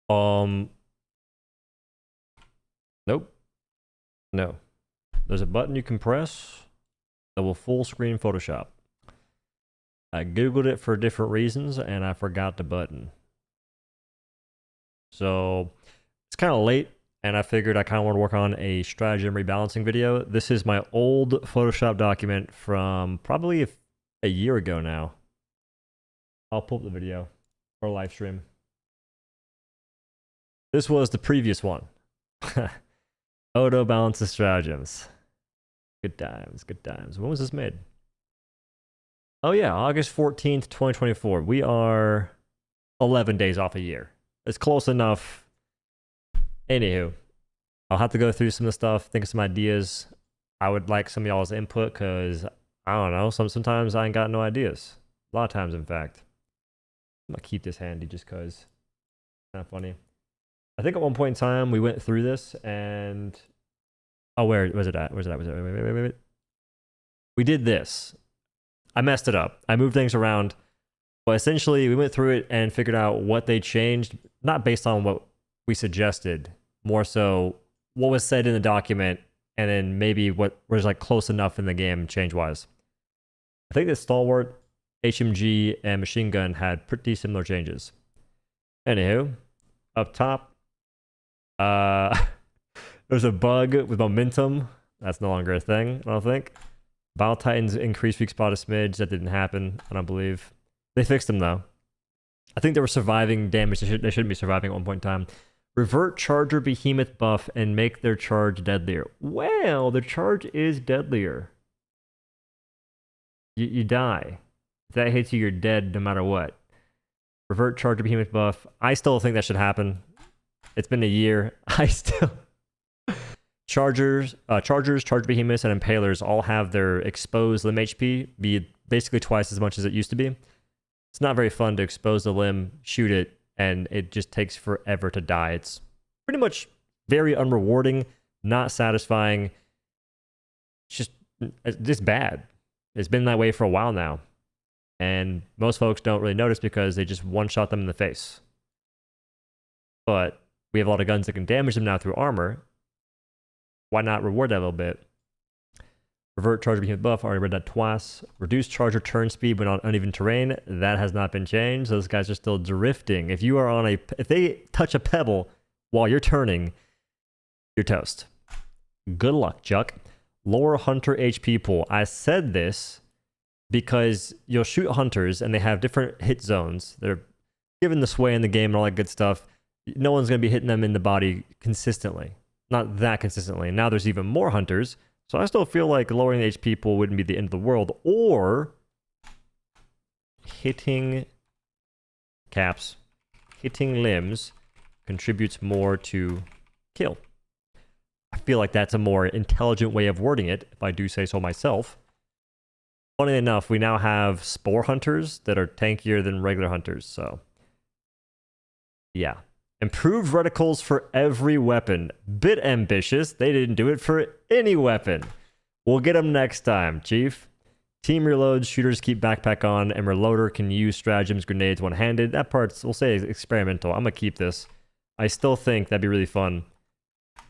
Um, nope. No. There's a button you can press that will full screen Photoshop. I googled it for different reasons and I forgot the button. So it's kind of late and I figured I kind of want to work on a stratagem rebalancing video. This is my old Photoshop document from probably a year ago now. I'll pull up the video or live stream. This was the previous one. OhDough Balances Stratagems. Good times, good times. When was this made? Oh yeah, August 14th, 2024. We are 11 days off a year. It's close enough. Anywho, I'll have to go through some of the stuff, think of some ideas. I would like some of y'all's input because, I don't know, sometimes I ain't got no ideas. A lot of times, in fact. I'm going to keep this handy just because it's kind of funny. I think at one point in time, we went through this and... Oh, where was it at? Where's it at? Wait. We did this. I messed it up. I moved things around. But essentially, we went through it and figured out what they changed, not based on what we suggested, more so what was said in the document, and then maybe what was like close enough in the game change-wise. I think the Stalwart, HMG, and Machine Gun had pretty similar changes. Anywho, up top, there's a bug with momentum. That's no longer a thing, I don't think. Bile Titans increased weak spot a smidge. That didn't happen, I don't believe. They fixed them, though. I think they were surviving damage they shouldn't be surviving at one point in time. Revert Charger Behemoth buff and make their charge deadlier. Well, the charge is deadlier. You die. If that hits you, you're dead no matter what. Revert Charger Behemoth buff. I still think that should happen. It's been a year. I still... Charger Behemoths, and Impalers all have their exposed limb HP be basically twice as much as it used to be. It's not very fun to expose the limb, shoot it, and it just takes forever to die. It's pretty much very unrewarding, not satisfying. It's just bad. It's been that way for a while now. And most folks don't really notice because they just one-shot them in the face. But we have a lot of guns that can damage them now through armor. Why not reward that a little bit? Revert Charger Behemoth buff, already read that twice. Reduce Charger turn speed when on uneven terrain. That has not been changed. Those guys are still drifting. If you are on a... If they touch a pebble while you're turning, you're toast. Good luck, Chuck. Lower Hunter HP pool. I said this because you'll shoot Hunters and they have different hit zones. They're given the sway in the game and all that good stuff. No one's going to be hitting them in the body consistently. Not that consistently. Now there's even more Hunters. So I still feel like lowering the HP pool wouldn't be the end of the world. Or hitting caps, hitting limbs contributes more to kill. I feel like that's a more intelligent way of wording it, if I do say so myself. Funny enough, we now have Spore Hunters that are tankier than regular Hunters, so... yeah. Improved reticles for every weapon. Bit ambitious. They didn't do it for any weapon. We'll get them next time, Chief. Team reloads, shooters keep backpack on, and reloader can use stratagems, grenades one-handed. That part's, we'll say, experimental. I'm gonna keep this. I still think that'd be really fun.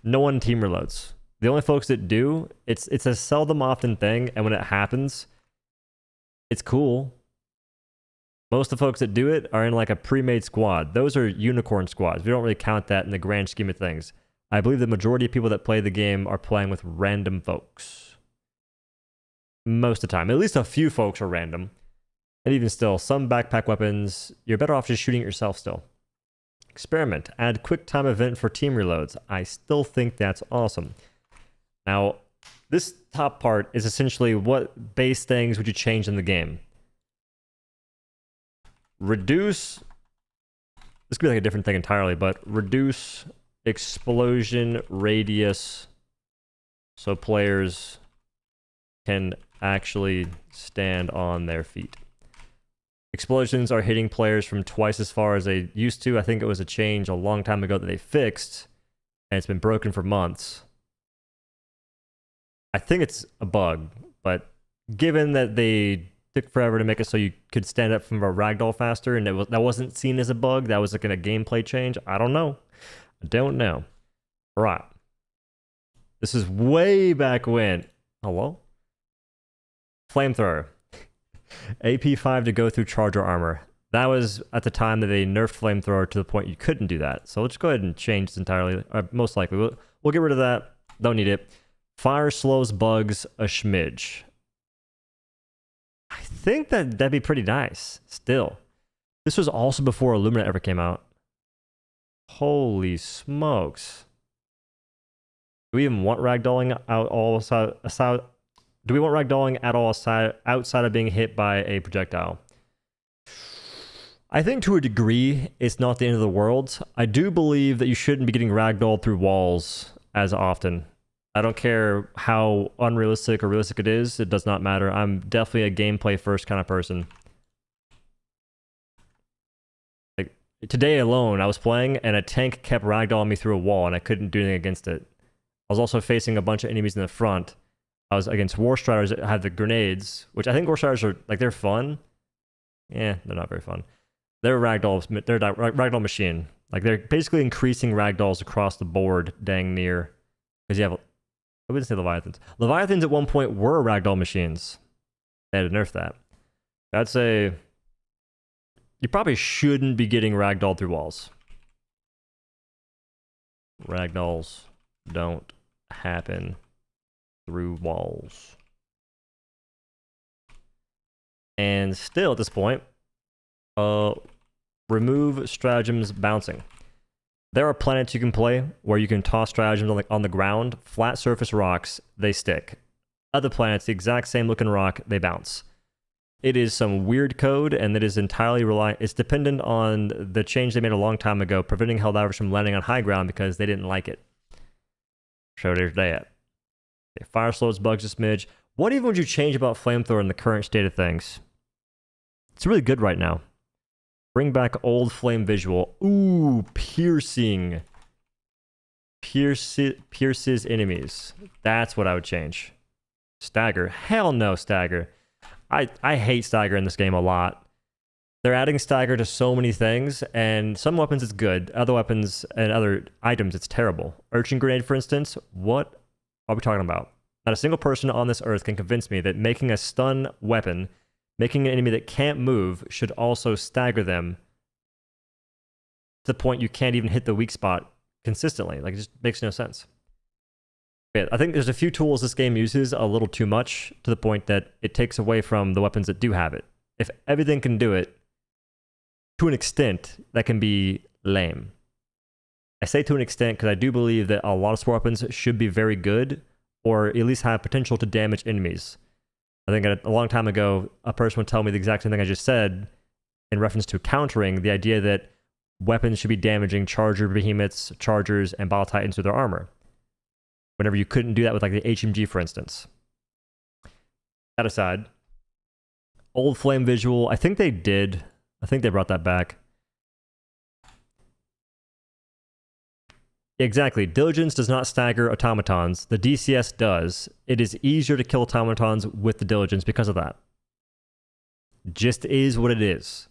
No one team reloads. The only folks that do, it's a seldom often thing, and when it happens, it's cool. Most of the folks that do it are in like a pre-made squad. Those are unicorn squads. We don't really count that in the grand scheme of things. I believe the majority of people that play the game are playing with random folks. Most of the time. At least a few folks are random. And even still, some backpack weapons, you're better off just shooting it yourself still. Experiment. Add quick time event for team reloads. I still think that's awesome. Now, this top part is essentially what base things would you change in the game. Reduce, this could be like a different thing entirely, but reduce explosion radius so players can actually stand on their feet. Explosions are hitting players from twice as far as they used to. I think it was a change a long time ago that they fixed, and it's been broken for months. I think it's a bug, but given that they took forever to make it so you could stand up from a ragdoll faster, and that wasn't seen as a bug. That was like a gameplay change. I don't know. All right. This is way back when. Hello? Flamethrower. AP5 to go through charger armor. That was at the time that they nerfed Flamethrower to the point you couldn't do that. So let's go ahead and change this entirely. Most likely. We'll get rid of that. Don't need it. Fire slows bugs a smidge. I think that'd be pretty nice. Still. This was also before Illumina ever came out. Holy smokes. Do we even want ragdolling out all aside? Do we want ragdolling at all outside of being hit by a projectile? I think to a degree, it's not the end of the world. I do believe that you shouldn't be getting ragdolled through walls as often. I don't care how unrealistic or realistic it is. It does not matter. I'm definitely a gameplay first kind of person. Like today alone, I was playing and a tank kept ragdolling me through a wall and I couldn't do anything against it. I was also facing a bunch of enemies in the front. I was against War Striders that had the grenades, which I think War Striders are, like, they're fun. Yeah, they're not very fun. They're ragdolls. They're a ragdoll machine. Like, they're basically increasing ragdolls across the board dang near. Because you have, I wouldn't say Leviathans. Leviathans at one point were ragdoll machines. They had to nerf that. I'd say you probably shouldn't be getting ragdolled through walls. Ragdolls don't happen through walls. And still at this point, remove stratagems bouncing. There are planets you can play where you can toss stratagems on the ground. Flat surface rocks, they stick. Other planets, the exact same looking rock, they bounce. It is some weird code, and it is entirely it's dependent on the change they made a long time ago, preventing Helldivers from landing on high ground because they didn't like it. Show there's that. Okay, fire slows bugs a smidge. What even would you change about Flamethrower in the current state of things? It's really good right now. Bring back old flame visual. Ooh, piercing. Pierces enemies. That's what I would change. Stagger. Hell no, stagger. I hate stagger in this game a lot. They're adding stagger to so many things, and some weapons it's good. Other weapons and other items it's terrible. Urchin grenade, for instance. What are we talking about? Not a single person on this earth can convince me that making a stun weapon, making an enemy that can't move, should also stagger them to the point you can't even hit the weak spot consistently. Like, it just makes no sense. Yeah, I think there's a few tools this game uses a little too much, to the point that it takes away from the weapons that do have it. If everything can do it, to an extent, that can be lame. I say to an extent because I do believe that a lot of support weapons should be very good, or at least have potential to damage enemies. I think a long time ago, a person would tell me the exact same thing I just said in reference to countering the idea that weapons should be damaging charger behemoths, chargers, and bottle titans with their armor. Whenever you couldn't do that with, like, the HMG, for instance. That aside, old flame visual, I think they did. I think they brought that back. Exactly. Diligence does not stagger automatons. The DCS does. It is easier to kill automatons with the diligence because of that. Just is what it is.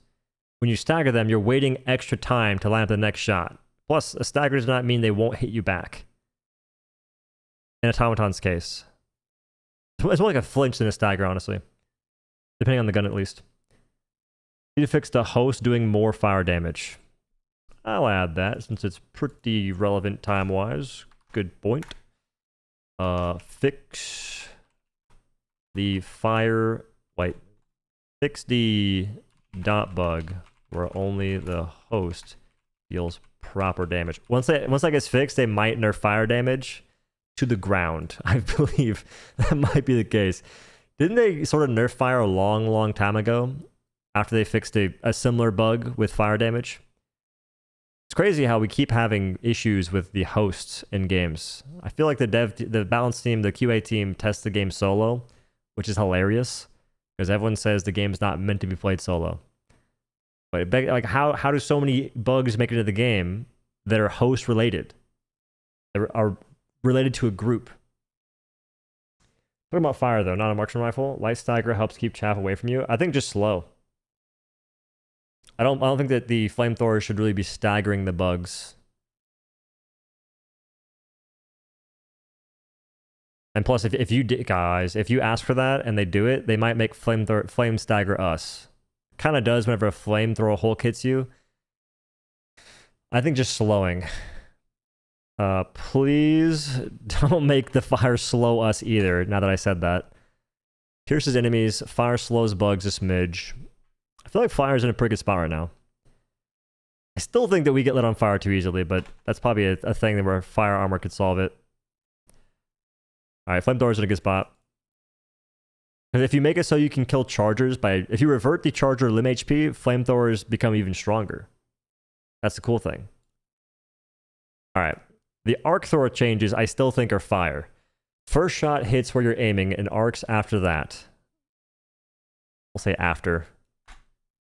When you stagger them, you're waiting extra time to land the next shot. Plus, a stagger does not mean they won't hit you back. In automaton's case. It's more like a flinch than a stagger, honestly. Depending on the gun, at least. Need to fix the host doing more fire damage. I'll add that since it's pretty relevant time-wise. Good point. Fix the fire... Wait. Fix the dot bug where only the host deals proper damage. Once that gets fixed, they might nerf fire damage to the ground. I believe that might be the case. Didn't they sort of nerf fire a long time ago after they fixed a similar bug with fire damage? It's crazy how we keep having issues with the hosts in games. I feel like the balance team, the QA team tests the game solo, which is hilarious because everyone says the game's not meant to be played solo. But like, how do so many bugs make it into the game that are host related? That are related to a group. What about fire, though? Not a marksman rifle. Light stagger helps keep chaff away from you. I think just slow. I don't think that the flamethrower should really be staggering the bugs. And plus, if you guys, if you ask for that and they do it, they might make flame stagger us. Kind of does whenever a flamethrower Hulk hits you. I think just slowing. Please don't make the fire slow us either, now that I said that. Pierces enemies, fire slows bugs a smidge. I feel like fire's in a pretty good spot right now. I still think that we get lit on fire too easily, but that's probably a thing where fire armor could solve it. Alright, flamethrower's in a good spot. Because if you make it so you can kill chargers if you revert the charger limb HP, flamethrowers become even stronger. That's the cool thing. Alright. The arc thrower changes I still think are fire. First shot hits where you're aiming and arcs after that. We'll say after.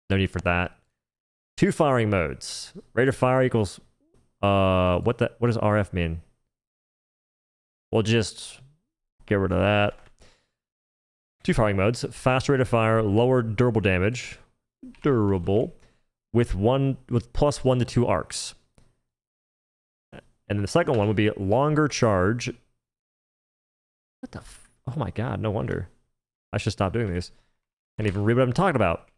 No need for that. 2 firing modes. Rate of fire equals what does RF mean? We'll just get rid of that. 2 firing modes. Fast rate of fire, lower durable damage. Durable. With +1 to 2 arcs. And the second one would be longer charge. What the oh my god, no wonder. I should stop doing these. Can't even read what I'm talking about.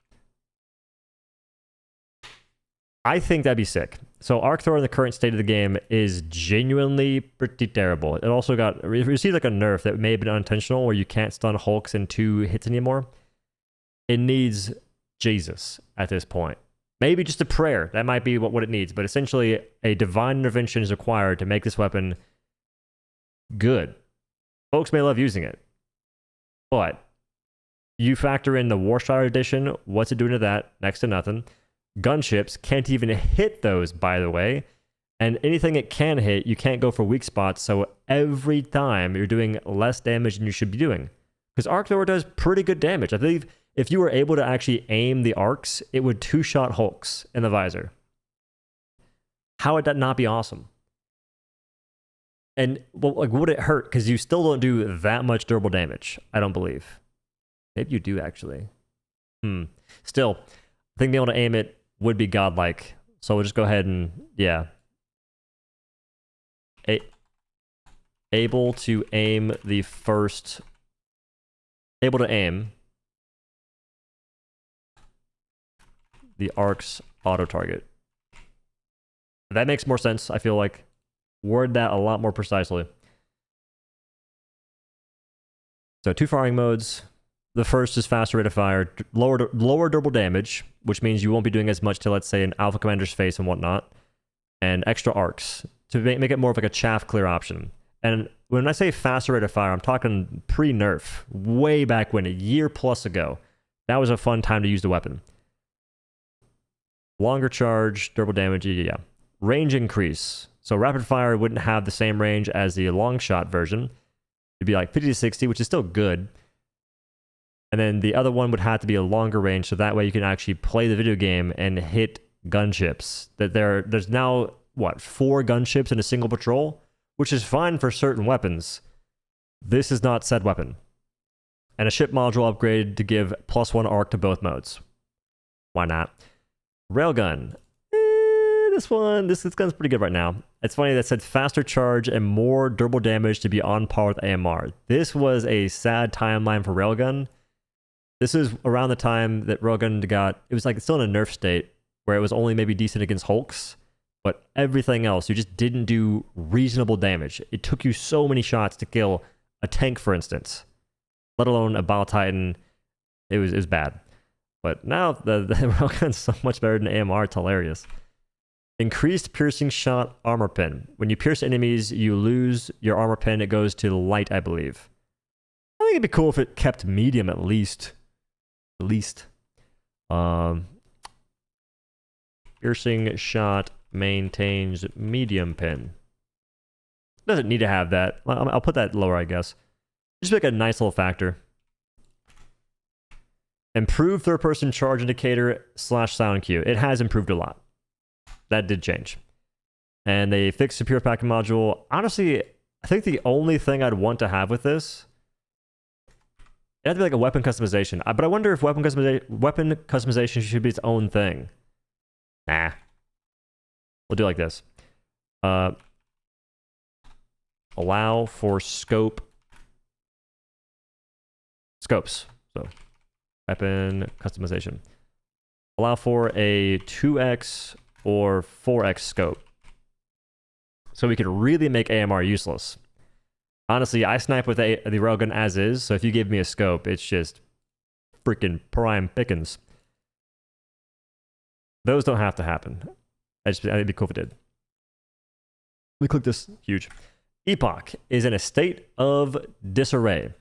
I think that'd be sick. So arc thrower in the current state of the game is genuinely pretty terrible. It also received like a nerf that may have been unintentional where you can't stun Hulks in 2 hits anymore. It needs Jesus at this point. Maybe just a prayer. That might be what it needs. But essentially, a divine intervention is required to make this weapon good. Folks may love using it. But you factor in the Warstrider edition. What's it doing to that? Next to nothing. Gunships can't even hit those, by the way. And anything it can hit, you can't go for weak spots. So every time you're doing less damage than you should be doing. Because Arc Thrower does pretty good damage. I believe if you were able to actually aim the arcs, it would 2-shot Hulks in the visor. How would that not be awesome? And well, like, would it hurt? Because you still don't do that much durable damage, I don't believe. Maybe you do, actually. Still, I think being able to aim it would be godlike. So we'll just go ahead and, yeah. Able to aim the first... Able to aim the arc's auto-target. That makes more sense, I feel like. Word that a lot more precisely. So 2 firing modes. The first is faster rate of fire, lower durable damage, which means you won't be doing as much to, let's say, an Alpha Commander's face and whatnot, and extra arcs to make it more of like a chaff clear option. And when I say faster rate of fire, I'm talking pre-nerf, way back when, a year plus ago. That was a fun time to use the weapon. Longer charge, durable damage, yeah. Range increase. So rapid fire wouldn't have the same range as the long shot version. It'd be like 50 to 60, which is still good. And then the other one would have to be a longer range, so that way you can actually play the video game and hit gunships. There's now, what, 4 gunships in a single patrol? Which is fine for certain weapons. This is not said weapon. And a ship module upgrade to give +1 arc to both modes. Why not? Railgun. This gun's pretty good right now. It's funny that said faster charge and more durable damage to be on par with AMR. This was a sad timeline for Railgun. This is around the time that Railgun it was like still in a nerf state where it was only maybe decent against Hulks, but everything else, you just didn't do reasonable damage. It took you so many shots to kill a tank, for instance, let alone a Bile Titan. It was bad. But now the Railgun's so much better than AMR, it's hilarious. Increased piercing shot armor pen. When you pierce enemies, you lose your armor pen. It goes to light, I believe. I think it'd be cool if it kept medium at least. Piercing shot maintains medium pen. Doesn't need to have that. I'll put that lower, I guess. Just like a nice little factor. Improve third-person charge indicator / sound cue. It has improved a lot. That did change. And they fixed Superior Packing Module. Honestly, I think the only thing I'd want to have with this It has to be like a weapon customization. But I wonder if weapon customization should be its own thing. Nah. We'll do it like this. Allow for scopes. So, weapon customization. Allow for a 2x or 4x scope. So we could really make AMR useless. Honestly, I snipe with the railgun as is, so if you give me a scope, it's just freaking prime pickings. Those don't have to happen. I think it'd be cool if it did. Let me click this. Huge. Epoch is in a state of disarray.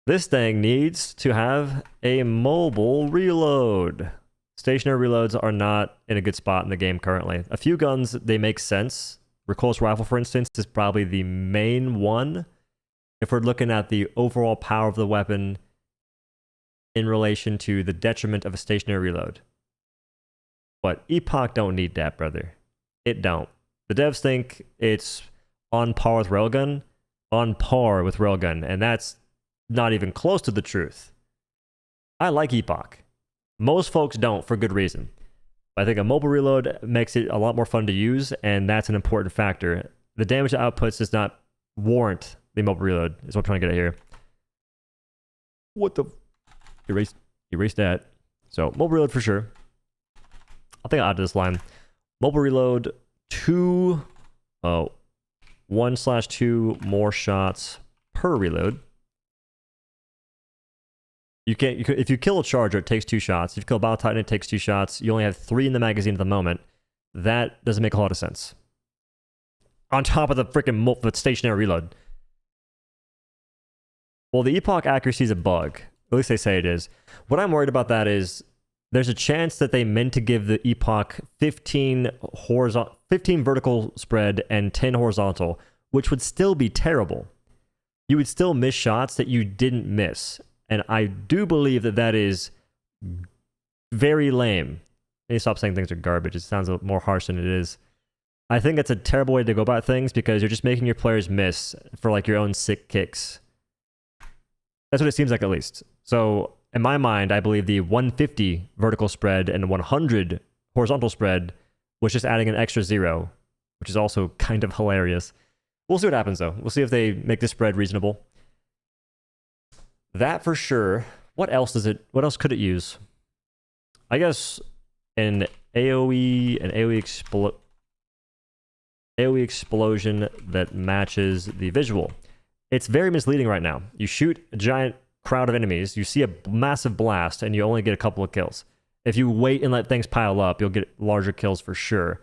This thing needs to have a mobile reload. Stationary reloads are not in a good spot in the game currently. A few guns, they make sense. Recoil's rifle, for instance, is probably the main one if we're looking at the overall power of the weapon in relation to the detriment of a stationary reload. But Epoch don't need that, brother. It don't. The devs think it's on par with railgun, and that's not even close to the truth. I like Epoch. Most folks don't for good reason. I think a mobile reload makes it a lot more fun to use, and that's an important factor. The damage it outputs does not warrant the mobile reload, is what I'm trying to get at here. What the? Erase that. So, mobile reload for sure. I think I'll add this line. Mobile reload, 1/2 more shots per reload. If you kill a charger, it takes 2 shots. If you kill a Battle Titan, it takes 2 shots. You only have 3 in the magazine at the moment. That doesn't make a lot of sense. On top of the freaking stationary reload. Well, the Epoch accuracy is a bug. At least they say it is. What I'm worried about that is there's a chance that they meant to give the Epoch 15 vertical spread and 10 horizontal, which would still be terrible. You would still miss shots that you didn't miss. And I do believe that that is very lame. I need to stop saying things are garbage. It sounds a little more harsh than it is. I think it's a terrible way to go about things because you're just making your players miss for like your own sick kicks. That's what it seems like, at least. So in my mind, I believe the 150 vertical spread and 100 horizontal spread was just adding an extra 0, which is also kind of hilarious. We'll see what happens, though. We'll see if they make the spread reasonable. That for sure. What else could it use? I guess an AoE explosion that matches the visual. It's very misleading right now. You shoot a giant crowd of enemies, you see a massive blast, and you only get a couple of kills. If you wait and let things pile up, you'll get larger kills for sure.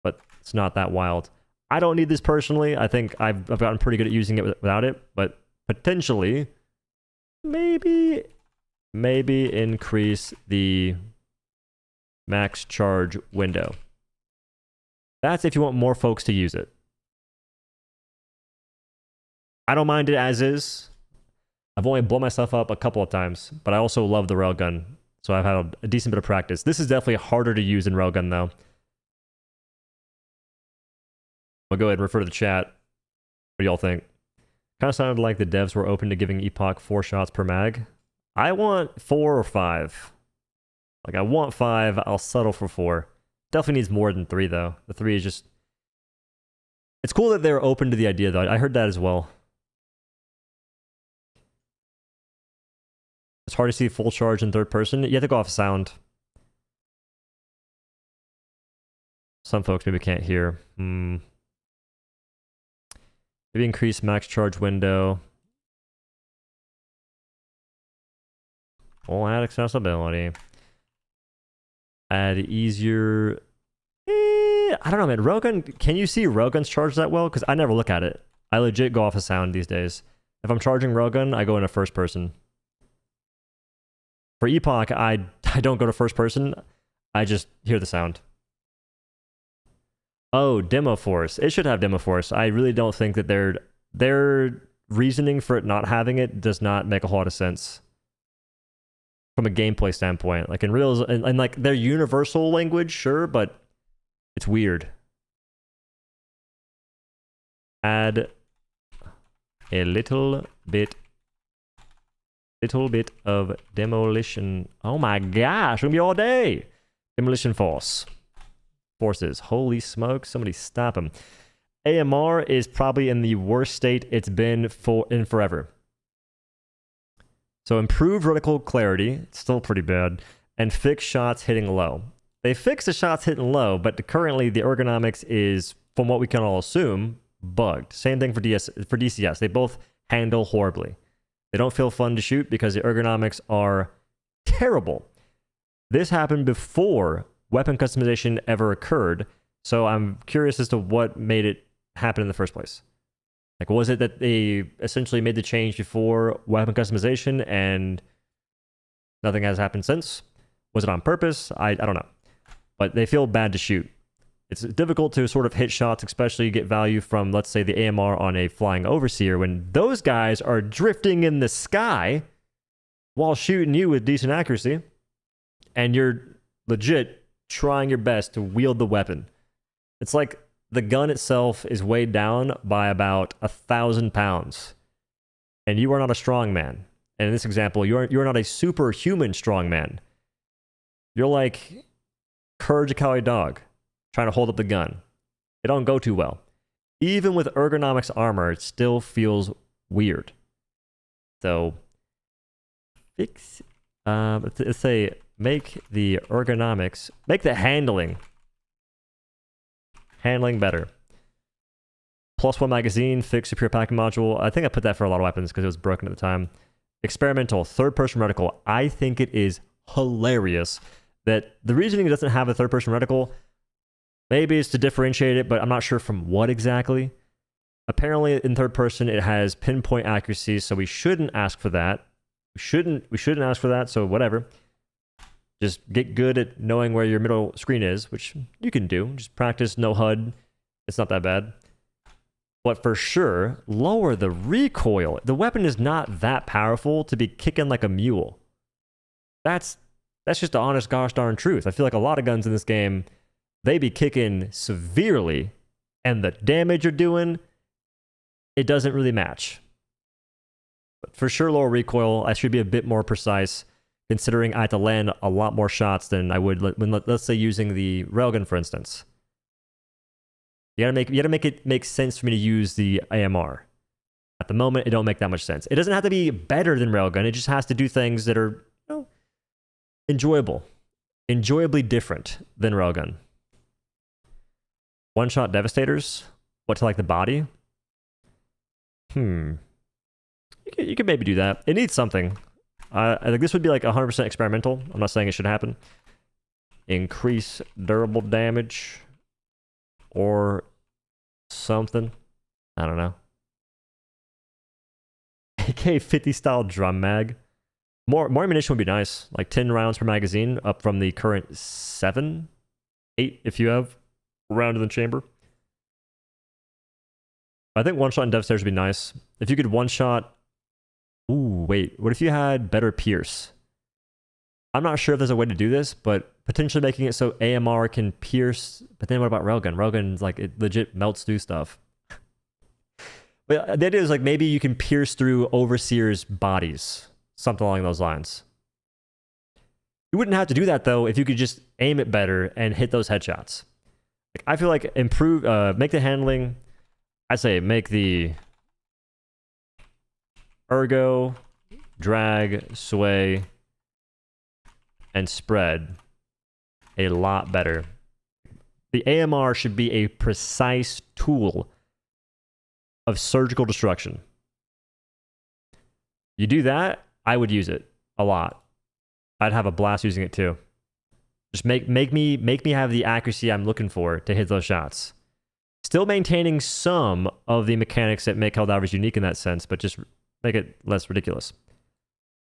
But it's not that wild. I don't need this personally. I think I've gotten pretty good at using it without it, but potentially maybe increase the max charge window. That's if you want more folks to use it. I don't mind it as is. I've only blown myself up a couple of times, but I also love the railgun, so I've had a decent bit of practice. This is definitely harder to use in railgun, though. I'll go ahead and refer to the chat. What do y'all think? Kind of sounded like the devs were open to giving Epoch 4 shots per mag. I want 4 or 5. Like, I want 5. I'll settle for 4. Definitely needs more than 3, though. The 3 is just... It's cool that they're open to the idea, though. I heard that as well. It's hard to see full charge in third person. You have to go off sound. Some folks maybe can't hear. Maybe increase max charge window. We'll add accessibility. Add easier... I don't know, man. Railgun, can you see railguns charge that well? Because I never look at it. I legit go off of sound these days. If I'm charging railgun, I go into first person. For Epoch, I don't go to first person. I just hear the sound. Oh, demo force. It should have demo force. I really don't think that their reasoning for it not having it does not make a whole lot of sense from a gameplay standpoint. Like in real and like their universal language, sure, but it's weird. Add a little bit Little bit of demolition. Oh my gosh, gonna be all day. Demolition forces. Holy smoke, somebody stop him. AMR is probably in the worst state it's been in forever. So improved vertical clarity, it's still pretty bad, and fixed shots hitting low. They fixed the shots hitting low, but currently the ergonomics is, from what we can all assume, bugged. Same thing for DCS. They both handle horribly. They don't feel fun to shoot because the ergonomics are terrible. This happened before weapon customization ever occurred, so I'm curious as to what made it happen in the first place. Like, was it that they essentially made the change before weapon customization and nothing has happened since? Was it on purpose? I don't know. But they feel bad to shoot. It's difficult to sort of hit shots, especially get value from, let's say, the AMR on a flying overseer when those guys are drifting in the sky while shooting you with decent accuracy, and you're legit trying your best to wield the weapon. It's like the gun itself is weighed down by about 1,000 pounds, and you are not a strong man. And in this example, you're not a superhuman strong man. You're like Courage Cowboy Dog trying to hold up the gun. It don't go too well. Even with ergonomics armor, it still feels weird. So fix, let's say, make the ergonomics, make the handling better. +1 magazine, fix superior packing module. I think I put that for a lot of weapons because it was broken at the time. Experimental, third-person reticle. I think it is hilarious that the reasoning it doesn't have a third-person reticle, maybe it's to differentiate it, but I'm not sure from what exactly. Apparently, in third person, it has pinpoint accuracy, so we shouldn't ask for that. We shouldn't ask for that, so whatever. Just get good at knowing where your middle screen is, which you can do. Just practice no HUD. It's not that bad. But for sure, lower the recoil. The weapon is not that powerful to be kicking like a mule. That's just the honest gosh darn truth. I feel like a lot of guns in this game, they be kicking severely, and the damage you're doing, it doesn't really match. But for sure, lower recoil. I should be a bit more precise, considering I have to land a lot more shots than I would when, let's say, using the railgun, for instance. You gotta make it make sense for me to use the AMR. At the moment, it don't make that much sense. It doesn't have to be better than railgun. It just has to do things that are, you know, enjoyably different than railgun. One-shot devastators. What to like the body? You could maybe do that. It needs something. I think this would be like 100% experimental. I'm not saying it should happen. Increase durable damage or something. I don't know. AK-50 style drum mag. More ammunition would be nice. Like 10 rounds per magazine, up from the current 7, 8 if you have a round in the chamber. I think one shot and devastators would be nice. If you could one shot. Ooh, wait. What if you had better pierce? I'm not sure if there's a way to do this, but potentially making it so AMR can pierce. But then what about railgun? Railgun's like, it legit melts through stuff. But the idea is like maybe you can pierce through overseers' bodies. Something along those lines. You wouldn't have to do that though if you could just aim it better and hit those headshots. Like, I feel like make the handling. I say make the ergo, drag, sway, and spread a lot better. The AMR should be a precise tool of surgical destruction. You do that, I would use it a lot. I'd have a blast using it too. Just make me have the accuracy I'm looking for to hit those shots. Still maintaining some of the mechanics that make Helldivers unique in that sense, but just make it less ridiculous.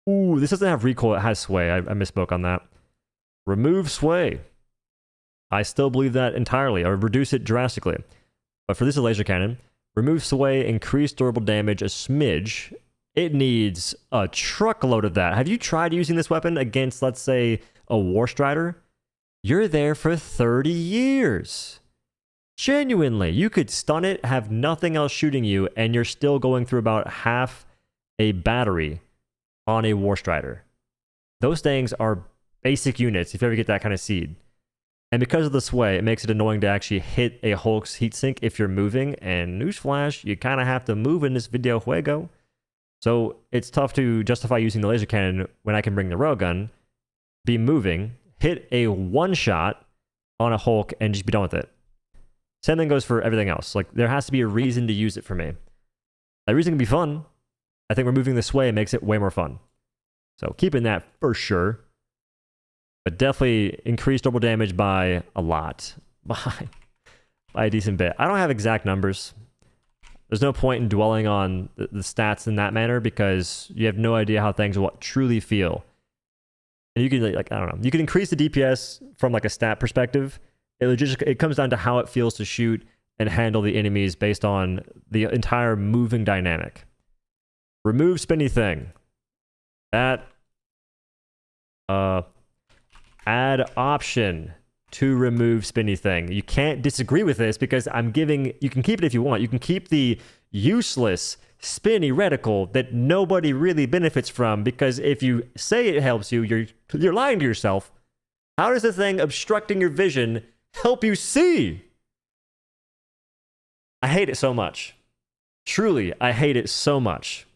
Ooh, this doesn't have recoil, it has sway. I misspoke on that. Remove sway. I still believe that entirely, or reduce it drastically. But for this laser cannon, remove sway, increase durable damage a smidge. It needs a truckload of that. Have you tried using this weapon against, let's say, a War Strider? You're there for 30 years. Genuinely, you could stun it, have nothing else shooting you, and you're still going through about half a battery on a War Strider. Those things are basic units if you ever get that kind of seed. And because of the sway, it makes it annoying to actually hit a Hulk's heatsink if you're moving. And newsflash, you kind of have to move in this video juego. So it's tough to justify using the laser cannon when I can bring the railgun, be moving, hit a one-shot on a Hulk, and just be done with it. Same thing goes for everything else. Like, there has to be a reason to use it for me. That reason can be fun. I think removing the sway makes it way more fun. So keeping that for sure. But definitely increase double damage by a lot. By a decent bit. I don't have exact numbers. There's no point in dwelling on the stats in that manner because you have no idea how things will truly feel. And you can, like, I don't know. You can increase the DPS from like a stat perspective. It comes down to how it feels to shoot and handle the enemies based on the entire moving dynamic. Remove spinny thing. That add option to remove spinny thing. You can't disagree with this because you can keep it if you want. You can keep the useless spinny reticle that nobody really benefits from because if you say it helps you, you're lying to yourself. How does the thing obstructing your vision help you see? I hate it so much. Truly, I hate it so much.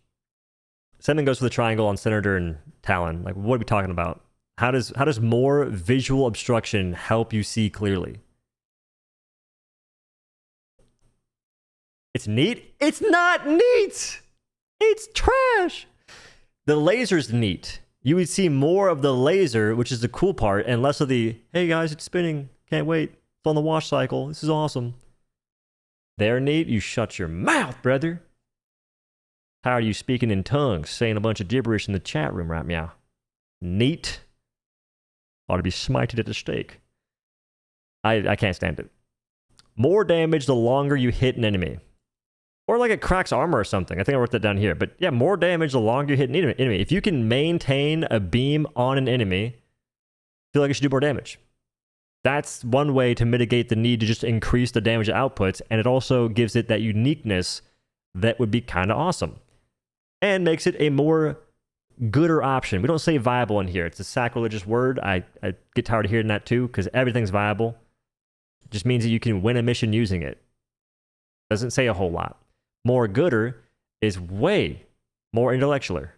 Same thing goes for the triangle on Senator and Talon. Like, what are we talking about? How does more visual obstruction help you see clearly? It's neat? It's not neat! It's trash! The laser's neat. You would see more of the laser, which is the cool part, and less of the, hey guys, it's spinning. Can't wait. It's on the wash cycle. This is awesome. They're neat? You shut your mouth, brother. Tired of you speaking in tongues, saying a bunch of gibberish in the chat room right now. Neat. Ought to be smited at the stake. I can't stand it. More damage the longer you hit an enemy. Or like it cracks armor or something. I think I wrote that down here. But yeah, more damage the longer you hit an enemy. If you can maintain a beam on an enemy, I feel like it should do more damage. That's one way to mitigate the need to just increase the damage outputs. And it also gives it that uniqueness that would be kind of awesome. And makes it a more gooder option. We don't say viable in here. It's a sacrilegious word. I get tired of hearing that too because everything's viable. It just means that you can win a mission using it. Doesn't say a whole lot. More gooder is way more intellectualer.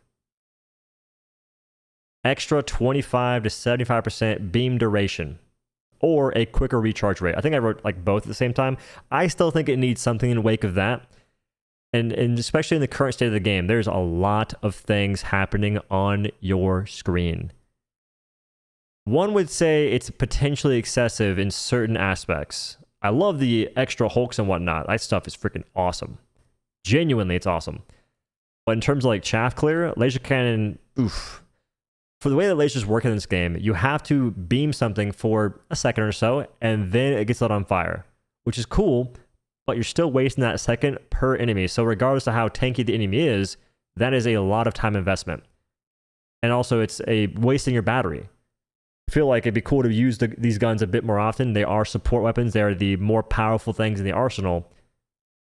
Extra 25 to 75% beam duration or a quicker recharge rate. I think I wrote like both at the same time. I still think it needs something in the wake of that. And especially in the current state of the game, there's a lot of things happening on your screen. One would say it's potentially excessive in certain aspects. I love the extra hulks and whatnot. That stuff is freaking awesome. Genuinely, it's awesome. But in terms of like chaff clear, laser cannon, oof. For the way that lasers work in this game, you have to beam something for a second or so, and then it gets lit on fire, which is cool. But you're still wasting that second per enemy. So regardless of how tanky the enemy is, that is a lot of time investment. And also it's a wasting your battery. I feel like it'd be cool to use these guns a bit more often. They are support weapons. They are the more powerful things in the arsenal.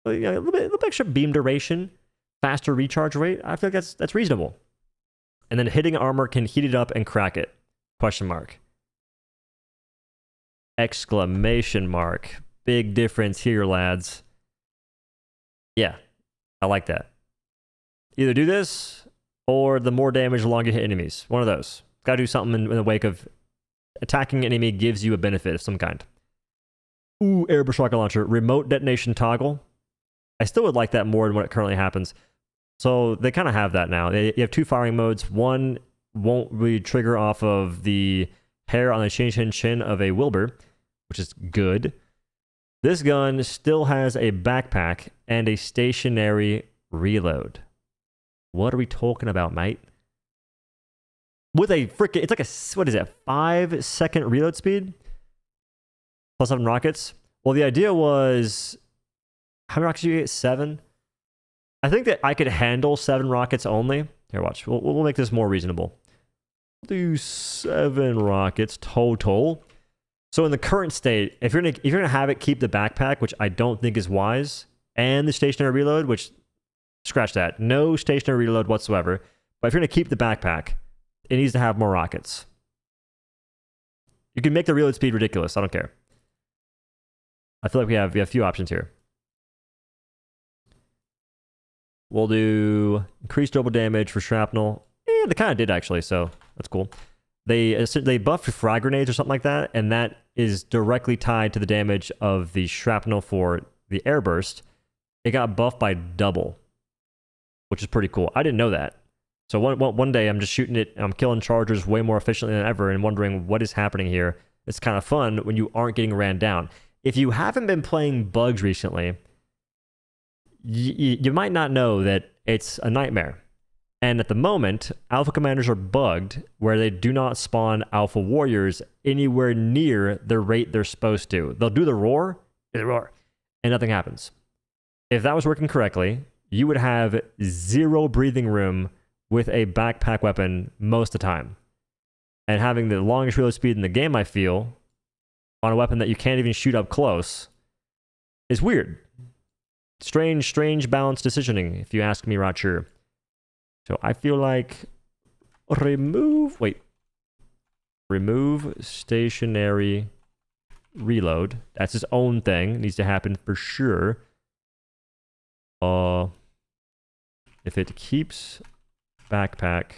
But, you know, a little bit extra beam duration, faster recharge rate. I feel like that's reasonable. And then hitting armor can heat it up and crack it. Question mark. Exclamation mark. Big difference here, lads. Yeah, I like that. Either do this, or the more damage the longer you hit enemies. One of those. Gotta do something in the wake of attacking an enemy gives you a benefit of some kind. Ooh, airburst rocket launcher. Remote detonation toggle. I still would like that more than what it currently happens. So they kind of have that now. You have two firing modes. One won't really trigger off of the hair on the chin of a Wilbur, which is good. This gun still has a backpack and a stationary reload. What are we talking about, mate? With a freaking, it's like a, what is it, 5-second reload speed? Plus 7 rockets? Well, the idea was, how many rockets do you get? 7? I think that I could handle 7 rockets only. Here, watch. We'll make this more reasonable. We'll do 7 rockets total. So in the current state, if you're gonna have it keep the backpack, which I don't think is wise, and the stationary reload, which scratch that, no stationary reload whatsoever. But if you're going to keep the backpack, it needs to have more rockets. You can make the reload speed ridiculous. I don't care. I feel like we have a few options here. We'll do increased double damage for shrapnel. They kind of did actually, so that's cool. They buffed frag grenades or something like that, and that is directly tied to the damage of the shrapnel for the airburst. It got buffed by double, which is pretty cool. I didn't know that. So one day I'm just shooting it, and I'm killing chargers way more efficiently than ever and wondering what is happening here. It's kind of fun when you aren't getting ran down. If you haven't been playing bugs recently, you might not know that it's a nightmare. And at the moment, alpha commanders are bugged where they do not spawn alpha warriors anywhere near the rate they're supposed to. They'll do the roar, and nothing happens. If that was working correctly, you would have 0 breathing room with a backpack weapon most of the time. And having the longest reload speed in the game, I feel, on a weapon that you can't even shoot up close, is weird. Strange balanced decisioning, if you ask me, Roger. So I feel like remove stationary reload. That's its own thing. It needs to happen for sure. If it keeps backpack,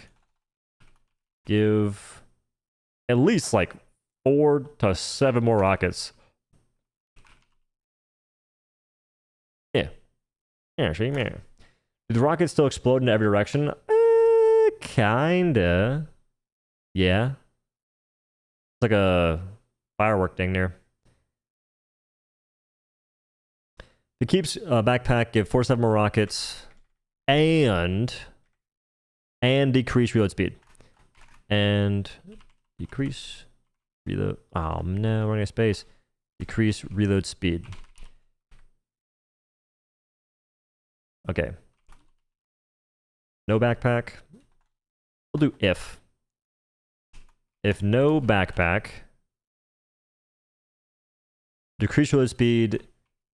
give at least like 4 to 7 more rockets. Yeah, sure, yeah. Do the rockets still explode in every direction? Kinda. Yeah. It's like a firework thing there. It keeps backpack, give 4 to 7 more rockets, and decrease reload speed. And decrease reload. Oh no, running out of space. Decrease reload speed. Okay. No backpack. We'll do if. If no backpack, decrease reload speed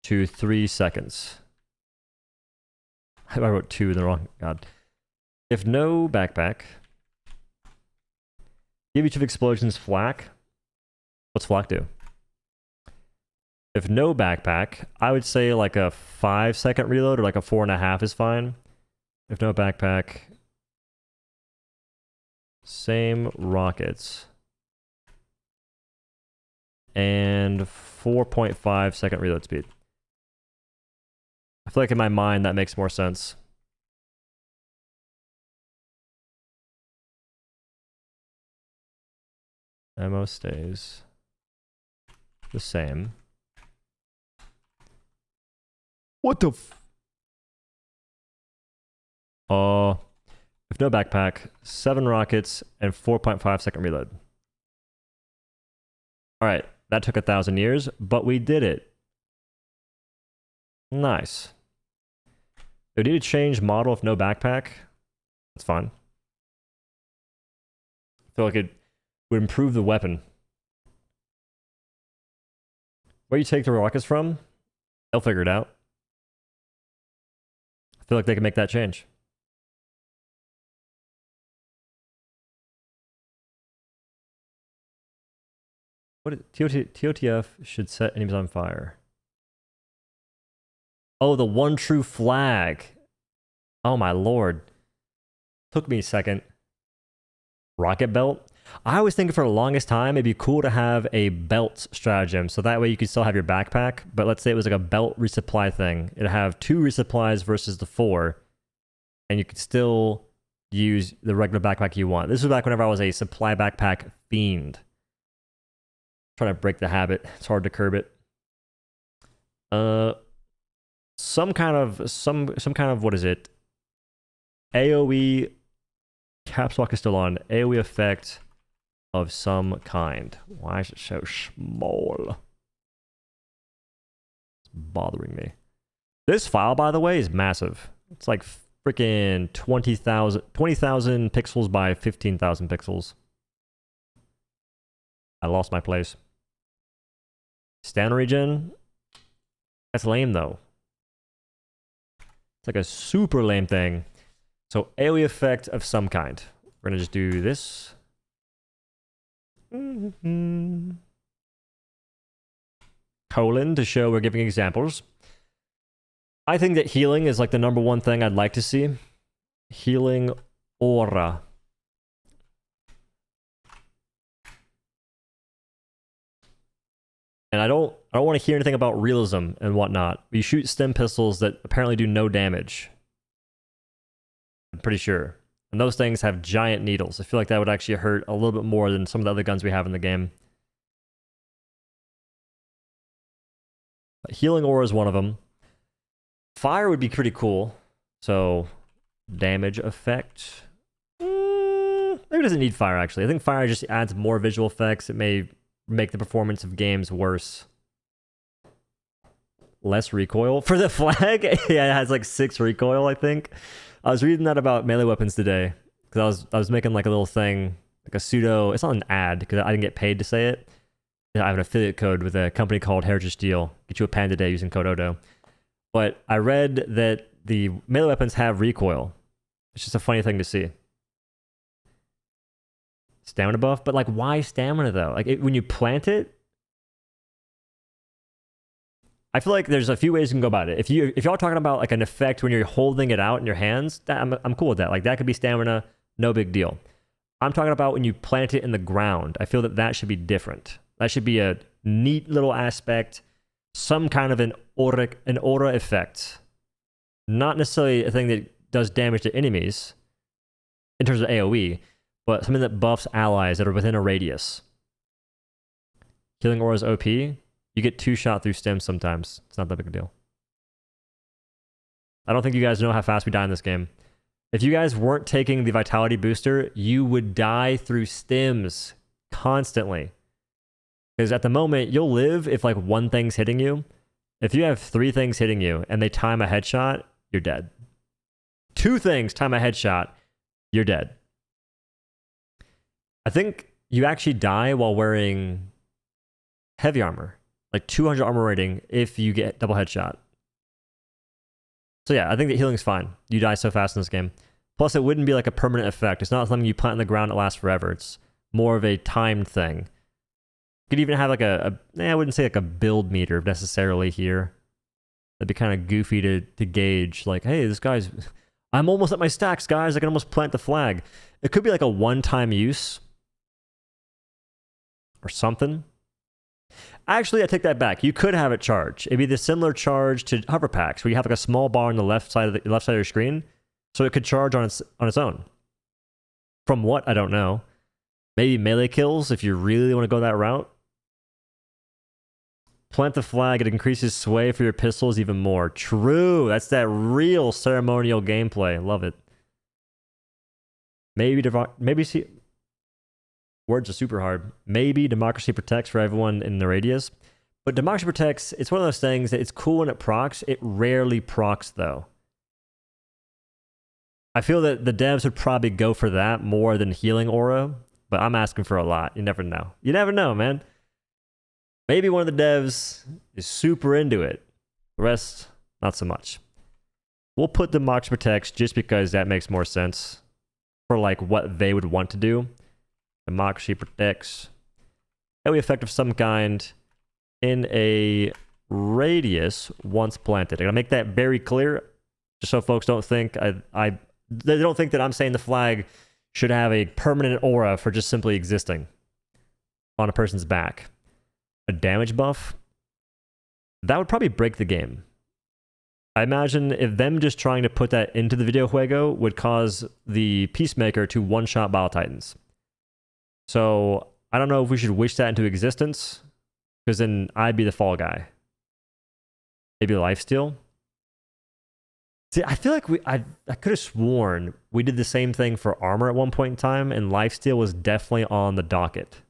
to 3 seconds. I wrote 2 in the wrong. God. If no backpack, give each of explosions flak. What's flak do? If no backpack, I would say like a 5-second reload or like a 4.5 is fine. If no backpack, same rockets. And 4.5-second reload speed. I feel like in my mind that makes more sense. Ammo stays the same. What the f... if no backpack, 7 rockets and 4.5-second reload. Alright, that took 1,000 years, but we did it. Nice. We need to change model if no backpack. That's fine. I feel like it would improve the weapon. Where you take the rockets from, they'll figure it out. I feel like they can make that change. TOTF should set enemies on fire. Oh, the one true flag. Oh my lord. Took me a second. Rocket belt. I was thinking for the longest time it'd be cool to have a belt stratagem, so that way you could still have your backpack, but let's say it was like a belt resupply thing. It'd have 2 resupplies versus the 4, and you could still use the regular backpack you want. This was back whenever I was a supply backpack fiend. Trying to break the habit. It's hard to curb it. Some kind of what is it? AoE caps lock is still on. AoE effect of some kind. Why is it so small? It's bothering me. This file, by the way, is massive. It's like freaking 20,000 pixels by 15,000 pixels. I lost my place. Stand regen? That's lame though. It's like a super lame thing. So AoE effect of some kind. We're gonna just do this. Colon to show we're giving examples. I think that healing is like the #1 thing I'd like to see. Healing aura. And I don't want to hear anything about realism and whatnot. We shoot stem pistols that apparently do no damage. I'm pretty sure. And those things have giant needles. I feel like that would actually hurt a little bit more than some of the other guns we have in the game. But healing aura is one of them. Fire would be pretty cool. So, damage effect. Maybe it doesn't need fire, actually. I think fire just adds more visual effects. It may make the performance of games worse. Less recoil for the flag? Yeah, it has like 6 recoil, I think. I was reading that about melee weapons today. Because I was making like a little thing, like a pseudo... It's not an ad, because I didn't get paid to say it. I have an affiliate code with a company called Heritage Steel. Get you a pan today using code OhDough. But I read that the melee weapons have recoil. It's just a funny thing to see. Stamina buff? But like, why stamina though? Like, when you plant it, I feel like there's a few ways you can go about it. If y'all are talking about like an effect when you're holding it out in your hands, I'm cool with that. Like, that could be stamina, no big deal. I'm talking about when you plant it in the ground. I feel that that should be different. That should be a neat little aspect, some kind of an aura effect. Not necessarily a thing that does damage to enemies in terms of AoE, but something that buffs allies that are within a radius. Healing aura is OP. You get 2-shot through stems sometimes. It's not that big a deal. I don't think you guys know how fast we die in this game. If you guys weren't taking the vitality booster, you would die through stems constantly. Because at the moment, you'll live if like 1 thing's hitting you. If you have 3 things hitting you and they time a headshot, you're dead. 2 things time a headshot, you're dead. I think you actually die while wearing heavy armor. Like 200 armor rating if you get double headshot. So yeah, I think that healing's fine. You die so fast in this game. Plus, it wouldn't be like a permanent effect. It's not something you plant in the ground that lasts forever. It's more of a timed thing. You could even have like I wouldn't say like a build meter necessarily here. That'd be kind of goofy to gauge. Like, hey, this guy's... I'm almost at my stacks, guys. I can almost plant the flag. It could be like a one-time use. Or something. Actually, I take that back. You could have it charge. It'd be the similar charge to hover packs, where you have like a small bar on the left side of your screen, so it could charge on its own. From what, I don't know. Maybe melee kills if you really want to go that route. Plant the flag, it increases sway for your pistols even more. True, that's that real ceremonial gameplay. Love it. Maybe see... Words are super hard. Maybe democracy protects for everyone in the radius. But democracy protects, it's one of those things that it's cool when it procs. It rarely procs, though. I feel that the devs would probably go for that more than healing aura. But I'm asking for a lot. You never know. You never know, man. Maybe one of the devs is super into it. The rest, not so much. We'll put democracy protects just because that makes more sense for like what they would want to do. Democracy protects AoE effect of some kind in a radius once planted. I'm gonna make that very clear, just so folks don't think they don't think that I'm saying the flag should have a permanent aura for just simply existing on a person's back. A damage buff, that would probably break the game. I imagine if them just trying to put that into the video juego would cause the Peacemaker to one-shot Bile Titans. So, I don't know if we should wish that into existence, because then I'd be the fall guy. Maybe lifesteal? See, I feel like I could have sworn we did the same thing for armor at one point in time, and lifesteal was definitely on the docket.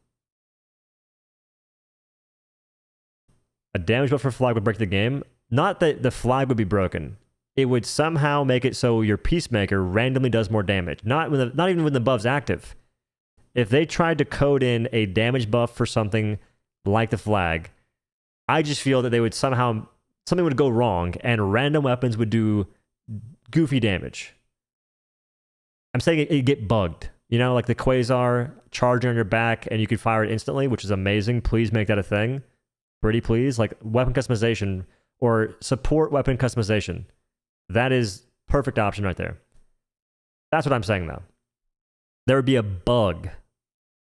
A damage buff for flag would break the game. Not that the flag would be broken. It would somehow make it so your Peacemaker randomly does more damage. Not even when the buff's active. If they tried to code in a damage buff for something like the flag, I just feel that they would something would go wrong and random weapons would do goofy damage. I'm saying it get bugged. You know, like the Quasar charging on your back and you could fire it instantly, which is amazing. Please make that a thing. Pretty please. Like weapon customization or support weapon customization. That is perfect option right there. That's what I'm saying though. There would be a bug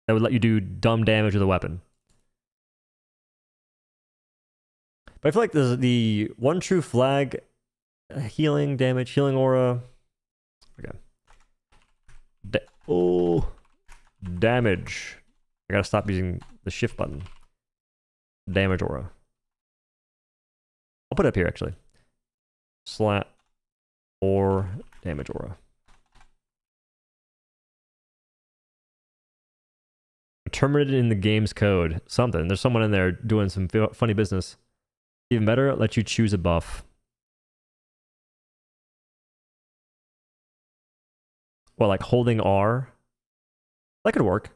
that would let you do dumb damage with a weapon. But I feel like the one true flag, healing damage, healing aura. Okay. Damage. I gotta stop using the shift button. Damage aura. I'll put it up here actually. Slap or damage aura. Terminated in the game's code. Something. There's someone in there doing some funny business. Even better, let you choose a buff. Well, like holding R. That could work.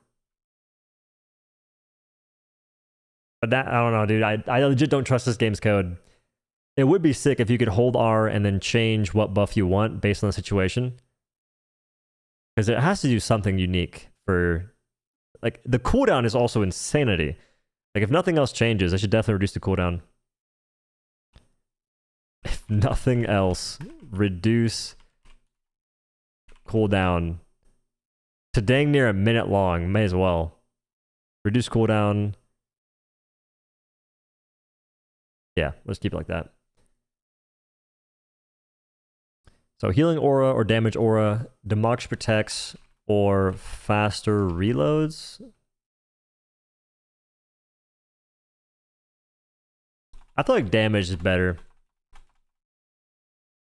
But that, I don't know, dude. I legit don't trust this game's code. It would be sick if you could hold R and then change what buff you want based on the situation. Because it has to do something unique for... Like, the cooldown is also insanity. Like, if nothing else changes, I should definitely reduce the cooldown. If nothing else, reduce cooldown to dang near a minute long. May as well. Reduce cooldown. Yeah, let's keep it like that. So healing aura or damage aura, democracy protects, or faster reloads. I feel like damage is better.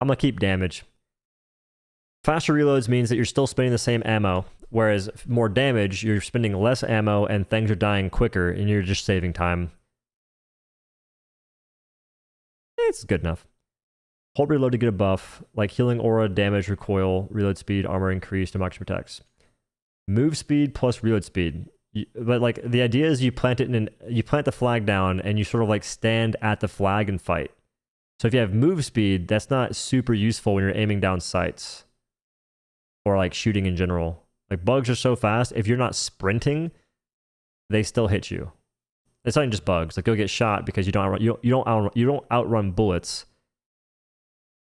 I'm gonna keep damage. Faster reloads means that you're still spending the same ammo, whereas more damage, you're spending less ammo and things are dying quicker and you're just saving time. It's good enough. Hold reload to get a buff, like healing aura, damage, recoil, reload speed, armor increase, democracy protects. Move speed plus reload speed. But like the idea is you plant it in you plant the flag down and you sort of like stand at the flag and fight. So if you have move speed, that's not super useful when you're aiming down sights or like shooting in general. Like bugs are so fast, if you're not sprinting, they still hit you. It's not even just bugs. Like you'll get shot because you don't outrun bullets.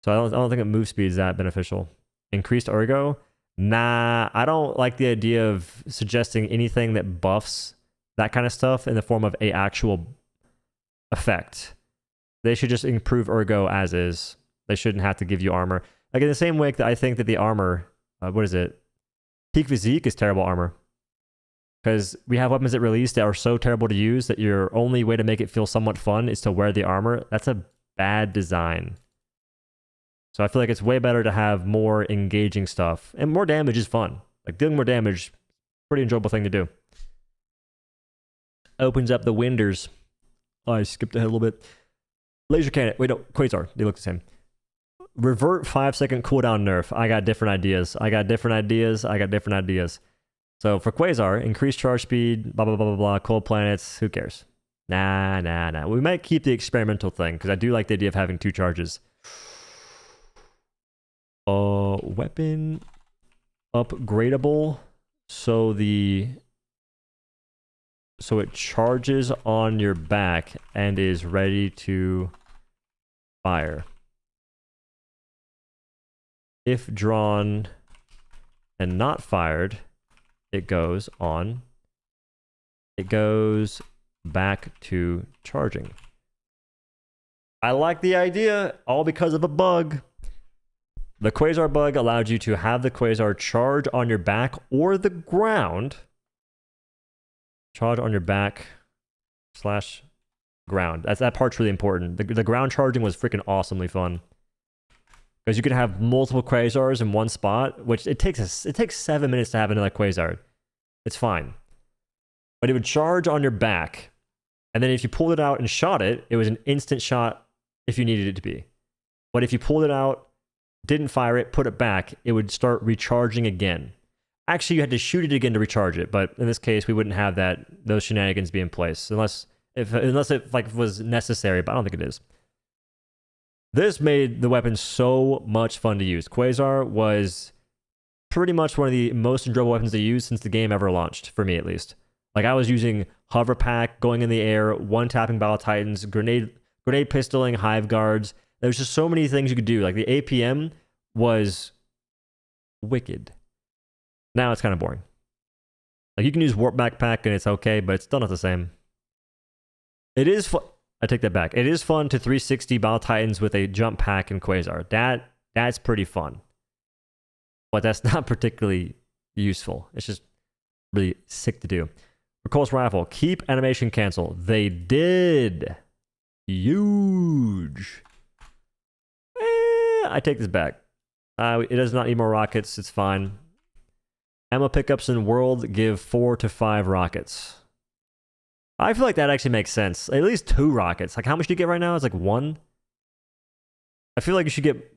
So I don't think that move speed is that beneficial. Increased ergo? Nah, I don't like the idea of suggesting anything that buffs that kind of stuff in the form of a actual effect. They should just improve ergo as is. They shouldn't have to give you armor. Like in the same way that I think that the armor, what is it? Peak physique is terrible armor. Because we have weapons that release that are so terrible to use that your only way to make it feel somewhat fun is to wear the armor. That's a bad design. So I feel like it's way better to have more engaging stuff. And more damage is fun. Like dealing more damage, pretty enjoyable thing to do. Opens up the winders. Oh, I skipped ahead a little bit. Laser cannon. Wait, no. Quasar. They look the same. Revert 5-second cooldown nerf. I got different ideas. So for Quasar, increased charge speed, blah, blah, blah, blah, blah, cold planets. Who cares? Nah. We might keep the experimental thing because I do like the idea of having 2 charges. Weapon upgradable, so it charges on your back and is ready to fire. If drawn and not fired, it goes back to charging. I like the idea, all because of a bug. The Quasar bug allowed you to have the Quasar charge on your back or the ground. Charge on your back / ground. That part's really important. The ground charging was freaking awesomely fun. Because you could have multiple Quasars in one spot, which it takes 7 minutes to have another Quasar. It's fine. But it would charge on your back. And then if you pulled it out and shot it, it was an instant shot if you needed it to be. But if you pulled it out, didn't fire it, put it back, it would start recharging again. Actually, you had to shoot it again to recharge it, but in this case, we wouldn't have those shenanigans be in place unless it like was necessary, but I don't think it is. This made the weapon so much fun to use. Quasar was pretty much one of the most enjoyable weapons to use since the game ever launched, for me at least. Like, I was using hover pack, going in the air, one-tapping Battle Titans, grenade pistoling, hive guards. There's just so many things you could do. Like, the APM was wicked. Now it's kind of boring. Like, you can use warp backpack and it's okay, but it's still not the same. It is fun. I take that back. It is fun to 360 Battle Titans with a jump pack and Quasar. That's pretty fun. But that's not particularly useful. It's just really sick to do. Recoil's Rifle. Keep animation cancel. They did. Huge. I take this back. It does not need more rockets. It's fine. Ammo pickups in World give 4 to 5 rockets. I feel like that actually makes sense. At least 2 rockets. Like, how much do you get right now? It's like 1. I feel like you should get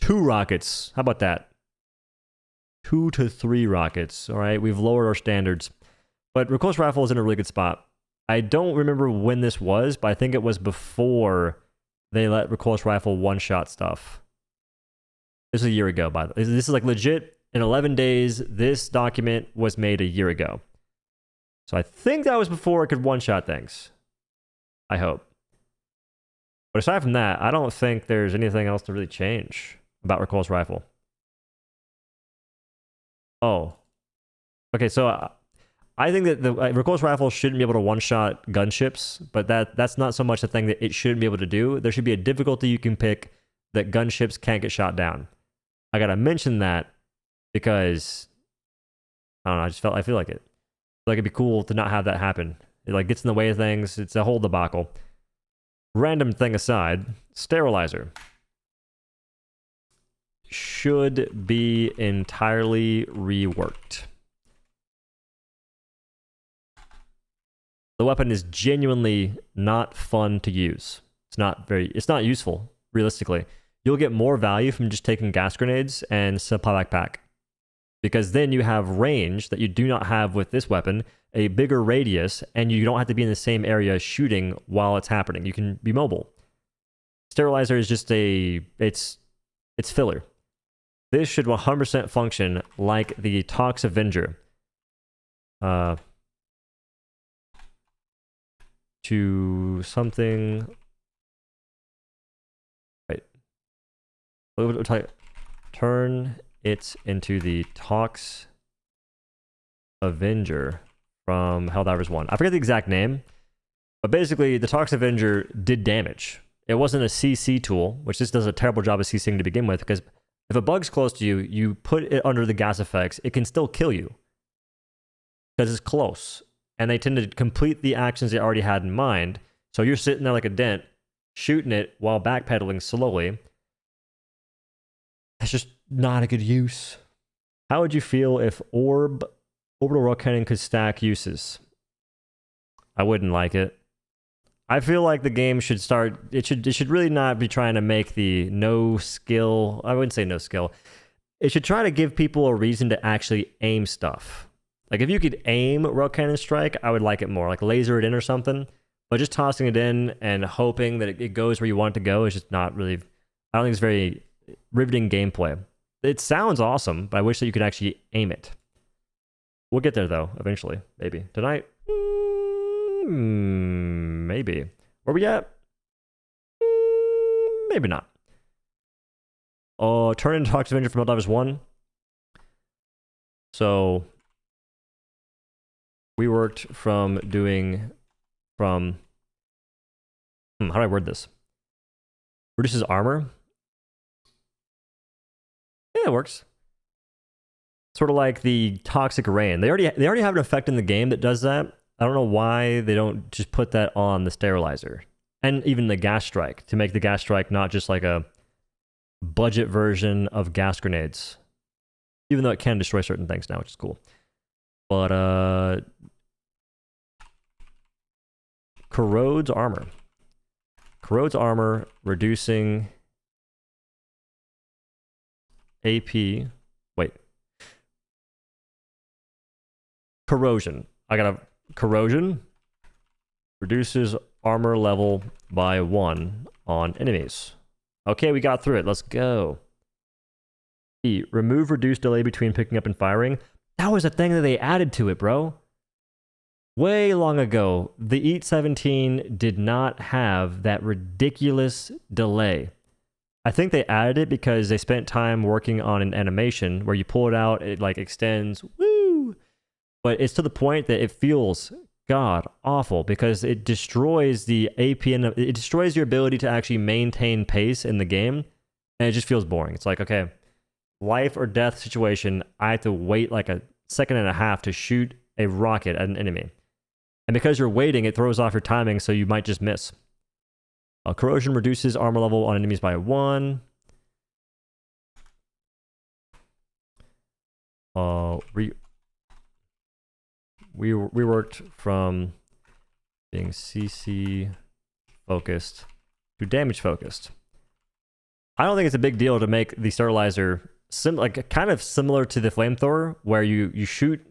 2 rockets. How about that? 2 to 3 rockets. All right, we've lowered our standards. But Recoil's Rifle is in a really good spot. I don't remember when this was, but I think it was before they let Recoil's Rifle one-shot stuff. This is a year ago, by the way. This is like legit. In 11 days, this document was made a year ago. So I think that was before it could one-shot things. I hope. But aside from that, I don't think there's anything else to really change about Recoil's Rifle. Oh. Okay, so I think that the Recoil's Rifle shouldn't be able to one-shot gunships, but that's not so much a thing that it shouldn't be able to do. There should be a difficulty you can pick that gunships can't get shot down. I gotta mention that because I don't know, I feel like it. Like, it'd be cool to not have that happen. It like gets in the way of things. It's a whole debacle. Random thing aside, Sterilizer should be entirely reworked. The weapon is genuinely not fun to use. It's not useful, realistically. You'll get more value from just taking gas grenades and supply backpack. Because then you have range that you do not have with this weapon, a bigger radius, and you don't have to be in the same area shooting while it's happening. You can be mobile. Sterilizer is just it's filler. This should 100% function like the Tox Avenger. To something... Wait. Turn it into the Tox Avenger from Helldivers 1. I forget the exact name, but basically the Tox Avenger did damage. It wasn't a CC tool, which this does a terrible job of CCing to begin with, because if a bug's close to you, you put it under the gas effects, it can still kill you. Because it's close. And they tend to complete the actions they already had in mind. So you're sitting there like a dent, shooting it while backpedaling slowly. That's just not a good use. How would you feel if orbital rock cannon could stack uses? I wouldn't like it. I feel like the game should start... It should really not be trying to make the no skill... I wouldn't say no skill. It should try to give people a reason to actually aim stuff. Like, if you could aim rock cannon strike, I would like it more. Like, laser it in or something. But just tossing it in and hoping that it goes where you want it to go is just not really... I don't think it's very riveting gameplay. It sounds awesome, but I wish that you could actually aim it. We'll get there, though, eventually. Maybe. Tonight? Maybe. Where we at? Maybe not. Turn into Tox Avenger from Helldivers 1. So... we worked from doing... How do I word this? Reduces armor. Yeah, it works. Sort of like the Toxic Rain. They already have an effect in the game that does that. I don't know why they don't just put that on the Sterilizer. And even the Gas Strike, to make the Gas Strike not just like a budget version of gas grenades. Even though it can destroy certain things now, which is cool. But, corrodes armor. Corrodes armor, reducing AP. Wait. Corrosion. I got a corrosion. Reduces armor level by 1 on enemies. Okay, we got through it. Let's go. E. Remove reduced delay between picking up and firing. That was a thing that they added to it, bro. Way long ago, the EAT 17 did not have that ridiculous delay. I think they added it because they spent time working on an animation where you pull it out, it like extends, woo! But it's to the point that it feels god awful because it destroys the APN, it destroys your ability to actually maintain pace in the game, and it just feels boring. It's like, okay, life or death situation, I have to wait like a second and a half to shoot a rocket at an enemy. And because you're waiting, it throws off your timing, so you might just miss. Corrosion reduces armor level on enemies by 1. We reworked from being CC focused to damage focused. I don't think it's a big deal to make the Sterilizer kind of similar to the flamethrower, where you shoot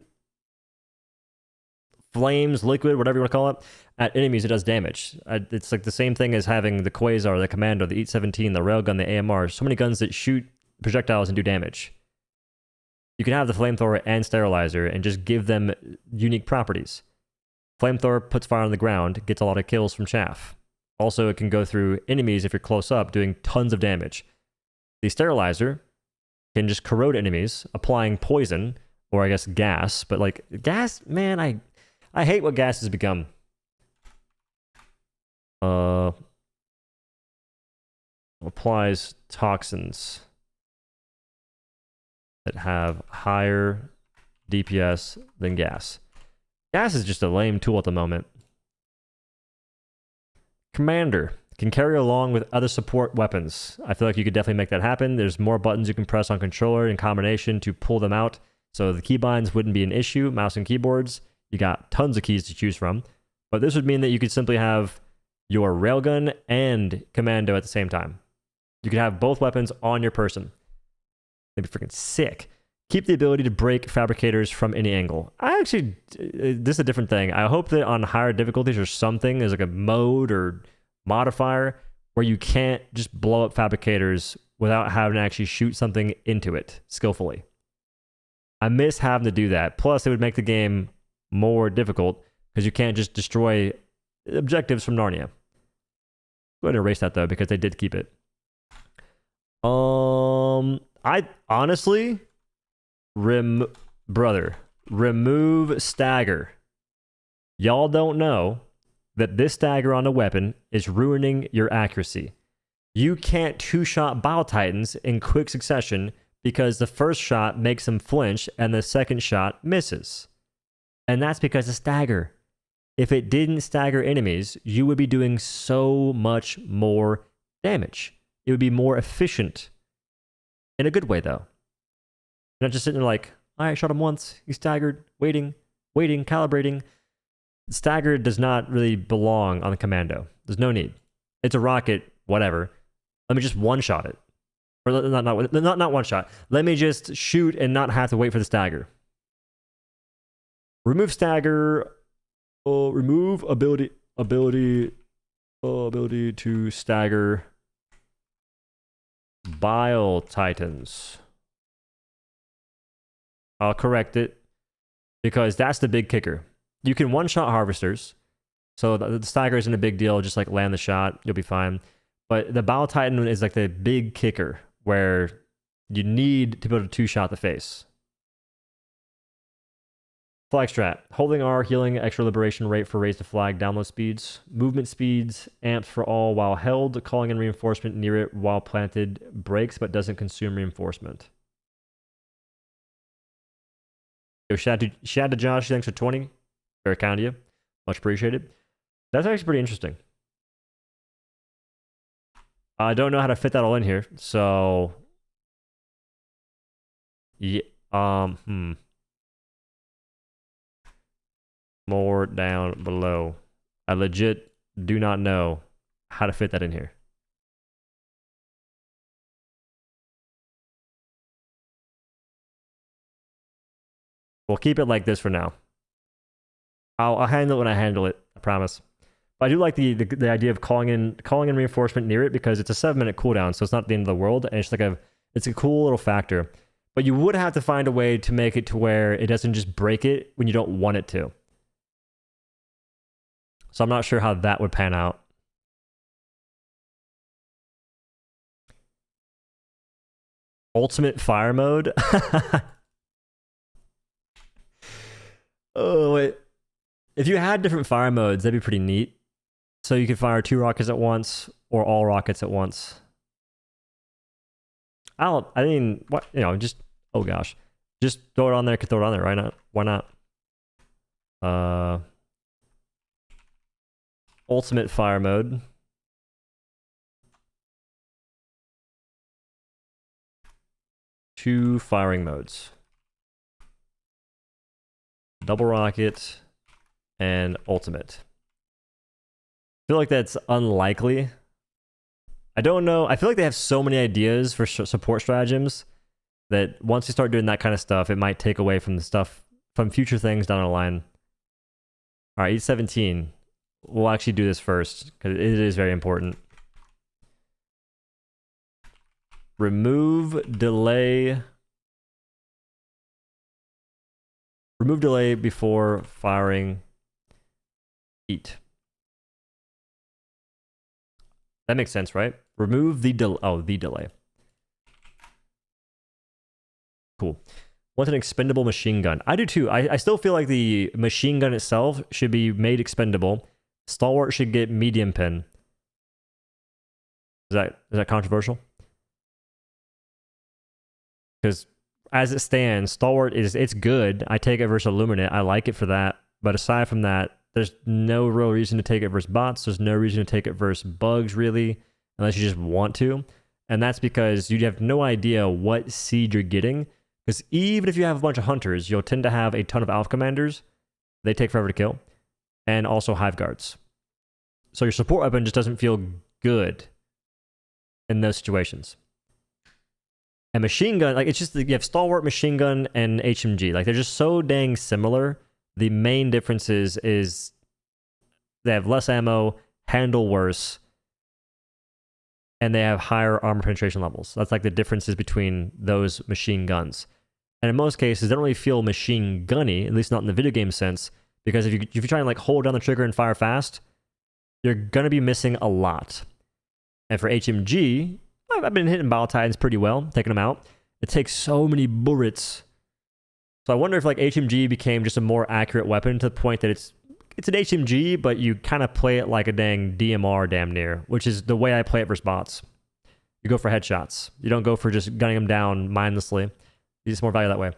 flames, liquid, whatever you want to call it, at enemies. It does damage. It's like the same thing as having the Quazar, the Commando, the EAT 17, the railgun, the AMR. So many guns that shoot projectiles and do damage. You can have the flamethrower and Sterilizer and just give them unique properties. Flamethrower puts fire on the ground, gets a lot of kills from chaff. Also, it can go through enemies if you're close up, doing tons of damage. The Sterilizer can just corrode enemies, applying poison, or I guess gas. But like, gas, man, I hate what gas has become. Applies toxins that have higher DPS than gas. Gas is just a lame tool at the moment. Commander can carry along with other support weapons. I feel like you could definitely make that happen. There's more buttons you can press on controller in combination to pull them out. So the keybinds wouldn't be an issue. Mouse and keyboards, you got tons of keys to choose from. But this would mean that you could simply have your railgun and commando at the same time. You could have both weapons on your person. That'd be freaking sick. Keep the ability to break fabricators from any angle. This is a different thing. I hope that on higher difficulties or something, there's like a mode or modifier where you can't just blow up fabricators without having to actually shoot something into it skillfully. I miss having to do that. Plus, it would make the game more difficult because you can't just destroy objectives from Narnia. Go ahead and erase that though, because they did keep it. I honestly, remove stagger. Y'all don't know that this stagger on a weapon is ruining your accuracy. You can't two-shot Bile Titans in quick succession because the first shot makes them flinch and the second shot misses. And that's because of stagger. If it didn't stagger enemies, you would be doing so much more damage. It would be more efficient. In a good way, though. You're not just sitting there like, all right, shot him once, he staggered, waiting, calibrating. Stagger does not really belong on the commando. There's no need. It's a rocket, whatever. Let me just one-shot it. Or not one-shot. Let me just shoot and not have to wait for the stagger. Remove stagger. Remove ability to stagger Bile Titans. I'll correct it because that's the big kicker. You can one-shot harvesters, so the stagger isn't a big deal. Just like land the shot, you'll be fine. But the Bile Titan is like the big kicker where you need to be able to two-shot the face. Flag strat. Holding R, healing, extra liberation rate for raise to flag, download speeds, movement speeds, amps for all while held, calling in reinforcement near it while planted, breaks but doesn't consume reinforcement. Yo, shout out to Josh, thanks for 20. Very kind of you. Much appreciated. That's actually pretty interesting. I don't know how to fit that all in here, so... Yeah, More down below. I legit do not know how to fit that in here. We'll keep it like this for now. I'll handle it when I handle it, I promise. But I do like the idea of calling in reinforcement near it because it's a 7-minute cooldown, so it's not the end of the world, and it's It's a cool little factor. But you would have to find a way to make it to where it doesn't just break it when you don't want it to. So I'm not sure how that would pan out. Ultimate fire mode? Oh, wait. If you had different fire modes, that'd be pretty neat. So you could fire 2 rockets at once or all rockets at once. I mean, what, you know, just, oh gosh. Just throw it on there, could throw it on there, right? Why not? Ultimate fire mode. Two firing modes. Double rocket and ultimate. I feel like that's unlikely. I don't know. I feel like they have so many ideas for support stratagems that once you start doing that kind of stuff, it might take away from the stuff, from future things down the line. All right, E17. We'll actually do this first because it is very important. Remove delay. Remove delay before firing heat. That makes sense, right? Remove the delay. Oh, the delay. Cool. Want an expendable machine gun? I do too. I still feel like the machine gun itself should be made expendable. Stalwart should get medium pin. Is that controversial? Because as it stands, Stalwart it's good. I take it versus Illuminate. I like it for that. But aside from that, there's no real reason to take it versus bots. There's no reason to take it versus bugs, really, unless you just want to. And that's because you have no idea what seed you're getting. Because even if you have a bunch of hunters, you'll tend to have a ton of alpha commanders. They take forever to kill. And also hive guards. So your support weapon just doesn't feel good in those situations. And machine gun, like, it's just, you have Stalwart, machine gun, and HMG. Like, they're just so dang similar. The main differences is they have less ammo, handle worse, and they have higher armor penetration levels. That's like the differences between those machine guns. And in most cases, they don't really feel machine gunny, at least not in the video game sense, because if you try and like hold down the trigger and fire fast, you're gonna be missing a lot. And for HMG, I've been hitting Battle Titans pretty well, taking them out. It takes so many bullets. So I wonder if like HMG became just a more accurate weapon to the point that it's an HMG, but you kind of play it like a dang DMR damn near, which is the way I play it versus bots. You go for headshots. You don't go for just gunning them down mindlessly. You get more value that way.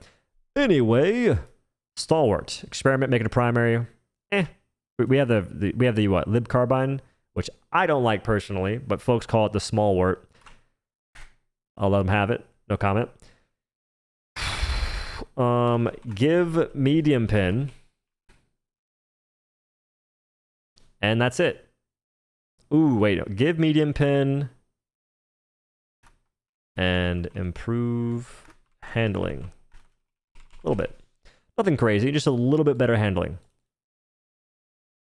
Anyway, Stalwart. Experiment, make it a primary. We have the what? Lib carbine, which I don't like personally, but folks call it the smallwort. I'll let them have it. No comment. Give medium pin. And that's it. Ooh, wait. Give medium pin. And improve handling. A little bit. Nothing crazy, just a little bit better handling.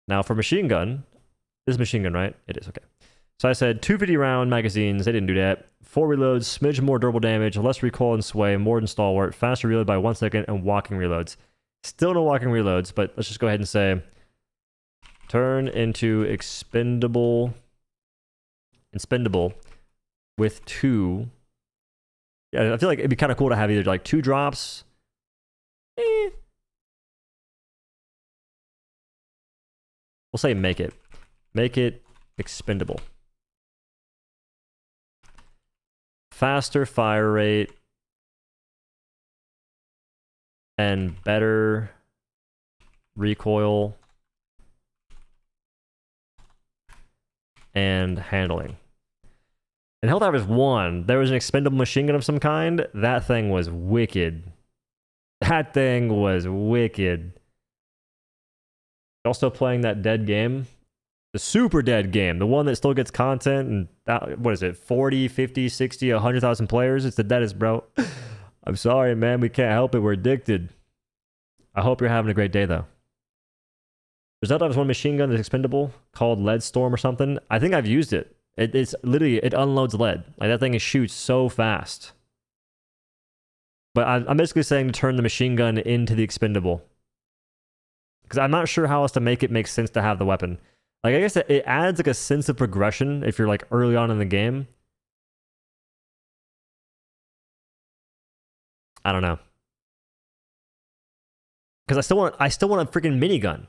Now for machine gun. This is machine gun, right? It is, okay. So I said 250 round magazines, they didn't do that. 4 reloads, smidge more durable damage, less recoil and sway, more than Stalwart, faster reload by 1 second, and walking reloads. Still no walking reloads, but let's just go ahead and say turn into expendable with 2. Yeah, I feel like it'd be kind of cool to have either like 2 drops. We'll say make it expendable. Faster fire rate and better recoil and handling. In Helldivers 1, there was an expendable machine gun of some kind. That thing was wicked. That thing was wicked. Y'all still playing that dead game? The super dead game, the one that still gets content and what is it, 40, 50, 60, 100,000 players? It's the deadest, bro. I'm sorry, man. We can't help it. We're addicted. I hope you're having a great day, though. There's not one machine gun that's expendable called Lead Storm or something. I think I've used it. It's literally, it unloads lead. Like, that thing shoots so fast. But I'm basically saying to turn the machine gun into the expendable. Because I'm not sure how else to make it make sense to have the weapon. Like, I guess it adds like a sense of progression if you're like early on in the game. I don't know. Because I still want a freaking minigun.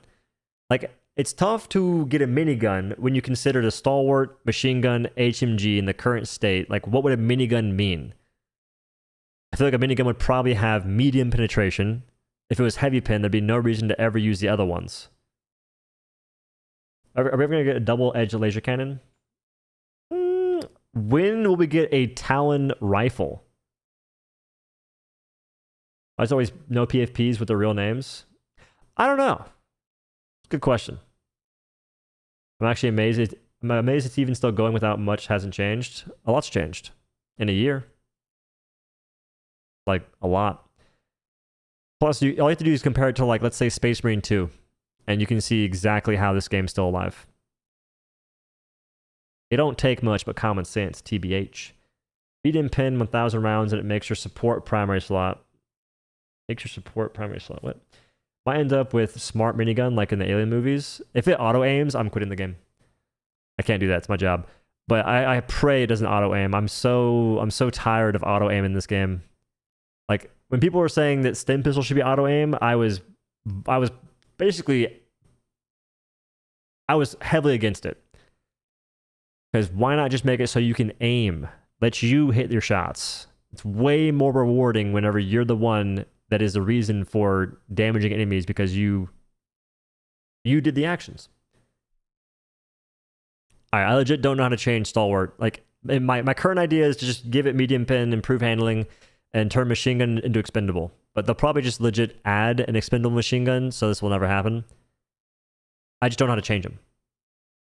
Like, it's tough to get a minigun when you consider the stalwart, machine gun, HMG in the current state. Like, what would a minigun mean? I feel like a minigun would probably have medium penetration. If it was heavy pen, there'd be no reason to ever use the other ones. Are we ever going to get a double-edged laser cannon? When will we get a Talon rifle? There's always no PFPs with their real names. I don't know. Good question. I'm actually amazed. I'm amazed it's even still going without much hasn't changed. A lot's changed in a year. Like, a lot. Plus, all you have to do is compare it to, like, let's say Space Marine 2. And you can see exactly how this game's still alive. It don't take much but common sense, TBH. Beat in pin 1,000 rounds and it makes your support primary slot. Makes your support primary slot. What? Might end up with smart minigun like in the Alien movies. If it auto-aims, I'm quitting the game. I can't do that. It's my job. But I pray it doesn't auto-aim. I'm so tired of auto-aim in this game. Like, when people were saying that stim pistol should be auto-aim, I was heavily against it. Because why not just make it so you can aim? Let you hit your shots. It's way more rewarding whenever you're the one that is the reason for damaging enemies because you did the actions. Alright, I legit don't know how to change stalwart. Like, my current idea is to just give it medium pin, improve handling, and turn machine gun into expendable. But they'll probably just legit add an expendable machine gun, so this will never happen. I just don't know how to change them.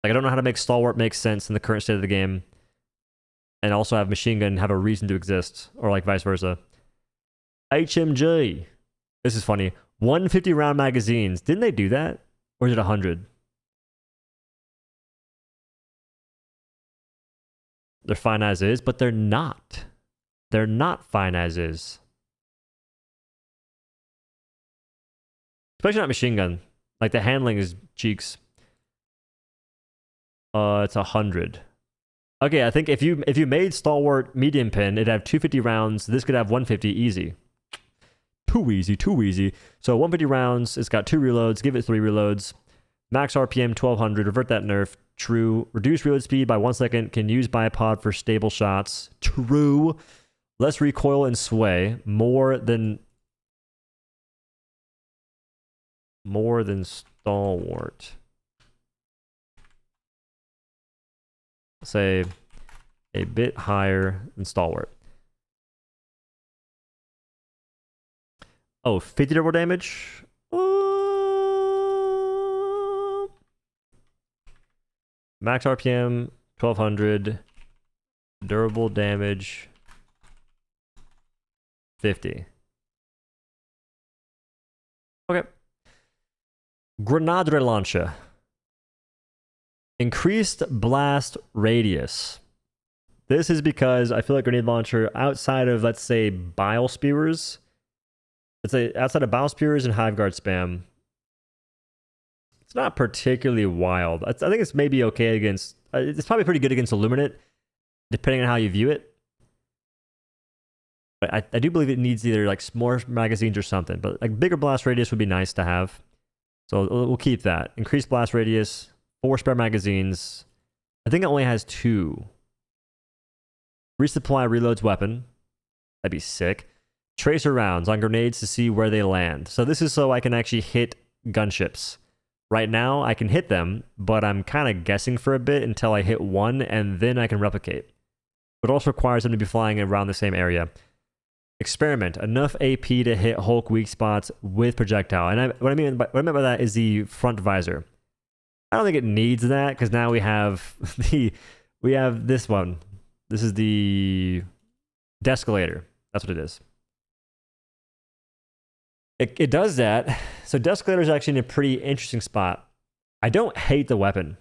Like, I don't know how to make stalwart make sense in the current state of the game, and also have machine gun have a reason to exist, or like vice versa. HMG. This is funny. 150 round magazines. Didn't they do that? Or is it 100? They're fine as is, but they're not. They're not fine as is. Especially not machine gun. Like, the handling is cheeks. It's 100. Okay, I think if you made stalwart medium pin, it'd have 250 rounds. This could have 150 easy. Too easy, too easy. So 150 rounds, it's got 2 reloads, give it 3 reloads. Max RPM 1200, revert that nerf. True. Reduce reload speed by 1 second, can use bipod for stable shots. True. Less recoil and sway. More than stalwart. Say a bit higher than stalwart. Oh, 50 durable damage? Max RPM, 1200. Durable damage, 50. Okay. Grenade launcher. Increased blast radius. This is because I feel like grenade launcher, outside of, let's say, bile spewers, outside of bile spewers and hive guard spam, it's not particularly wild. I think it's maybe okay against, it's probably pretty good against Illuminate, depending on how you view it. But I do believe it needs either like more magazines or something, but like bigger blast radius would be nice to have. So we'll keep that. Increased blast radius, 4 spare magazines. I think it only has 2. Resupply reloads weapon. That'd be sick. Tracer rounds on grenades to see where they land. So this is so I can actually hit gunships. Right now, I can hit them, but I'm kind of guessing for a bit until I hit one, and then I can replicate. But it also requires them to be flying around the same area. Experiment. Enough AP to hit Hulk weak spots with projectile. And what I meant by that is the front visor. I don't think it needs that, because now we have this one. This is the Descalator. That's what it is. It does that. So Descalator is actually in a pretty interesting spot. I don't hate the weapon.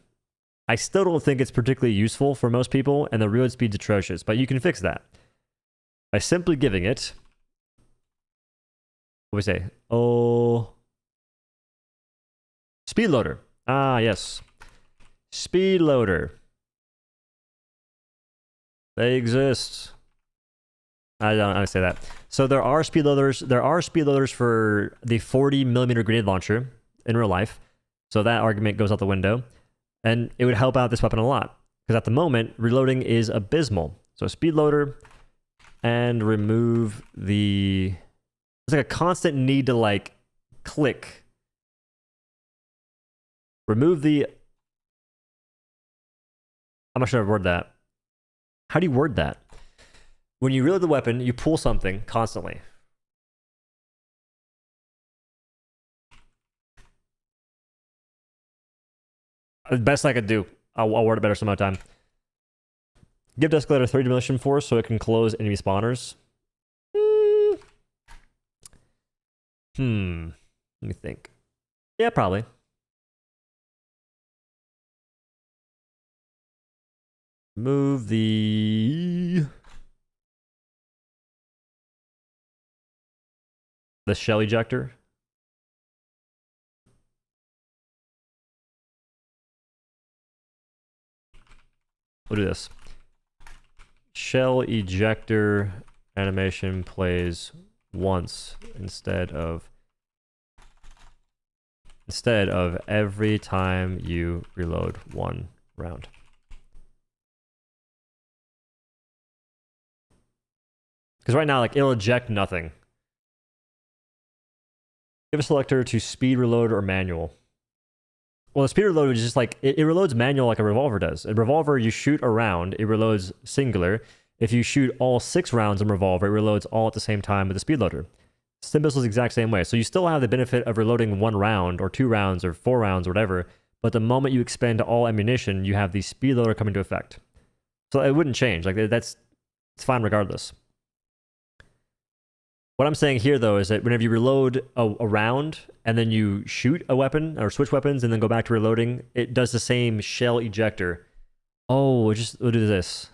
I still don't think it's particularly useful for most people, and the reload speed's atrocious, but you can fix that by simply giving it What do we say? Oh, speed loader. Ah, yes. Speed loader. They exist. I don't say that. So there are speed loaders. There are speed loaders for the 40mm grenade launcher in real life. So that argument goes out the window. And it would help out this weapon a lot. Because at the moment, reloading is abysmal. So speed loader and remove the... It's like a constant need to like click. Remove the... I'm not sure how to word that. How do you word that? When you reload the weapon, you pull something constantly. The best I could do. I'll word it better some other time. Give the escalator 3 demolition force so it can close enemy spawners. Let me think. Yeah, probably. Move the shell ejector. We'll do this. Shell ejector animation plays once instead of every time you reload one round. Because right now, like, it'll eject nothing. Give a selector to speed reload or manual. Well, the speed reload is just like, it reloads manual like a revolver does. A revolver, you shoot a round, it reloads singular. If you shoot all 6 rounds in revolver, it reloads all at the same time with the speed loader. Stim pistol is the exact same way. So you still have the benefit of reloading 1 round, or 2 rounds, or 4 rounds, or whatever. But the moment you expend all ammunition, you have the speed loader come into effect. So it wouldn't change. Like, it's fine regardless. What I'm saying here, though, is that whenever you reload a round and then you shoot a weapon or switch weapons and then go back to reloading, it does the same shell ejector. Oh, we'll do this.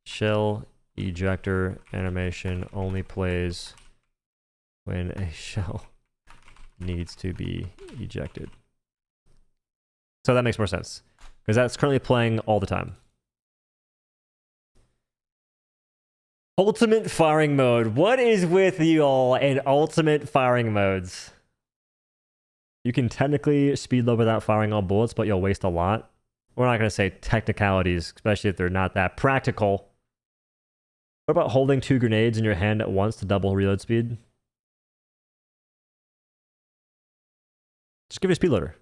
Shell ejector animation only plays when a shell needs to be ejected. So that makes more sense, because that's currently playing all the time. Ultimate firing mode. What is with you all in ultimate firing modes? You can technically speed load without firing all bullets, but you'll waste a lot. We're not going to say technicalities, especially if they're not that practical. What about holding 2 grenades in your hand at once to double reload speed? Just give it a speed loader.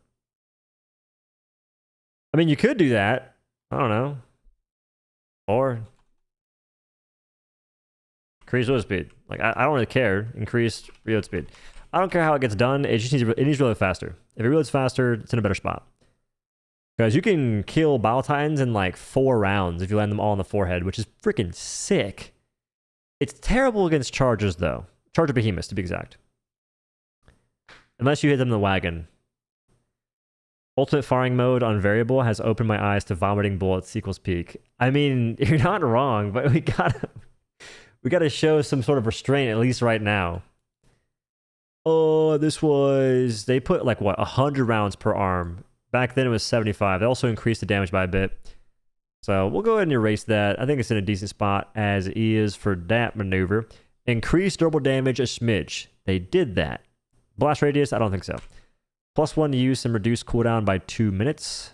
I mean, you could do that. I don't know. Or increase reload speed. Like, I don't really care. Increase reload speed. I don't care how it gets done. It just needs to reload faster. If it reloads faster, it's in a better spot. Because you can kill Bile Titans in like 4 rounds if you land them all on the forehead, which is freaking sick. It's terrible against chargers, though. Charger behemoths, to be exact. Unless you hit them in the wagon. Ultimate firing mode on variable has opened my eyes to vomiting bullets equals peak. I mean, you're not wrong, but we gotta show some sort of restraint, at least right now. Oh, they put like, what, 100 rounds per arm. Back then it was 75. They also increased the damage by a bit. So we'll go ahead and erase that. I think it's in a decent spot as is for that maneuver. Increase durable damage a smidge. They did that. Blast radius, I don't think so. +1 to use and reduce cooldown by 2 minutes.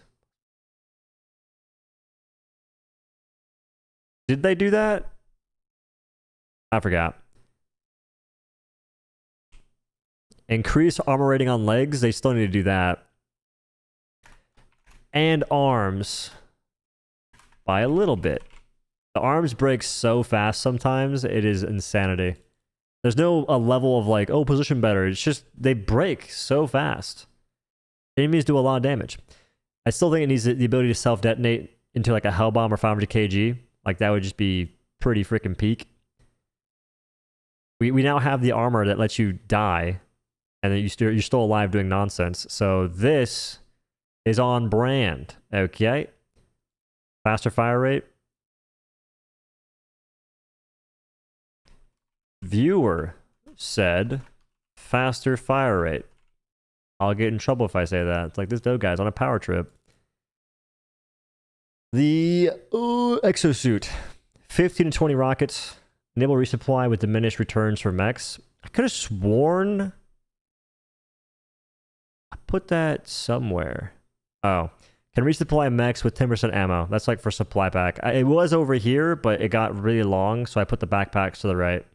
Did they do that? I forgot. Increase armor rating on legs. They still need to do that. And arms by a little bit. The arms break so fast sometimes, it is insanity. There's no a level of like, oh, position better. It's just they break so fast. Enemies do a lot of damage. I still think it needs the ability to self-detonate into like a hell bomb or 500 kg. Like, that would just be pretty freaking peak. We now have the armor that lets you die, and then you're still alive doing nonsense. So this is on brand. Okay. Faster fire rate. Viewer. said faster fire rate. I'll get in trouble if I say that. It's like this guy's on a power trip. The exosuit. 15 to 20 rockets. Enable resupply with diminished returns for mechs. I could have sworn I put that somewhere. Oh. Can resupply mechs with 10% ammo. That's like for supply pack. It was over here, but it got really long, so I put the backpacks to the right.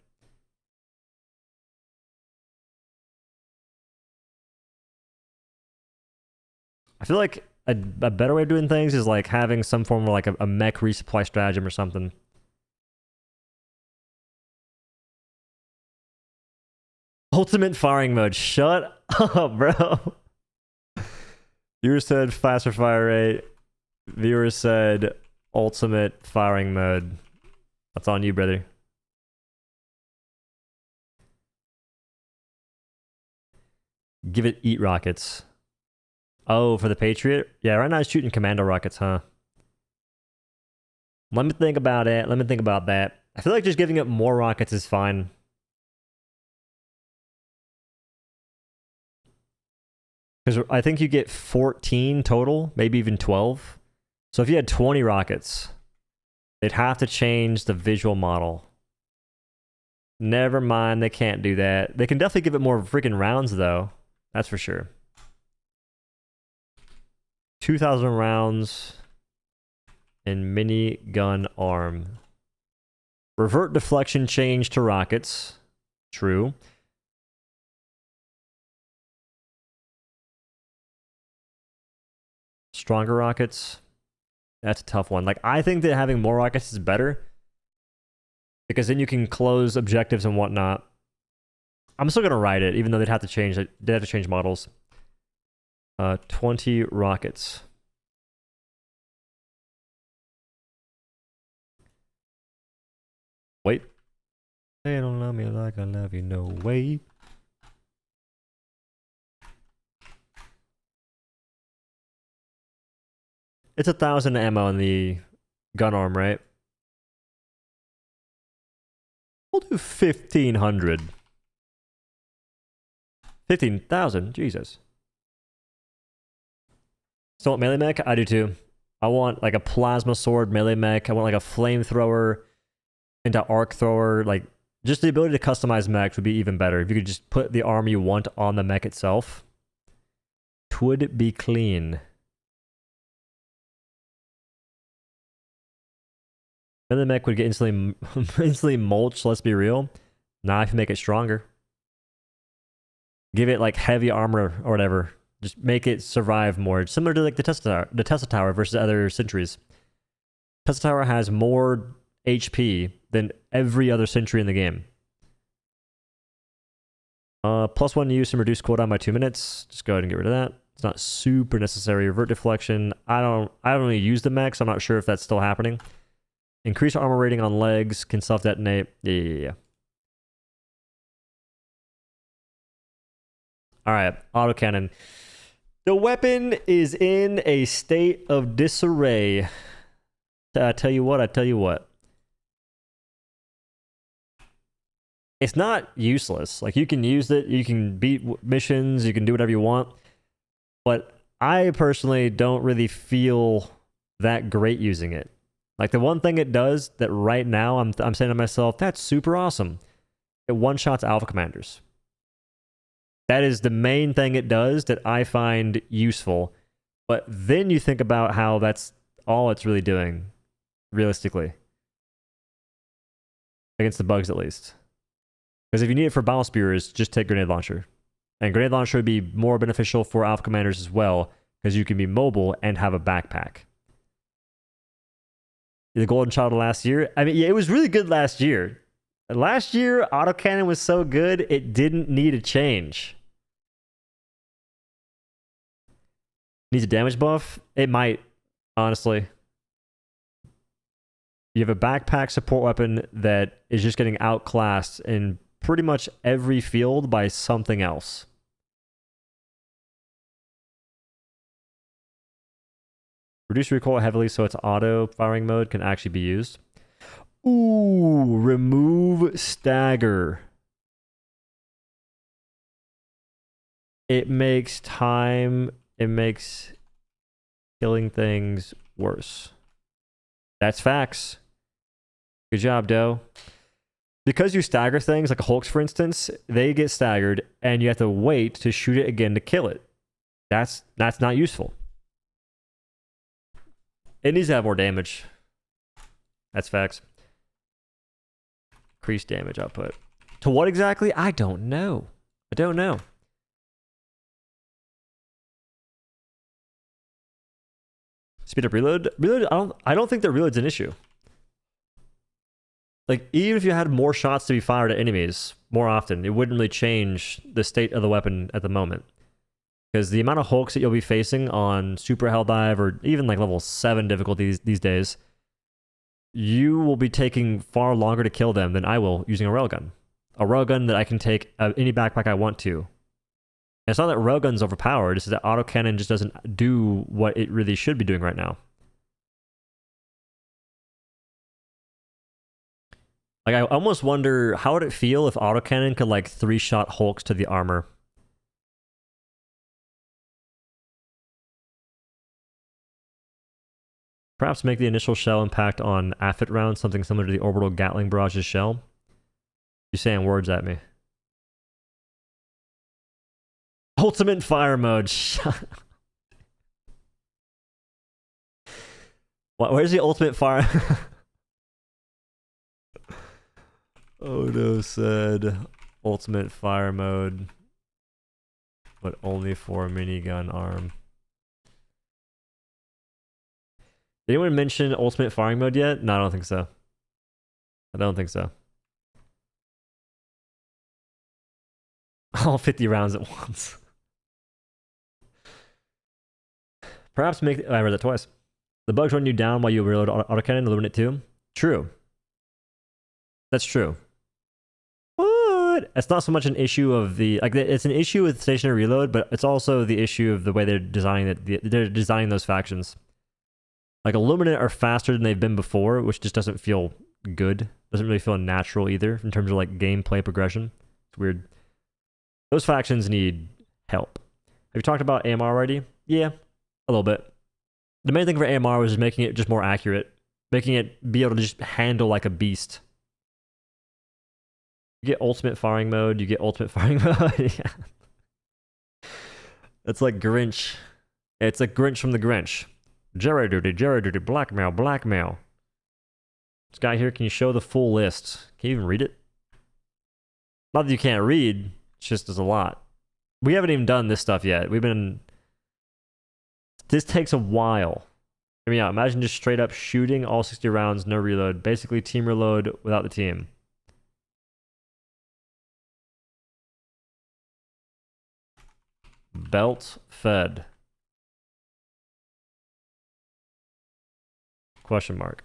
I feel like a better way of doing things is like having some form of like a mech resupply stratagem or something. Ultimate firing mode. Shut up, bro. Viewer said faster fire rate. Viewer said ultimate firing mode. That's on you, brother. Give it eat rockets. Oh, for the Patriot? Yeah, right now it's shooting commando rockets, huh? Let me think about it. Let me think about that. I feel like just giving it more rockets is fine. Because I think you get 14 total, maybe even 12. So if you had 20 rockets, they'd have to change the visual model. Never mind, they can't do that. They can definitely give it more freaking rounds, though. That's for sure. 2,000 rounds and minigun arm. Revert deflection change to rockets. True. Stronger rockets. That's a tough one. Like, I think that having more rockets is better, because then you can close objectives and whatnot. I'm still gonna ride it, even though they'd have to change it. They'd have to change models. 20 rockets. Wait. They don't love me like I love you, no way. It's 1,000 ammo in the gun arm, right? We'll do 1,500. 15,000, Jesus. So melee mech? I do too. I want like a plasma sword melee mech. I want like a flamethrower into arc thrower. Like, just the ability to customize mechs would be even better. If you could just put the armor you want on the mech itself, it would be clean. Melee mech would get instantly mulched, let's be real. Now I can make it stronger. Give it like heavy armor or whatever. Just make it survive more. It's similar to like the Tesla Tower versus other sentries. Tesla Tower has more HP than every other sentry in the game. +1 use and reduce cooldown by 2 minutes. Just go ahead and get rid of that. It's not super necessary. Revert deflection. I don't really use the mech, so I'm not sure if that's still happening. Increase armor rating on legs. Can self-detonate. Yeah. Alright, autocannon. The weapon is in a state of disarray. I tell you what. It's not useless. Like, you can use it, you can beat missions, you can do whatever you want. But I personally don't really feel that great using it. Like, the one thing it does that right now I'm saying to myself, that's super awesome. It one-shots alpha commanders. That is the main thing it does that I find useful. But then you think about how that's all it's really doing, realistically. Against the bugs, at least. Because if you need it for battle spears, just take grenade launcher. And grenade launcher would be more beneficial for alpha commanders as well, because you can be mobile and have a backpack. The golden child of last year. I mean, yeah, it was really good last year. Last year, autocannon was so good, it didn't need a change. Needs a damage buff? It might, honestly. You have a backpack support weapon that is just getting outclassed in pretty much every field by something else. Reduce recoil heavily so its auto firing mode can actually be used. Ooh, remove stagger. it makes killing things worse. That's facts. Good job, Doe. Because you stagger things, like Hulks, for instance, they get staggered, and you have to wait to shoot it again to kill it. That's not useful. It needs to have more damage. That's facts. Increase damage output. To what exactly? I don't know. Speed up reload. I don't think the reload's an issue. Like, even if you had more shots to be fired at enemies more often, it wouldn't really change the state of the weapon at the moment. Because the amount of Hulks that you'll be facing on Super Helldive or even like level 7 difficulties these days, you will be taking far longer to kill them than I will using a railgun. A railgun that I can take any backpack I want to. And it's not that railgun's overpowered, it's that autocannon just doesn't do what it really should be doing right now. Like, I almost wonder, how would it feel if autocannon could like 3-shot Hulks to the armor? Perhaps make the initial shell impact on Aphid rounds something similar to the orbital Gatling barrage's shell. You're saying words at me. Ultimate fire mode. Where's the ultimate fire? OhDough said ultimate fire mode, but only for minigun arm. Did anyone mention ultimate firing mode yet? No, I don't think so. All 50 rounds at once. Perhaps make... I read that twice. The bugs run you down while you reload autocannon, illuminate too. True. That's true. What? It's not so much an issue of the... Like, it's an issue with stationary reload, but it's also the issue of the way they're designing it. They're designing those factions. Like, Illuminate are faster than they've been before, which just doesn't feel good. Doesn't really feel natural either, in terms of, like, gameplay progression. It's weird. Those factions need help. Have you talked about AMR already? Yeah, a little bit. The main thing for AMR was just making it just more accurate. Making it be able to just handle like a beast. You get ultimate firing mode, yeah. It's like Grinch. It's like Grinch from the Grinch. Jury duty, blackmail. This guy here, can you show the full list? Can you even read it? Not that you can't read, it's just there's a lot. We haven't even done this stuff yet. This takes a while. I mean, yeah, imagine just straight up shooting all 60 rounds, no reload. Basically team reload without the team. Belt fed. Question mark.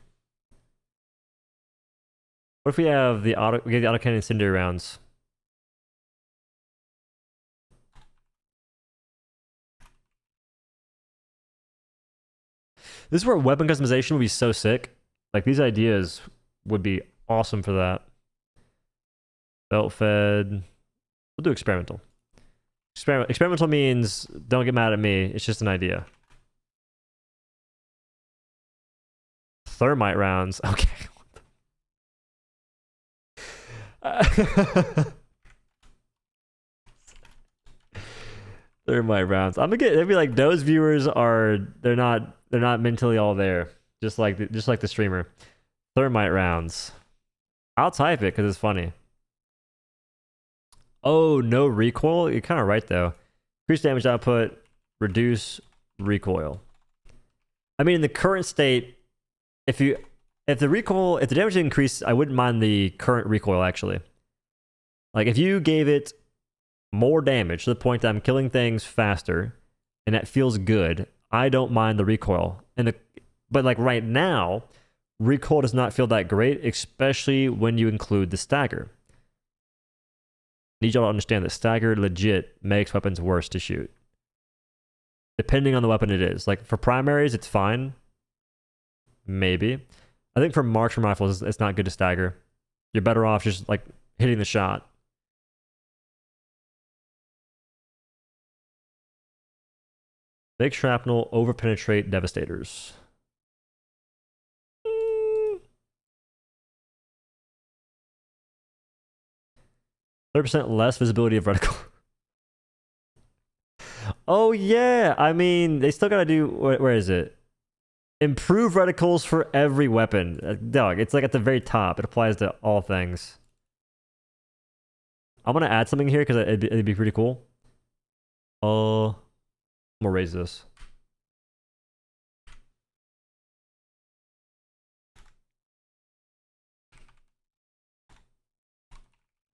What if we have the autocannon incendiary rounds? This is where weapon customization would be so sick. Like, these ideas would be awesome for that. Belt fed. We'll do experimental. Experimental means don't get mad at me. It's just an idea. Thermite rounds. Okay. Thermite rounds. I'm gonna get. They'd be like, those viewers are. They're not mentally all there. Just like the streamer. Thermite rounds. I'll type it because it's funny. Oh, no recoil? You're kind of right, though. Increase damage output, reduce recoil. I mean, in the current state, if the damage increased, I wouldn't mind the current recoil, actually. Like, if you gave it more damage to the point that I'm killing things faster, and that feels good, I don't mind the recoil. But, like, right now, recoil does not feel that great, especially when you include the stagger. Need y'all to understand that stagger legit makes weapons worse to shoot. Depending on the weapon it is. Like, for primaries, it's fine. Maybe. I think for marksman rifles, it's not good to stagger. You're better off just, like, hitting the shot. Big shrapnel, overpenetrate, devastators. 30% less visibility of reticle. Oh yeah, I mean, they still gotta do, where is it? Improve reticles for every weapon. Dog, it's like at the very top. It applies to all things. I'm gonna add something here because it'd be pretty cool. I'm gonna raise this.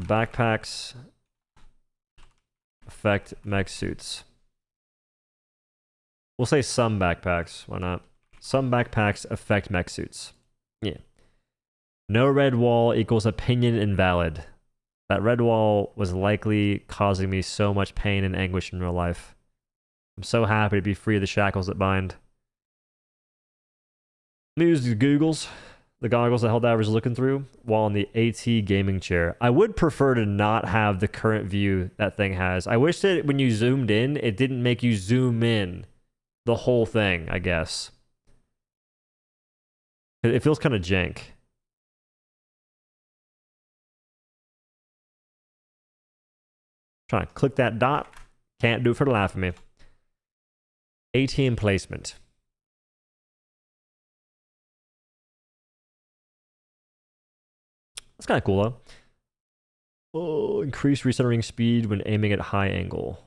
Backpacks affect mech suits. We'll say some backpacks. Why not? Some backpacks affect mech suits. Yeah. No red wall equals opinion invalid. That red wall was likely causing me so much pain and anguish in real life. I'm so happy to be free of the shackles that bind. Use the goggles that Helldivers are looking through while in the AT gaming chair. I would prefer to not have the current view that thing has. I wish that when you zoomed in, it didn't make you zoom in the whole thing, I guess. It feels kind of jank. Trying to click that dot. Can't do it for the life of me. ATM placement. That's kind of cool, though. Oh, increased recentering speed when aiming at high angle.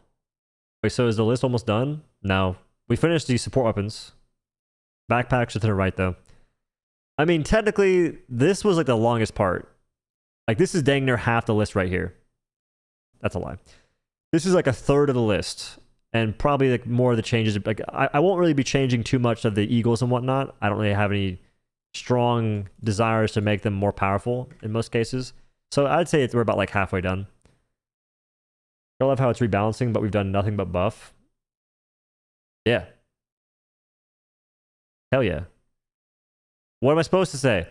Wait, so is the list almost done? No. We finished the support weapons. Backpacks are to the right, though. I mean, technically, this was like the longest part. Like, this is dang near half the list right here. That's a lie. This is like a third of the list. And probably like more of the changes. Like, I won't really be changing too much of the eagles and whatnot. I don't really have any strong desires to make them more powerful in most cases. So I'd say we're about like halfway done. I love how it's rebalancing, but we've done nothing but buff. Yeah. Hell yeah. What am I supposed to say?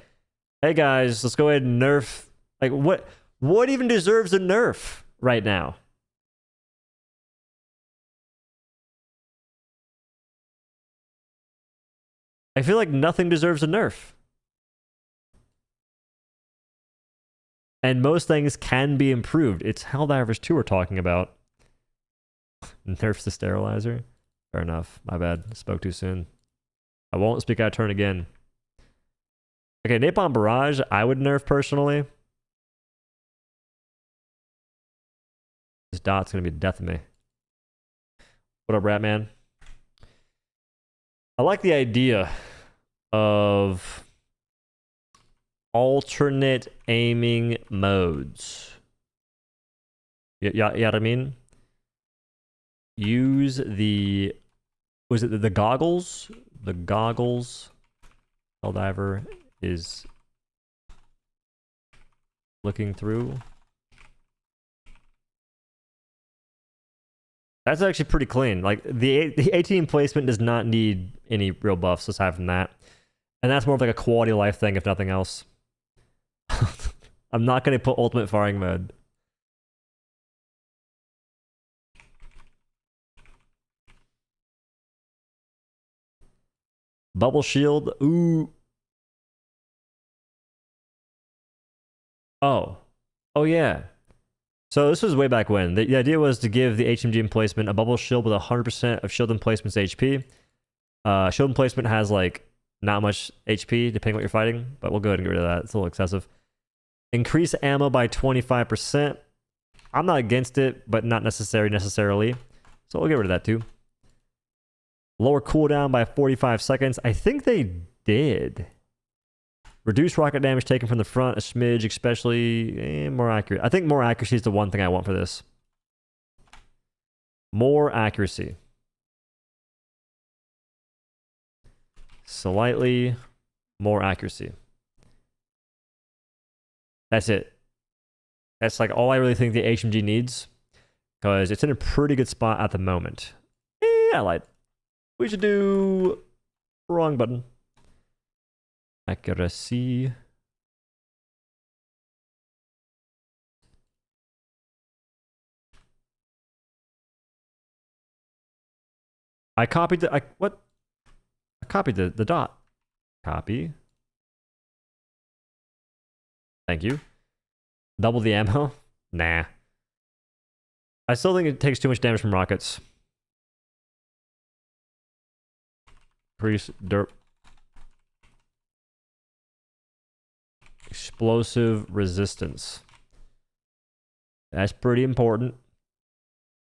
Hey guys, let's go ahead and nerf. Like, what even deserves a nerf right now? I feel like nothing deserves a nerf. And most things can be improved. It's Helldivers 2 we're talking about. Nerfs the Sterilizer. Fair enough. My bad. Spoke too soon. I won't speak out of turn again. Okay, Napalm Barrage, I would nerf personally. This dot's gonna be the death of me. What up, Ratman? I like the idea of alternate aiming modes. Yeah, what I mean? Use the... Was it the goggles? The goggles. Helldiver is looking through. That's actually pretty clean. Like, the 18 placement does not need any real buffs aside from that. And that's more of like a quality of life thing, if nothing else. I'm not going to put ultimate firing mode. Bubble shield. Ooh. Oh. Oh, yeah. So this was way back when. The idea was to give the HMG emplacement a bubble shield with 100% of shield emplacement's HP. Shield emplacement has like not much HP depending on what you're fighting, but we'll go ahead and get rid of that. It's a little excessive. Increase ammo by 25%. I'm not against it, but not necessarily. So we'll get rid of that too. Lower cooldown by 45 seconds. I think they did. Reduce rocket damage taken from the front a smidge, especially more accurate. I think more accuracy is the one thing I want for this. More accuracy. Slightly more accuracy. That's it. That's like all I really think the HMG needs, because it's in a pretty good spot at the moment. I lied. We should do wrong button. Accuracy. I copied the... what? I copied the dot. Copy. Thank you. Double the ammo? Nah. I still think it takes too much damage from rockets. Increase derp. Explosive resistance. That's pretty important.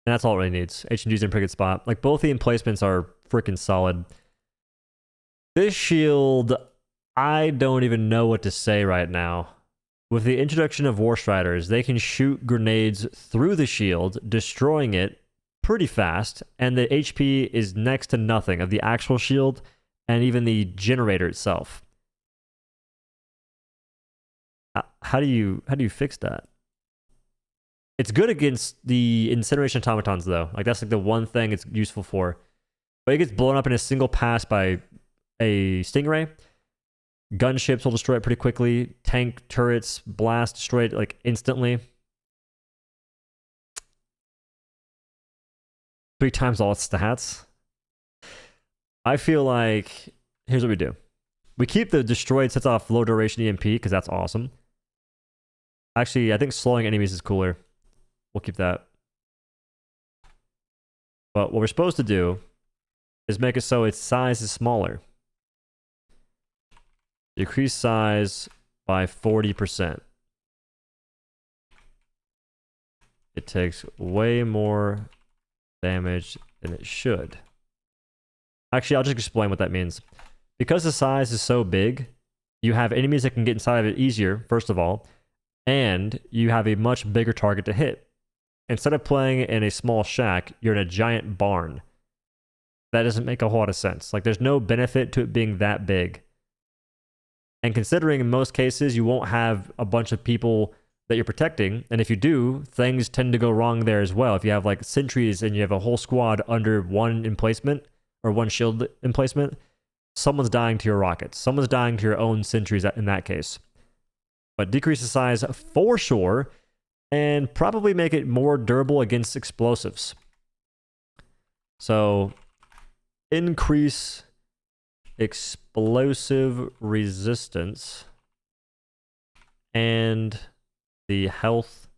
And that's all it really needs. HMG's in a pretty good spot. Like, both the emplacements are freaking solid. This shield, I don't even know what to say right now. With the introduction of War Striders, they can shoot grenades through the shield, destroying it pretty fast, and the HP is next to nothing of the actual shield and even the generator itself. How do you fix that? It's good against the incineration automatons, though. Like, that's like the one thing it's useful for. But it gets blown up in a single pass by a Stingray. Gunships will destroy it pretty quickly. Tank turrets blast, destroy it like instantly. 3 times all its stats. I feel like, here's what we do. We keep the destroyed sets off low duration EMP because that's awesome. Actually, I think slowing enemies is cooler. We'll keep that. But what we're supposed to do is make it so its size is smaller. Decrease size by 40%. It takes way more damage than it should. Actually, I'll just explain what that means. Because the size is so big, you have enemies that can get inside of it easier, first of all, and you have a much bigger target to hit. Instead of playing in a small shack, you're in a giant barn. That doesn't make a whole lot of sense. Like, there's no benefit to it being that big. And considering in most cases you won't have a bunch of people that you're protecting, and if you do, things tend to go wrong there as well. If you have like sentries and you have a whole squad under one emplacement or one shield emplacement, someone's dying to your rockets. Someone's dying to your own sentries in that case. But decrease the size for sure, and probably make it more durable against explosives. So, increase explosive resistance and the health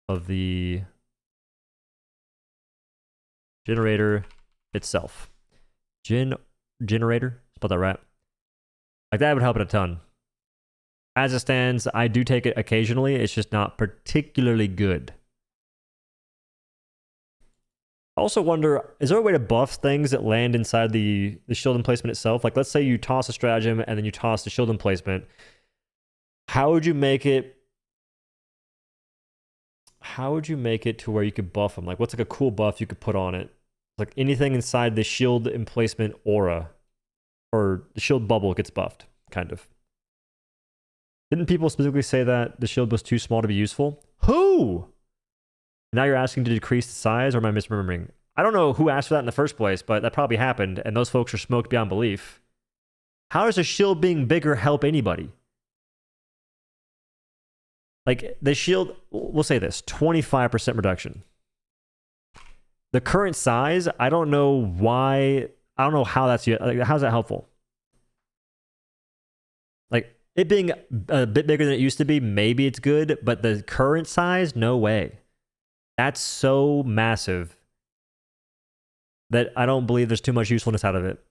of the generator itself. Generator? Spell that right. Like, that would help it a ton. As it stands, I do take it occasionally. It's just not particularly good. I also wonder, is there a way to buff things that land inside the shield emplacement itself? Like, let's say you toss a stratagem and then you toss the shield emplacement. How would you make it to where you could buff them? Like, what's like a cool buff you could put on it? Like, anything inside the shield emplacement aura or the shield bubble gets buffed, kind of. Didn't people specifically say that the shield was too small to be useful? Who? Now you're asking to decrease the size, or am I misremembering? I don't know who asked for that in the first place, but that probably happened, and those folks are smoked beyond belief. How does a shield being bigger help anybody? Like, the shield, we'll say this, 25% reduction. The current size, I don't know why, I don't know how that's, like, how's that helpful? Like, it being a bit bigger than it used to be, maybe it's good, but the current size, no way. That's so massive that I don't believe there's too much usefulness out of it.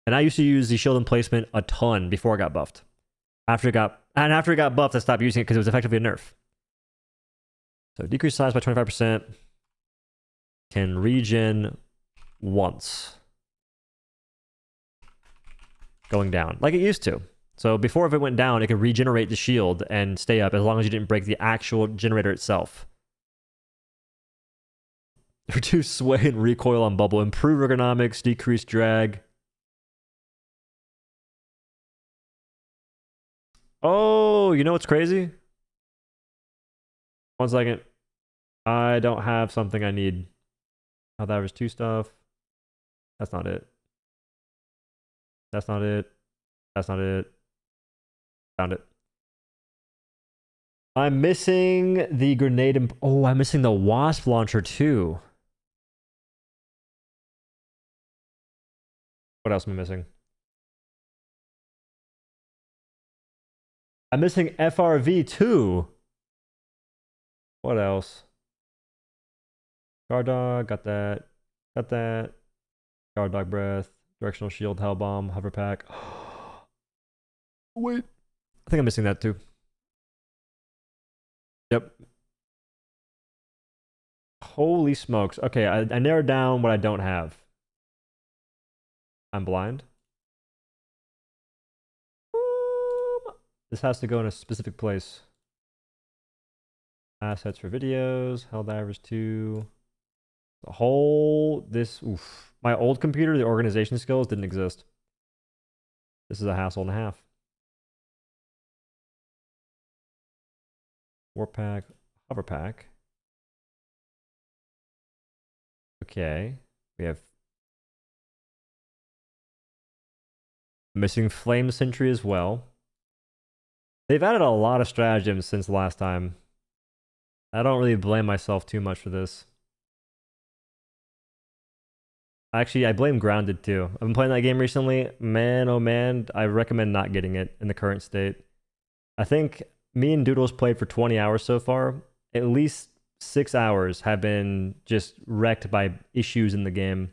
And I used to use the shield emplacement a ton before it got buffed. After it got buffed, I stopped using it because it was effectively a nerf. So decrease size by 25%. Can regen once. Going down, like it used to. So before, if it went down, it could regenerate the shield and stay up as long as you didn't break the actual generator itself. Reduce sway and recoil on bubble. Improve ergonomics, decrease drag. Oh, you know what's crazy? 1 second. I don't have something I need. Helldivers 2 stuff. That's not it. That's not it. That's not it. Found it. I'm missing the grenade. Oh, I'm missing the wasp launcher too. What else am I missing? I'm missing FRV too. What else? Guard dog, got that. Got that. Guard dog breath. Directional shield, hell bomb, hover pack. Wait. I think I'm missing that too. Yep. Holy smokes. Okay, I narrowed down what I don't have. I'm blind. This has to go in a specific place. Assets for videos, Helldivers 2. The whole, oof. My old computer, the organization skills didn't exist. This is a hassle and a half. Warp pack, hover pack. Okay, we have missing flame sentry as well. They've added a lot of stratagems since last time. I don't really blame myself too much for this. Actually, I blame Grounded too. I've been playing that game recently. Man, oh man, I recommend not getting it in the current state. I think me and Doodles played for 20 hours so far. At least 6 hours have been just wrecked by issues in the game.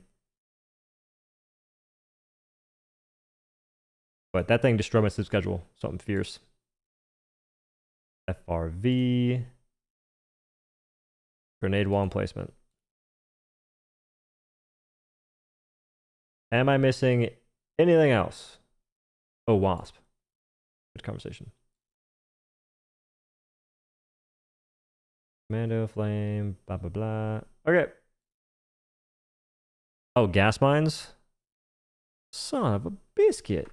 But that thing destroyed my sleep schedule. Something fierce. FRV. Grenade wall placement. Am I missing anything else? Oh, Wasp. Good conversation. Commando, flame, blah, blah, blah. Okay. Oh, gas mines? Son of a biscuit.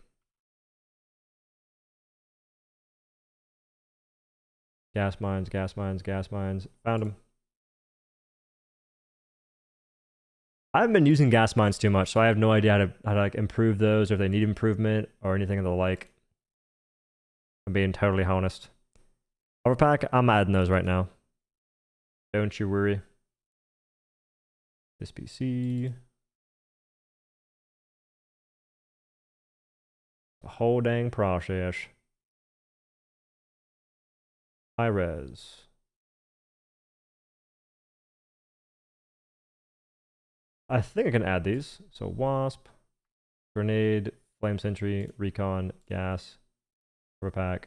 Gas mines, gas mines, gas mines. Found them. I haven't been using gas mines too much, so I have no idea how to like improve those, or if they need improvement, or anything of the like. I'm being totally honest. Overpack, I'm adding those right now. Don't you worry. This PC. The whole dang process. High res. I think I can add these. So Wasp, Grenade, Flame Sentry, Recon, Gas, Overpack.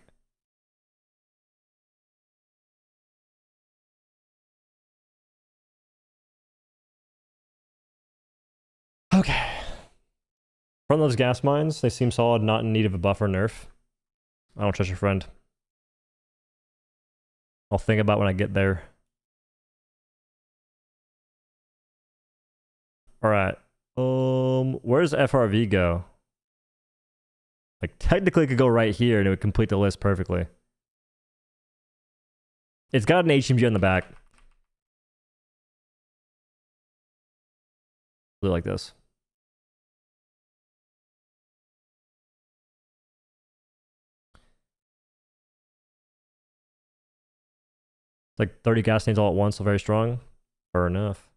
Okay. From those gas mines, they seem solid, not in need of a buff or nerf. I don't trust your friend. I'll think about when I get there. Alright. Where's FRV go? Like, technically it could go right here and it would complete the list perfectly. It's got an HMG on the back. Really like this. Like 30 gas stains all at once, so very strong. Fair enough.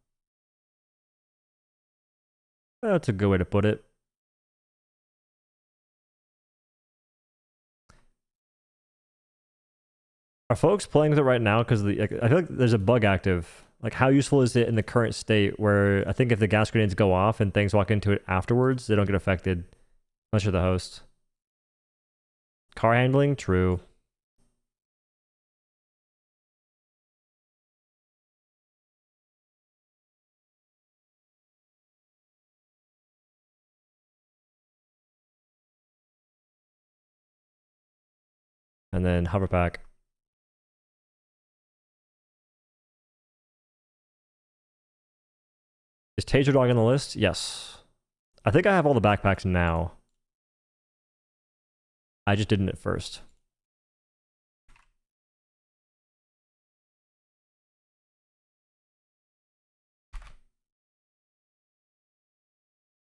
That's a good way to put it. Are folks playing with it right now? Because I feel like there's a bug active. Like, how useful is it in the current state where I think if the gas grenades go off and things walk into it afterwards, they don't get affected unless you're the host. Car handling? True. And then hover pack. Is Taser Dog on the list? Yes. I think I have all the backpacks now. I just didn't at first.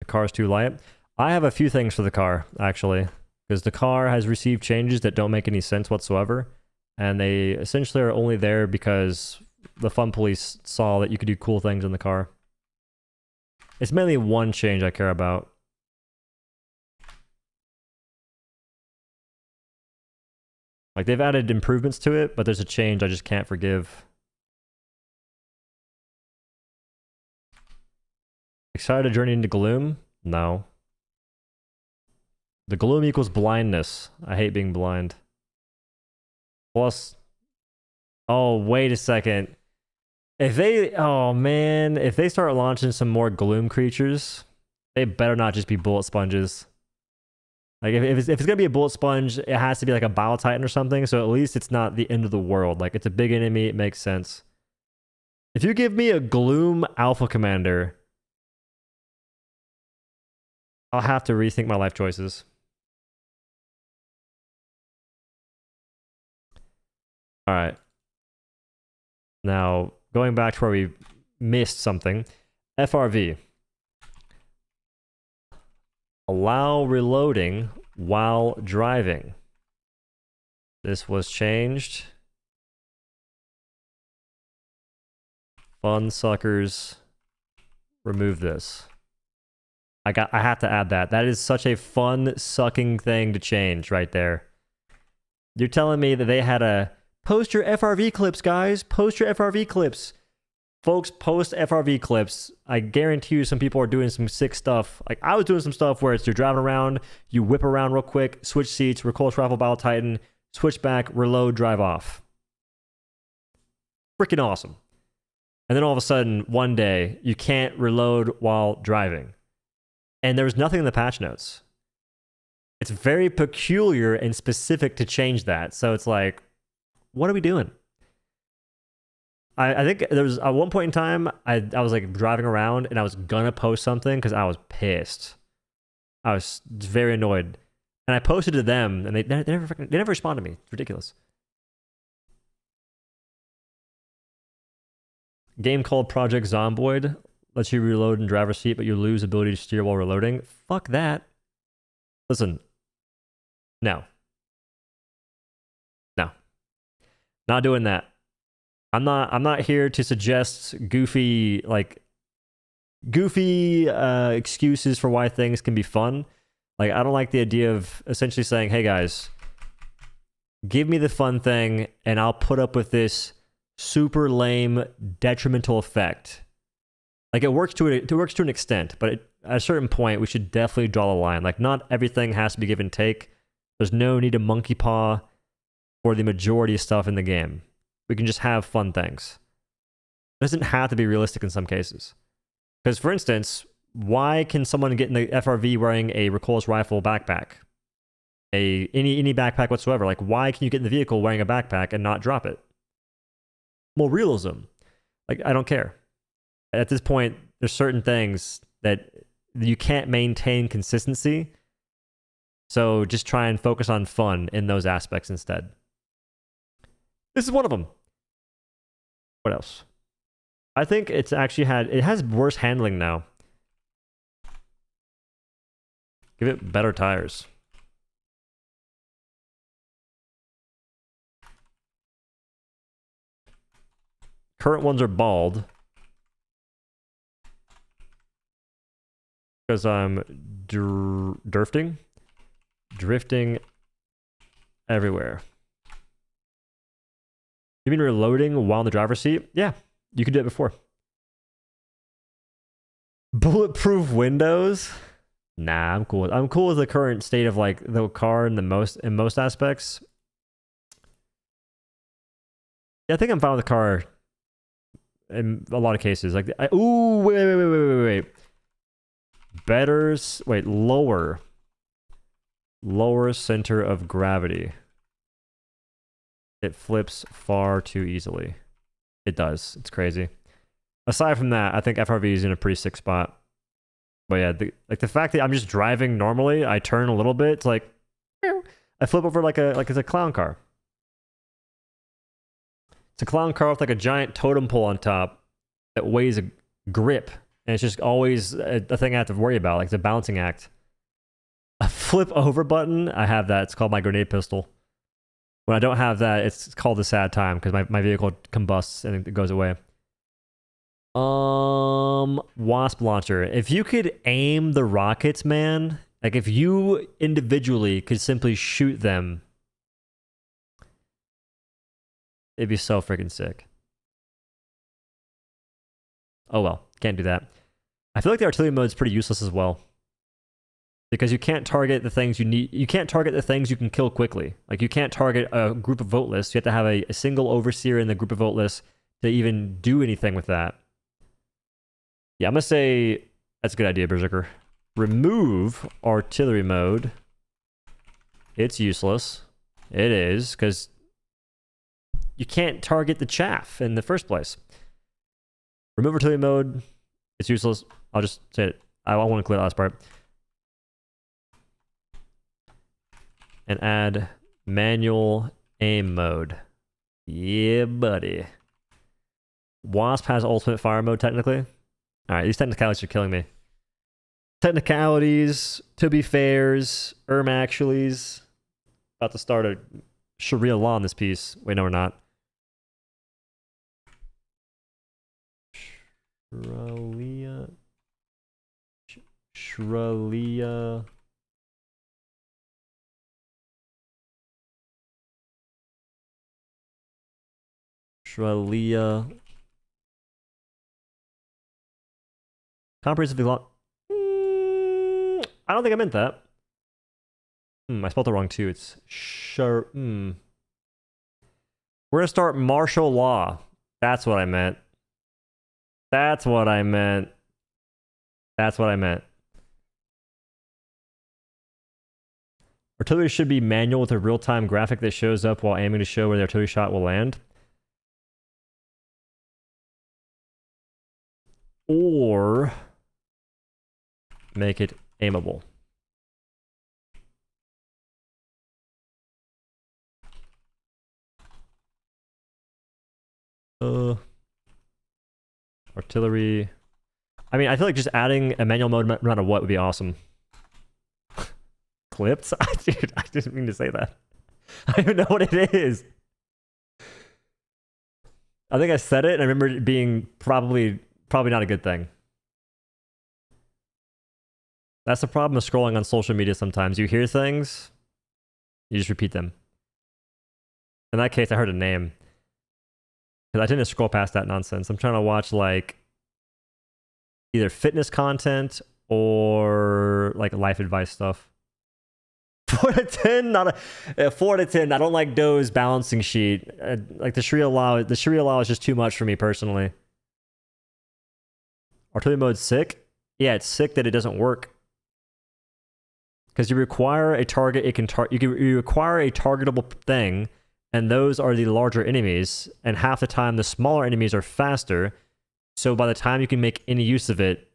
The car's too light. I have a few things for the car, actually. Because the car has received changes that don't make any sense whatsoever. And they essentially are only there because the fun police saw that you could do cool things in the car. It's mainly one change I care about. Like, they've added improvements to it, but there's a change I just can't forgive. Excited to journey into gloom? No. The gloom equals blindness. I hate being blind. Plus... Oh, wait a second. If they... Oh, man. If they start launching some more gloom creatures, they better not just be bullet sponges. Like, if it's gonna be a bullet sponge, it has to be like a Bile Titan or something, so at least it's not the end of the world. Like, it's a big enemy, it makes sense. If you give me a Gloom Alpha Commander, I'll have to rethink my life choices. Alright. Now, going back to where we missed something. FRV. Allow reloading while driving. This was changed. Fun suckers. Remove this. I have to add that. That is such a fun sucking thing to change right there. You're telling me that they had a post your FRV clips, guys. Post your FRV clips. Folks, post FRV clips. I guarantee you some people are doing some sick stuff. Like, I was doing some stuff where it's you're driving around, you whip around real quick, switch seats, recoil rifle Bile Titan, switch back, reload, drive off. Freaking awesome. And then all of a sudden, one day, you can't reload while driving. And there was nothing in the patch notes. It's very peculiar and specific to change that. So it's like, what are we doing? I think there was at one point in time I was like driving around and I was gonna post something because I was pissed. I was very annoyed, and I posted to them, and they never responded to me. It's ridiculous. Game called Project Zomboid lets you reload in driver's seat, but you lose ability to steer while reloading. Fuck that. Listen, no, not doing that. I'm not here to suggest goofy excuses for why things can be fun. Like, I don't like the idea of essentially saying, hey guys, give me the fun thing and I'll put up with this super lame detrimental effect. Like, it works to an extent, but at a certain point we should definitely draw the line. Like, not everything has to be give and take. There's no need to monkey paw for the majority of stuff in the game. We can just have fun things. It doesn't have to be realistic in some cases. Because, for instance, why can someone get in the FRV wearing a recoilless rifle backpack? Any backpack whatsoever. Like, why can you get in the vehicle wearing a backpack and not drop it? More realism. Like, I don't care. At this point, there's certain things that you can't maintain consistency. So just try and focus on fun in those aspects instead. This is one of them. What else? I think it's actually it has worse handling now. Give it better tires. Current ones are bald. Because I'm drifting everywhere. You mean reloading while in the driver's seat? Yeah, you could do it before. Bulletproof windows? Nah, I'm cool. I'm cool with the current state of like the car in most aspects. Yeah, I think I'm fine with the car in a lot of cases. Like, ooh, wait. Lower center of gravity. It flips far too easily. It does. It's crazy. Aside from that, I think FRV is in a pretty sick spot. But yeah, the fact that I'm just driving normally, I turn a little bit, it's like I flip over like it's a clown car. It's a clown car with like a giant totem pole on top that weighs a grip, and it's just always a thing I have to worry about. Like, it's a balancing act. A flip over button, I have that. It's called my grenade pistol. When I don't have that, it's called a sad time because my vehicle combusts and it goes away. Wasp launcher. If you could aim the rockets, man, like if you individually could simply shoot them, It'd be so freaking sick. Oh well, can't do that. I feel like the artillery mode is pretty useless as well. Because you can't target the things you need. You can't target the things you can kill quickly. Like, you can't target a group of vote lists. You have to have a single overseer in the group of vote lists to even do anything with that. Yeah, I'm going to say that's a good idea, Berserker. Remove artillery mode. It's useless. It is, because you can't target the chaff in the first place. Remove artillery mode. It's useless. I'll just say it. I want to clear the last part. And add manual aim mode. Yeah, buddy. Wasp has ultimate fire mode, technically. Alright, these technicalities are killing me. Technicalities, to be fairs, actuallys. About to start a Sharia law in this piece. Wait, no, we're not. Shralia. Comprehensively long. I don't think I meant that. I spelled it wrong too. It's sure. We're gonna start martial law. That's what I meant. That's what I meant. That's what I meant. Artillery should be manual with a real-time graphic that shows up while aiming to show where the artillery shot will land. Or make it aimable. Artillery. I mean, I feel like just adding a manual mode no matter what would be awesome. Clipped? Dude, I didn't mean to say that. I don't even know what it is. I think I said it and I remember it being probably not a good thing. That's the problem with scrolling on social media sometimes. You hear things, you just repeat them. In that case, I heard a name. Because I tend to scroll past that nonsense. I'm trying to watch, like, either fitness content or, like, life advice stuff. 4 out of 10, not a 4 out of 10. I don't like Doe's balancing sheet. Like, the Sharia law is just too much for me personally. Artillery mode's sick. Yeah, it's sick that it doesn't work. Because you require a target. You require a targetable thing, and those are the larger enemies. And half the time, the smaller enemies are faster. So by the time you can make any use of it,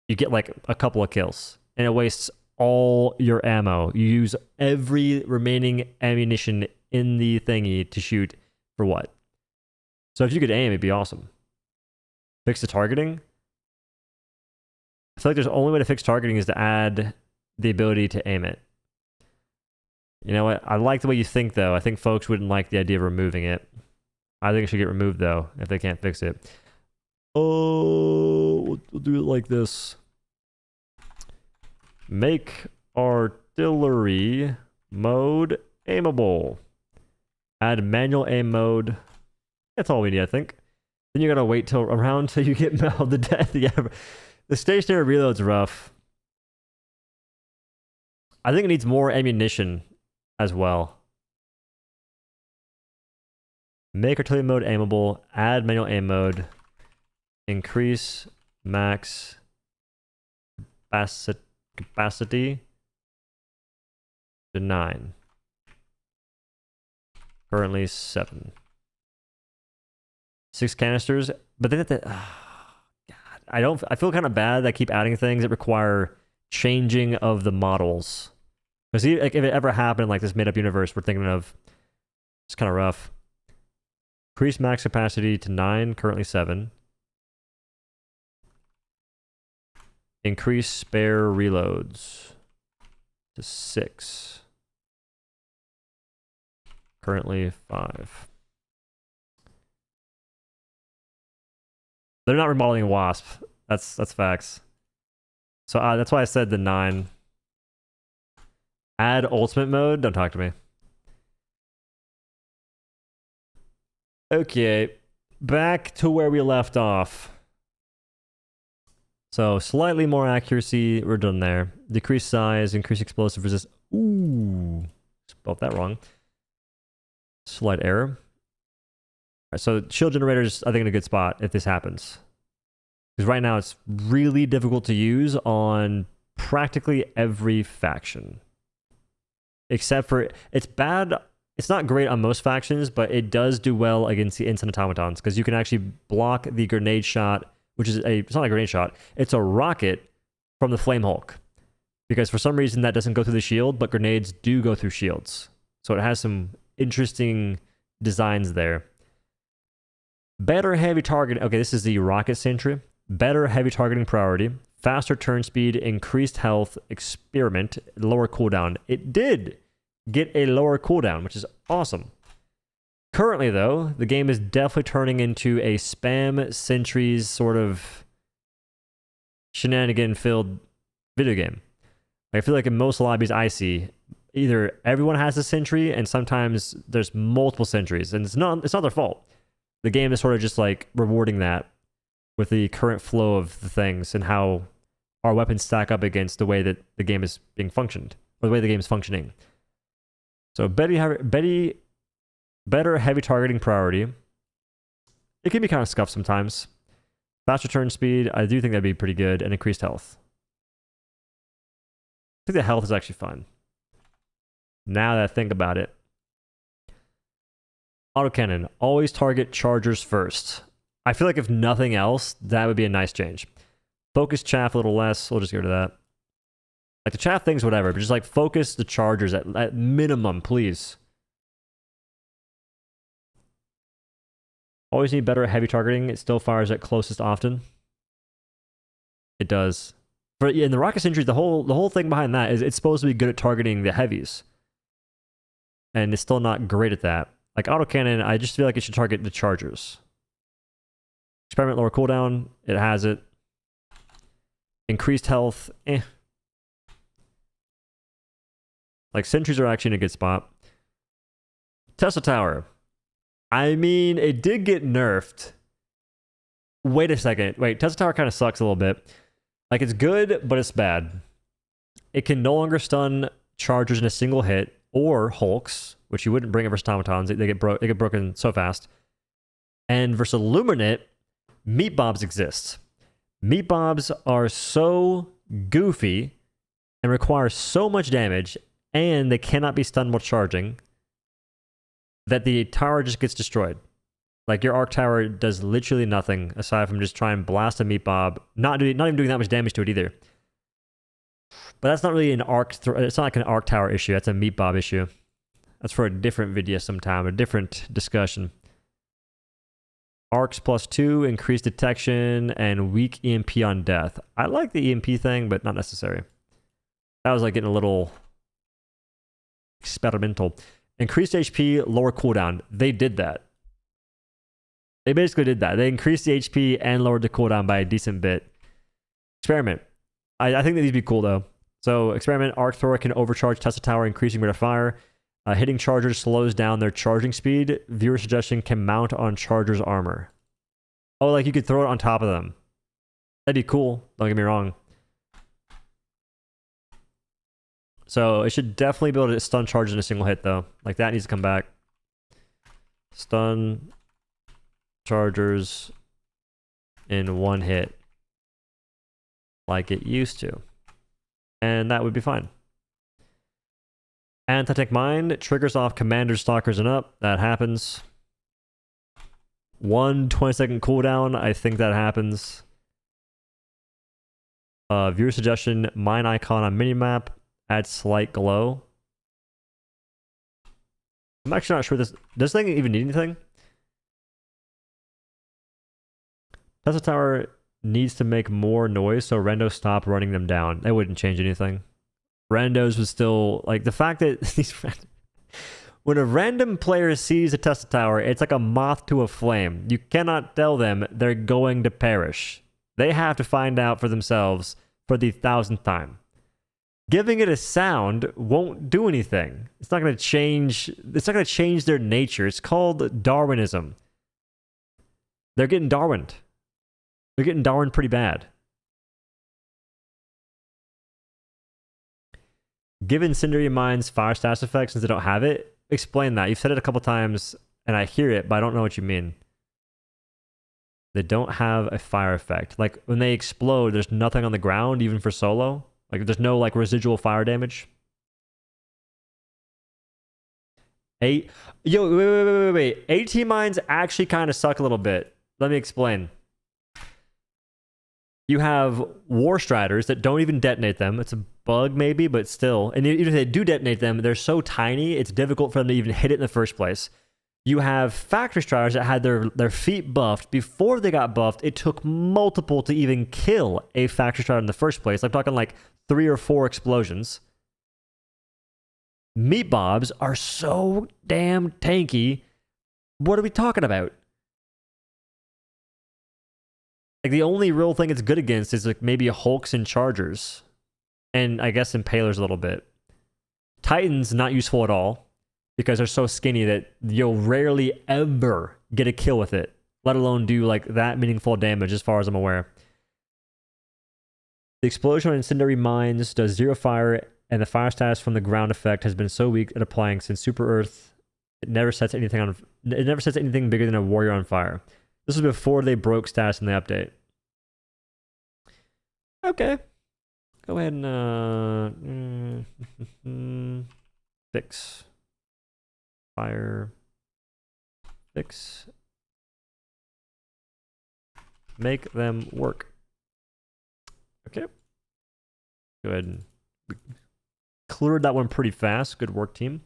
you get like a couple of kills, and it wastes all your ammo. You use every remaining ammunition in the thingy to shoot for what? So if you could aim, it'd be awesome. Fix the targeting. I feel like there's the only way to fix targeting is to add the ability to aim it. You know what? I like the way you think, though. I think folks wouldn't like the idea of removing it. I think it should get removed, though, if they can't fix it. Oh, we'll do it like this. Make artillery mode aimable. Add manual aim mode. That's all we need, I think. Then you gotta wait till you get mauled to death. Yeah, the stationary reload's rough. I think it needs more ammunition as well. Make artillery mode aimable. Add manual aim mode. Increase max capacity to 9. Currently 7. 6 canisters, but then God, I feel kind of bad that I keep adding things that require changing of the models. Because like, if it ever happened, like this made-up universe we're thinking of, it's kind of rough. Increase max capacity to 9, currently 7. Increase spare reloads to 6. Currently 5. They're not remodeling Wasp. That's facts. So that's why I said the 9. Add ultimate mode. Don't talk to me. Okay, back to where we left off. So slightly more accuracy, we're done there. Decrease size, increase explosive resist. Ooh, spelled that wrong. Slight error. All right, so shield generators, I think, in a good spot if this happens. Because right now it's really difficult to use on practically every faction. Except for, it's bad, it's not great on most factions, but it does do well against the instant automatons, because you can actually block the grenade shot, which is it's not a grenade shot, it's a rocket from the Flame Hulk. Because for some reason that doesn't go through the shield, but grenades do go through shields. So it has some interesting designs there. Better heavy targeting, okay, this is the rocket sentry. Better heavy targeting priority, faster turn speed, increased health, experiment, lower cooldown. It did get a lower cooldown, which is awesome. Currently, though, the game is definitely turning into a spam sentries sort of shenanigan-filled video game. I feel like in most lobbies I see, either everyone has a sentry, and sometimes there's multiple sentries, and it's not their fault. The game is sort of just like rewarding that with the current flow of the things and how our weapons stack up against the way that the game is being functioned, or the way the game is functioning. So better heavy targeting priority. It can be kind of scuffed sometimes. Faster turn speed, I do think that'd be pretty good, and increased health. I think the health is actually fun. Now that I think about it. Autocannon, always target chargers first. I feel like if nothing else, that would be a nice change. Focus chaff a little less. We'll just go to that. Like the chaff things, whatever, but just like focus the chargers at minimum, please. Always need better heavy targeting. It still fires at closest often. It does. But in the rocket sentry, the whole thing behind that is it's supposed to be good at targeting the heavies, and it's still not great at that. Like autocannon, I just feel like it should target the chargers. Experiment lower cooldown, it has it. Increased health, Like sentries are actually in a good spot. Tesla Tower. I mean, it did get nerfed. Wait a second. Wait, Tesla Tower kind of sucks a little bit. Like it's good, but it's bad. It can no longer stun chargers in a single hit, or Hulks, which you wouldn't bring it versus automatons. They get broken so fast. And versus Illuminate, meat bobs exist. Meat bobs are so goofy and require so much damage, and they cannot be stunned while charging, that the tower just gets destroyed. Like your arc tower does literally nothing aside from just try and blast a meat bob, not even doing that much damage to it either. But that's not really an arc. It's not like an arc tower issue. That's a meat bob issue. That's for a different video sometime, a different discussion. Arcs +2, increased detection, and weak EMP on death. I like the EMP thing, but not necessary. That was like getting a little experimental. Increased HP, lower cooldown. They did that. They basically did that. They increased the HP and lowered the cooldown by a decent bit. Experiment. I think that these would be cool though. So experiment, arc thrower can overcharge Tesla Tower, increasing rate of fire. Hitting chargers slows down their charging speed. Viewer suggestion can mount on chargers armor. Oh, like you could throw it on top of them. That'd be cool. Don't get me wrong. So it should definitely be able to stun charges in a single hit though. Like that needs to come back. Stun chargers in one hit. Like it used to. And that would be fine. Anti-Tech Mind triggers off commanders, stalkers, and up. That happens. 1 20-second cooldown. I think that happens. Viewer suggestion, mine icon on minimap. Add slight glow. I'm actually not sure does this thing even need anything? Tesla Tower needs to make more noise so Rendo stop running them down. That wouldn't change anything. Randos was still like the fact that these when a random player sees a Tesla Tower, it's like a moth to a flame. You cannot tell them they're going to perish. They have to find out for themselves for the 1000th time. Giving it a sound won't do anything. It's not going to change. It's not going to change their nature. It's called Darwinism. They're getting Darwined. They're getting Darwined pretty bad. Give incendiary mines fire status effects since they don't have it. Explain that. You've said it a couple times, and I hear it, but I don't know what you mean. They don't have a fire effect. Like, when they explode, there's nothing on the ground, even for solo. Like, there's no, like, residual fire damage. Yo, wait. AT mines actually kind of suck a little bit. Let me explain. You have war striders that don't even detonate them. It's a bug maybe, but still. And even if they do detonate them, they're so tiny, it's difficult for them to even hit it in the first place. You have factory striders that had their feet buffed. Before they got buffed, it took multiple to even kill a factory strider in the first place. I'm talking like 3 or 4 explosions. Meat bobs are so damn tanky. What are we talking about? Like, the only real thing it's good against is like maybe Hulks and Chargers. And I guess Impalers a little bit. Titans, not useful at all. Because they're so skinny that you'll rarely ever get a kill with it. Let alone do like that meaningful damage as far as I'm aware. The explosion on incendiary mines does 0 fire, and the fire status from the ground effect has been so weak at applying since Super Earth. It never sets anything bigger than a warrior on fire. This was before they broke status in the update. Okay. Go ahead and fix. Fire. Fix. Make them work. Okay. Go ahead and cleared that one pretty fast. Good work, team.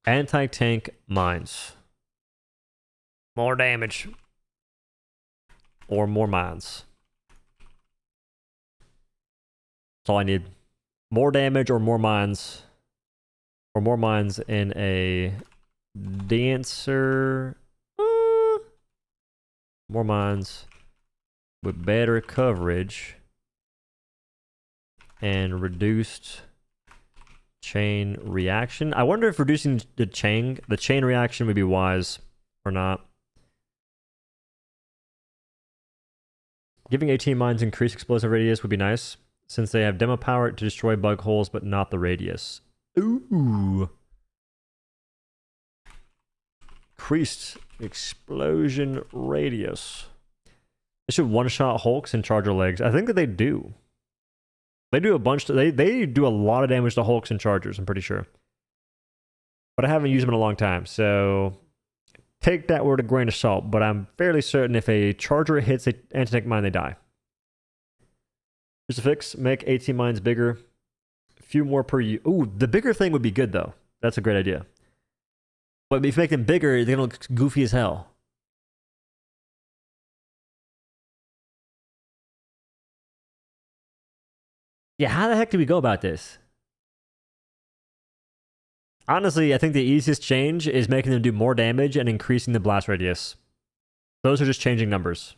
Anti-tank mines. More damage. Or more mines. That's all I need. More damage or more mines. Or more mines in a dancer. More mines with better coverage and reduced chain reaction. I wonder if reducing the chain reaction would be wise or not. Giving 18 mines increased explosive radius would be nice, since they have demo power to destroy bug holes, but not the radius. Ooh. Increased explosion radius. They should one-shot Hulks and Charger legs. I think that they do. They do a bunch. They do a lot of damage to Hulks and Chargers, I'm pretty sure. But I haven't used them in a long time, so take that word a grain of salt. But I'm fairly certain if a Charger hits an anti-tank mine, they die. Here's a fix. Make 18 mines bigger. A few more per use. Ooh, the bigger thing would be good, though. That's a great idea. But if you make them bigger, they're going to look goofy as hell. Yeah, how the heck do we go about this? Honestly, I think the easiest change is making them do more damage and increasing the blast radius. Those are just changing numbers.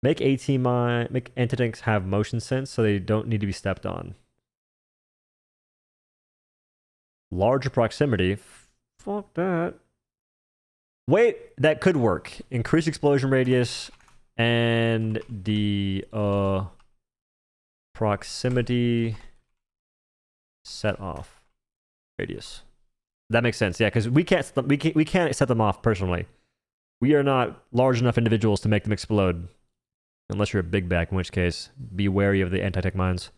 Make anti-tanks have motion sense so they don't need to be stepped on. Larger proximity. Fuck that. Wait, that could work. Increase explosion radius and the proximity set off radius. That makes sense. Yeah, because we can't set them off personally. We are not large enough individuals to make them explode. Unless you're a big bag, in which case, be wary of the anti-tank mines.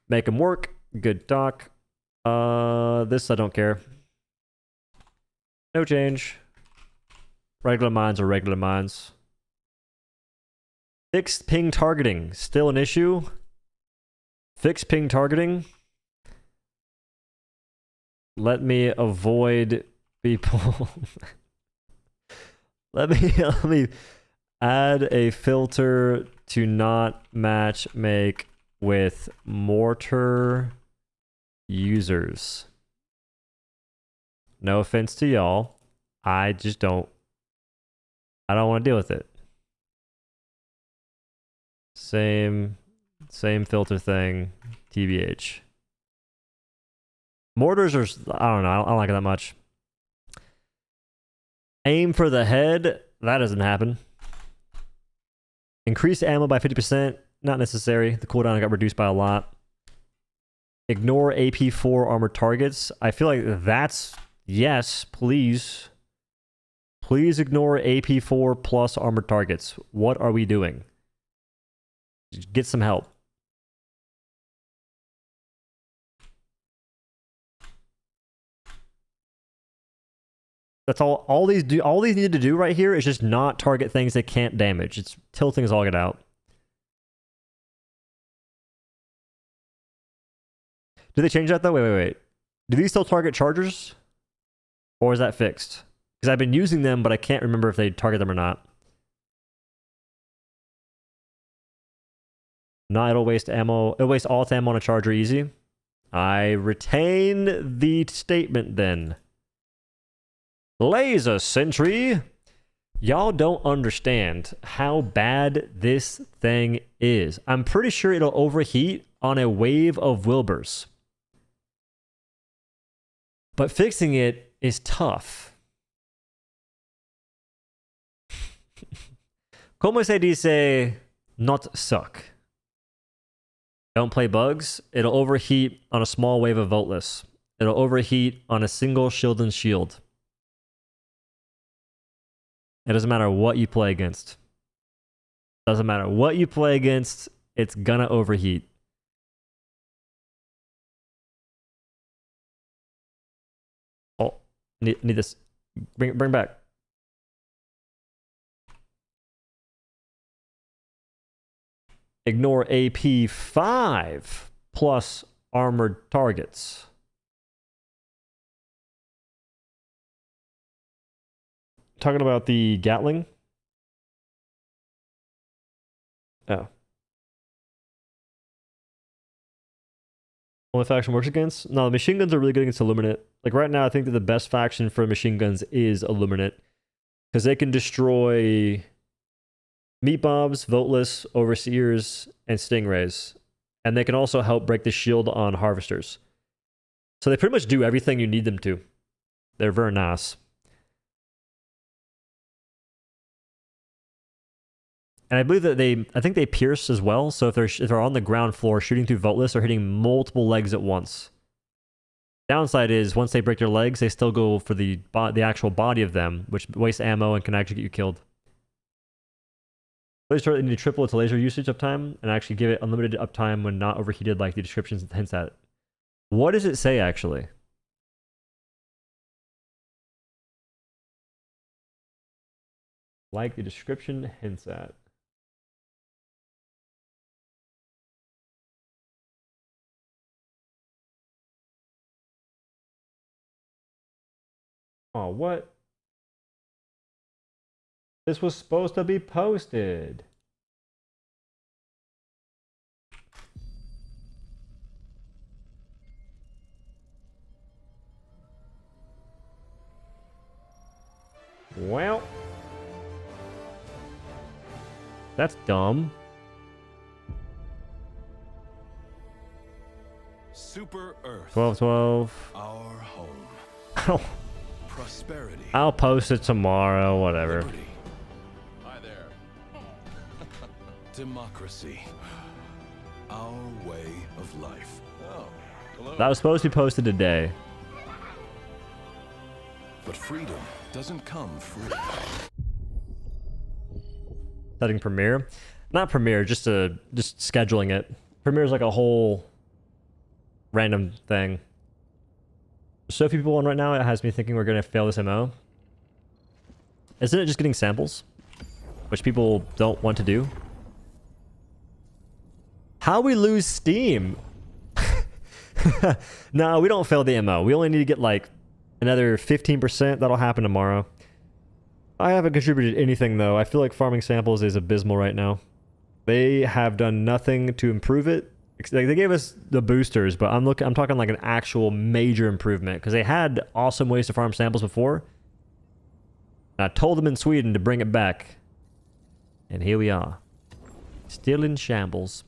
Make them work. Good talk. This I don't care. No change. Regular mines are regular mines. Fixed ping targeting. Still an issue. Fixed ping targeting. Let me avoid people. let me add a filter to not match make with mortar users. No offense to y'all. I don't want to deal with it. Same filter thing. TBH. Mortars are, I don't know, I don't like it that much. Aim for the head, that doesn't happen. Increase ammo by 50%, not necessary. The cooldown got reduced by a lot. Ignore AP4 armored targets. I feel like that's, yes, please. Please ignore AP4 plus armored targets. What are we doing? Get some help. That's all these need to do right here is just not target things they can't damage. It's till things all get out. Do they change that though? Wait. Do these still target chargers? Or is that fixed? Because I've been using them, but I can't remember if they target them or not. No, it'll waste ammo. It'll waste all its ammo on a charger easy. I retain the statement then. Laser Sentry. Y'all don't understand how bad this thing is. I'm pretty sure it'll overheat on a wave of Wilburs. But fixing it is tough. Como se dice not suck? Don't play bugs. It'll overheat on a small wave of Voltless. It'll overheat on a single shield and shield. It doesn't matter what you play against. Doesn't matter what you play against, it's gonna overheat. Oh, need this. Bring back. Ignore AP5 plus armored targets. Talking about the Gatling? Oh. Only faction works against? No, the machine guns are really good against Illuminate. Like right now, I think that the best faction for machine guns is Illuminate. Because they can destroy Meat Bobs, Voltless, Overseers, and Stingrays. And they can also help break the shield on Harvesters. So they pretty much do everything you need them to. They're very nice. And I believe that I think they pierce as well. So if they're on the ground floor shooting through Voltless, they're hitting multiple legs at once. Downside is once they break their legs, they still go for the actual body of them, which wastes ammo and can actually get you killed. Laser need to triple its laser usage uptime and actually give it unlimited uptime when not overheated, like the description hints at. What does it say actually? Like the description hints at. Oh, what? This was supposed to be posted. Well, that's dumb. Super Earth. 12-12. Our home. Prosperity. I'll post it tomorrow, whatever. Liberty. Hi there. Democracy. Our way of life. Oh, hello. That was supposed to be posted today. But freedom doesn't come free. Setting Premiere. Not Premiere, just scheduling it. Premiere is like a whole random thing. So few people on right now, it has me thinking we're going to fail this MO. Isn't it just getting samples? Which people don't want to do? How we lose Steam? No, we don't fail the MO. We only need to get like another 15%. That'll happen tomorrow. I haven't contributed anything though. I feel like farming samples is abysmal right now. They have done nothing to improve it. Like they gave us the boosters, but I'm talking like an actual major improvement because they had awesome ways to farm samples before. And I told them in Sweden to bring it back, and here we are, still in shambles.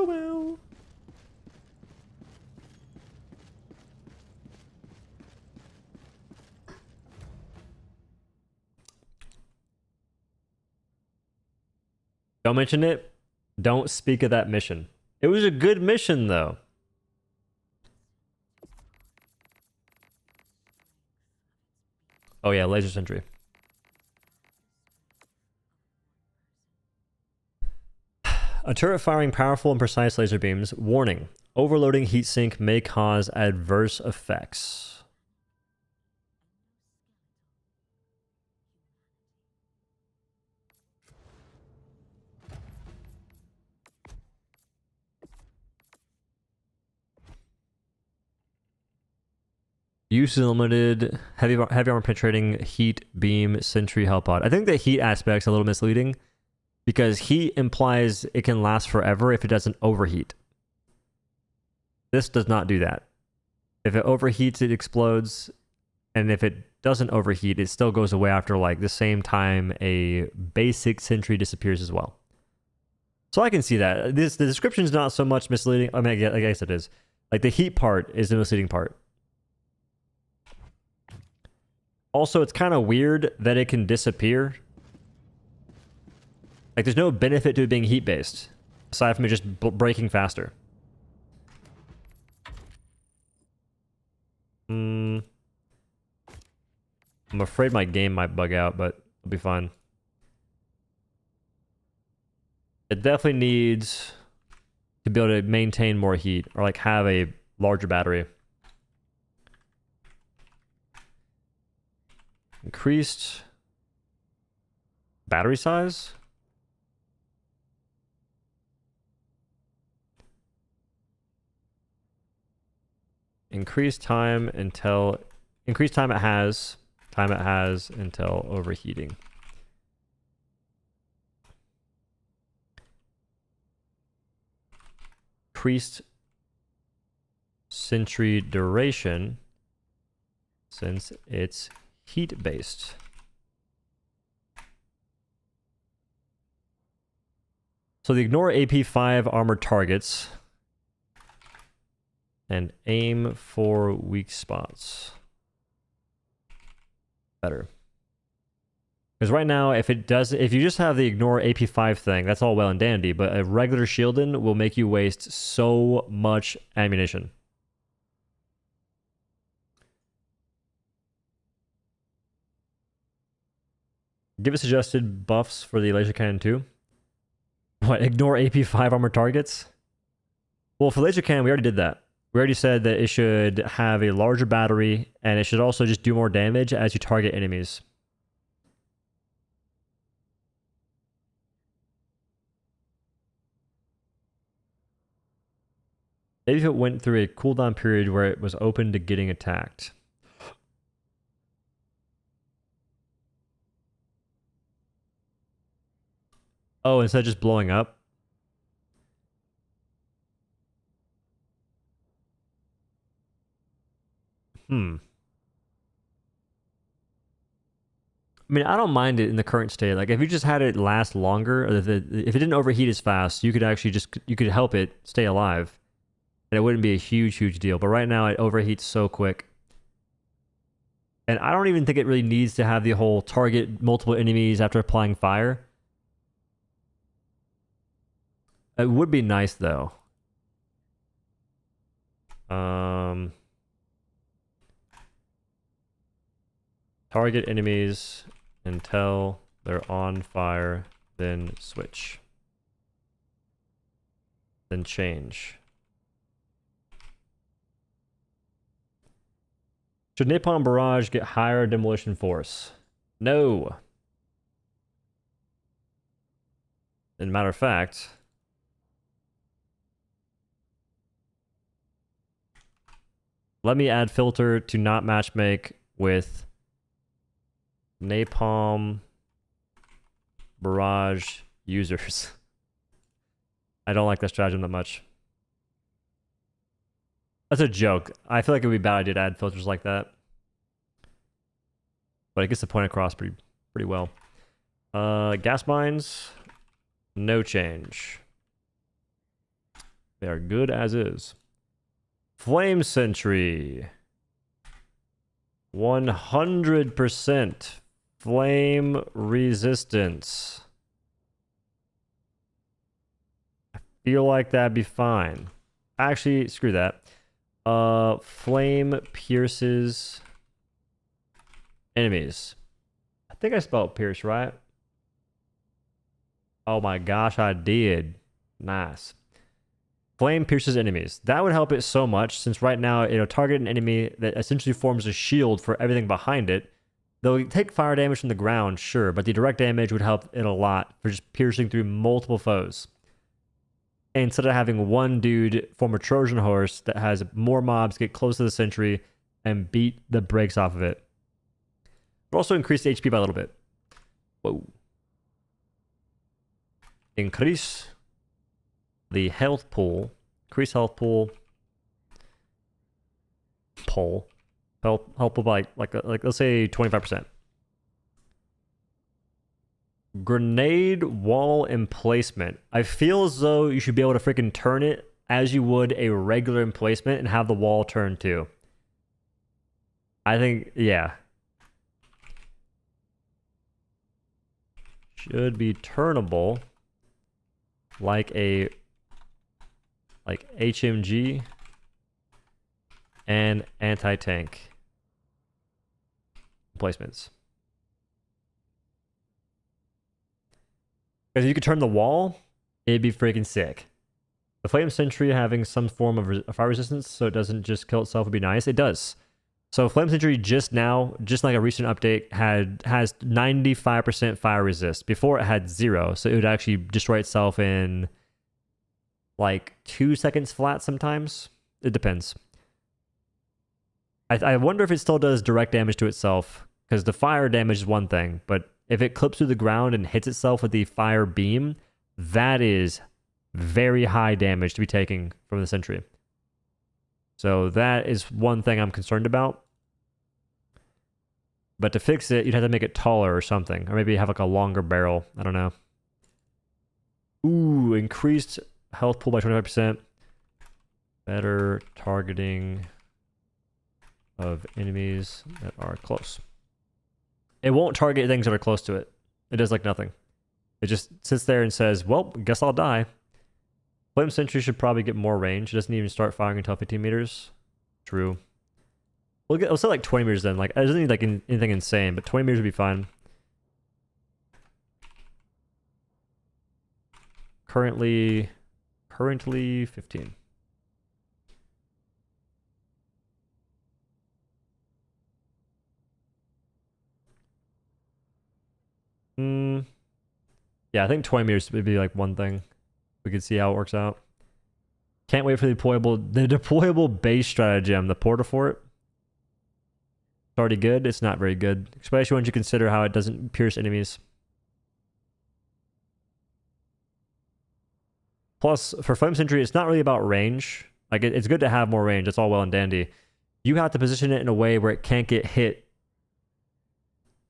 Oh well. Don't mention it. Don't speak of that mission. It was a good mission, though. Oh yeah, laser sentry. A turret firing powerful and precise laser beams. Warning. Overloading heatsink may cause adverse effects. Use is limited. Heavy armor penetrating heat beam sentry hell pod. I think the heat aspect's a little misleading because heat implies it can last forever if it doesn't overheat. This does not do that. If it overheats, it explodes, and if it doesn't overheat, it still goes away after like the same time a basic sentry disappears as well. So I can see that. The description is not so much misleading. I mean, I guess it is. Like the heat part is the misleading part. Also, it's kind of weird that it can disappear. Like, there's no benefit to it being heat-based, aside from it just breaking faster. I'm afraid my game might bug out, but it'll be fine. It definitely needs to be able to maintain more heat, or like have a larger battery. Increased battery size? Increased time it has until overheating. Increased sentry duration since it's heat-based. So the ignore AP5 armored targets and aim for weak spots. Better. Because right now, if you just have the ignore AP5 thing, that's all well and dandy, but a regular shielding will make you waste so much ammunition. Give us suggested buffs for the laser cannon too. What, ignore AP5 armor targets? Well, for laser cannon, we already did that. We already said that it should have a larger battery, and it should also just do more damage as you target enemies. Maybe if it went through a cooldown period where it was open to getting attacked. Oh, instead of just blowing up? I mean, I don't mind it in the current state. Like, if you just had it last longer, or if it didn't overheat as fast, you could actually you could help it stay alive. And it wouldn't be a huge deal. But right now, it overheats so quick. And I don't even think it really needs to have the whole target multiple enemies after applying fire. It would be nice, though. Target enemies until they're on fire, then switch. Then change. Should Napalm Barrage get higher demolition force? No. As a matter of fact, let me add filter to not matchmake with Napalm Barrage users. I don't like that stratagem that much. That's a joke. I feel like it would be a bad idea to add filters like that. But it gets the point across pretty well. Gas mines, no change. They are good as is. Flame Sentry. 100% flame resistance. I feel like that'd be fine. Actually, screw that. Flame pierces enemies. I think I spelled pierce right. Oh my gosh, I did. Nice. Flame pierces enemies. That would help it so much, since right now it'll target an enemy that essentially forms a shield for everything behind it. They'll take fire damage from the ground, sure, but the direct damage would help it a lot for just piercing through multiple foes. And instead of having one dude form a Trojan horse that has more mobs get close to the sentry and beat the brakes off of it. But also increase the HP by a little bit. Whoa. Increase the health pool. Increase health pool. Health pool by like let's say 25%. Grenade wall emplacement. I feel as though you should be able to freaking turn it as you would a regular emplacement and have the wall turn too. I think, yeah. Should be turnable like HMG and anti-tank emplacements. Because if you could turn the wall, it'd be freaking sick. The Flame Sentry having some form of fire resistance so it doesn't just kill itself would be nice. It does. So Flame Sentry just now, just like a recent update, has 95% fire resist. Before it had 0, so it would actually destroy itself in like 2 seconds flat sometimes. It depends. I wonder if it still does direct damage to itself, because the fire damage is one thing, but if it clips through the ground and hits itself with the fire beam, that is very high damage to be taking from the sentry. So that is one thing I'm concerned about. But to fix it, you'd have to make it taller or something. Or maybe have like a longer barrel. I don't know. Ooh, increased health pool by 25%. Better targeting of enemies that are close. It won't target things that are close to it. It does like nothing. It just sits there and says, well, guess I'll die. Flame Sentry should probably get more range. It doesn't even start firing until 15 meters. True. We'll say like 20 meters then. Like, it doesn't need like anything insane, but 20 meters would be fine. Currently 15. Yeah, I think 20 meters would be like one thing. We could see how it works out. Can't wait for the deployable base stratagem, the Portafort. It's already good. It's not very good, especially once you consider how it doesn't pierce enemies. Plus, for Flame Sentry, it's not really about range. Like, it's good to have more range. It's all well and dandy. You have to position it in a way where it can't get hit.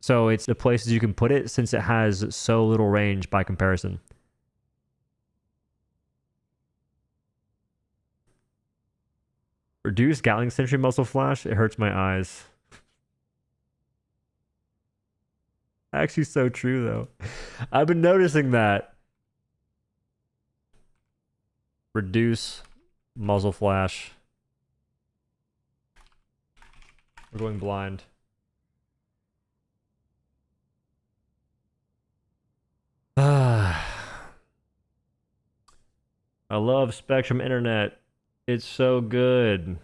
So it's the places you can put it, since it has so little range by comparison. Reduce Gatling Sentry muzzle flash. It hurts my eyes. Actually, so true though. I've been noticing that. Reduce muzzle flash. We're going blind. I love Spectrum Internet. It's so good.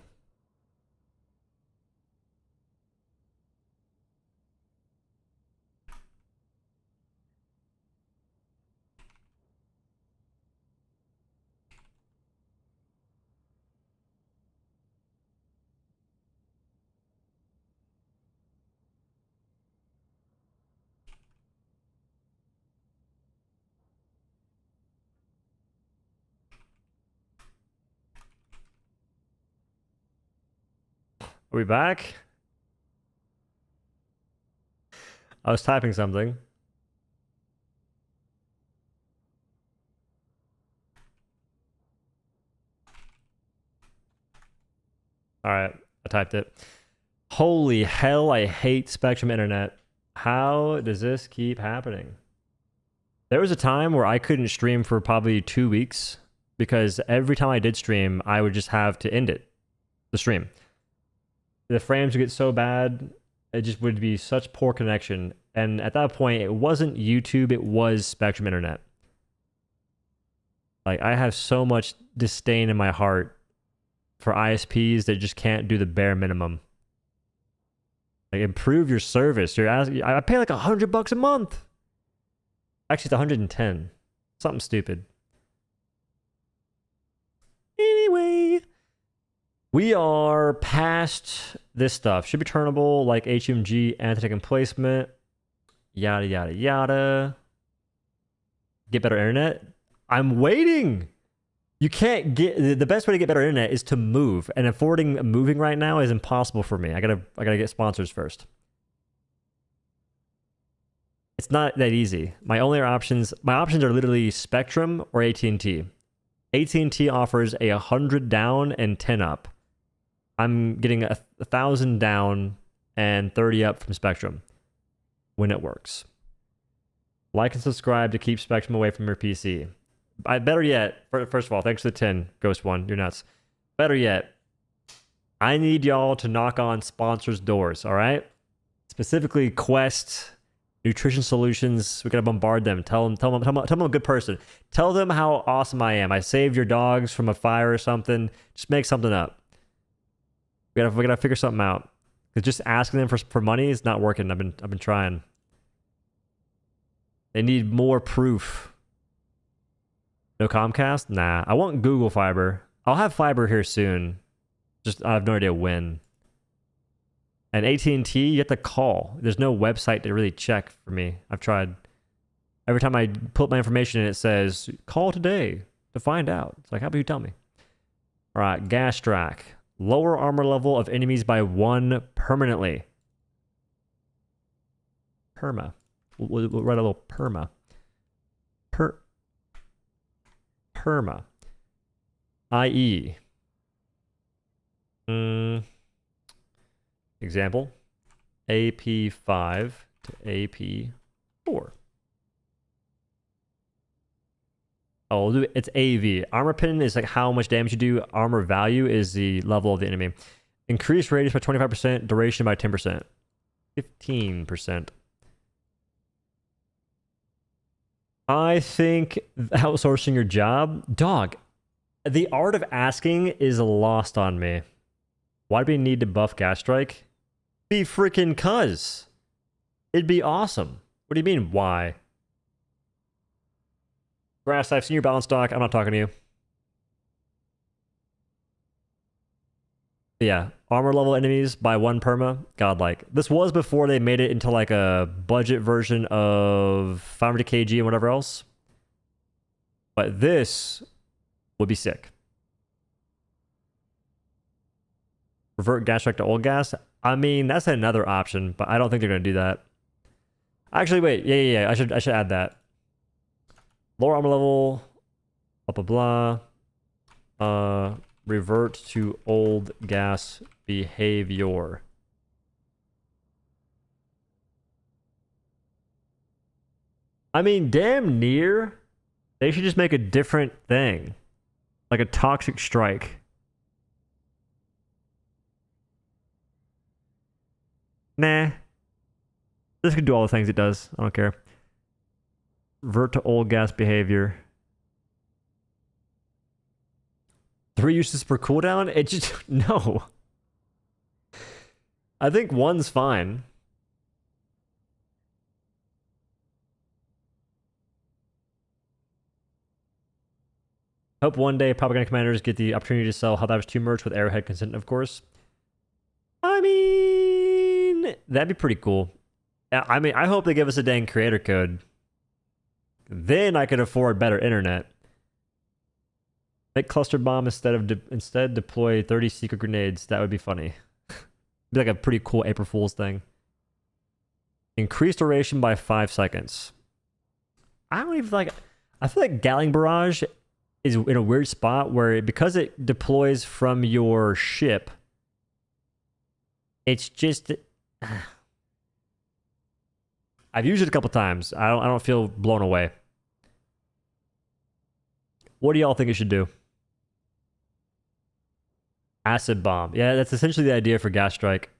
Are we back? I was typing something. All right, I typed it. Holy hell, I hate Spectrum Internet. How does this keep happening? There was a time where I couldn't stream for probably 2 weeks because every time I did stream, I would just have to end it, the stream. The frames would get so bad, it just would be such poor connection. And at that point, it wasn't YouTube, it was Spectrum Internet. Like, I have so much disdain in my heart for ISPs that just can't do the bare minimum. Like, improve your service. You're asking, I pay like $100 a month. Actually, it's 110. Something stupid. Anyway, we are past this stuff. Should be turnable, like HMG, anti-tank emplacement, yada, yada, yada. Get better internet. I'm waiting. You can't get... The best way to get better internet is to move. And affording moving right now is impossible for me. I gotta get sponsors first. It's not that easy. My options are literally Spectrum or AT&T. AT&T offers a 100 down and 10 up. I'm getting 1,000 down and 30 up from Spectrum when it works. Like and subscribe to keep Spectrum away from your PC. Better yet, first of all, thanks for the 10, Ghost One. You're nuts. Better yet, I need y'all to knock on sponsors' doors, all right? Specifically, Quest, Nutrition Solutions. We gotta bombard them. Tell them I'm a good person. Tell them how awesome I am. I saved your dogs from a fire or something. Just make something up. We gotta figure something out. Cause just asking them for money is not working. I've been trying. They need more proof. No Comcast? Nah. I want Google Fiber. I'll have fiber here soon. Just I have no idea when. And AT&T, you have to call. There's no website to really check for me. I've tried. Every time I put my information in, it says, call today to find out. It's like, how about you tell me? All right, gas track. Lower armor level of enemies by 1 permanently. Perma. We'll write a little perma. Perma. I.e. Example. AP5 to AP4. Oh, it's AV. Armor pin is like how much damage you do. Armor value is the level of the enemy. Increase radius by 25%, duration by 10%. 15%. I think outsourcing your job, dog, the art of asking is lost on me. Why do we need to buff Gas Strike? Be freaking cuz. It'd be awesome. What do you mean, why? Grass, I've seen your balance stock. I'm not talking to you. Yeah, armor level enemies by 1 perma, godlike. This was before they made it into like a budget version of 500 kg and whatever else. But this would be sick. Revert gas strike to old gas. I mean, that's another option, but I don't think they're gonna do that. Actually, wait, yeah. I should add that. Lower armor level, blah blah blah. Revert to old gas behavior. I mean, damn near. They should just make a different thing. Like a toxic strike. Nah. This could do all the things it does. I don't care. Revert to old gas behavior. 3 uses per cooldown? It just... No. I think 1's fine. Hope one day propaganda commanders get the opportunity to sell Helldivers 2 merch with Arrowhead consent, of course. I mean... That'd be pretty cool. I mean, I hope they give us a dang creator code. Then I could afford better internet. Make cluster bomb instead deploy 30 secret grenades. That would be funny. Be like a pretty cool April Fool's thing. Increase duration by 5 seconds. I don't even like... I feel like Gatling Barrage is in a weird spot where because it deploys from your ship, It's just I've used it a couple times. I don't feel blown away. What do y'all think it should do? Acid bomb. Yeah, that's essentially the idea for gas strike.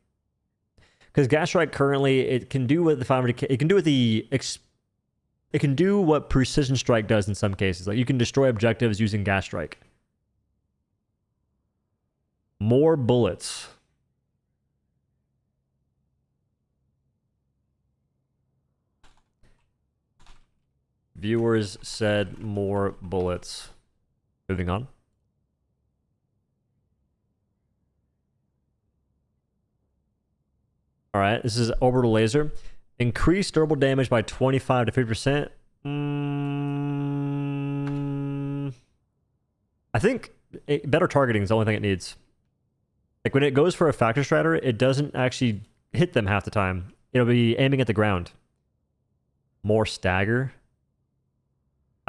Because gas strike currently it can do what the 500K, it can do what it can do what precision strike does in some cases. Like you can destroy objectives using gas strike. More bullets. Viewers said more bullets. Moving on. All right, this is orbital laser. Increase durable damage by 25 to 50%. I think better targeting is the only thing it needs. Like when it goes for a factor stratter, it doesn't actually hit them half the time. It'll be aiming at the ground. More stagger.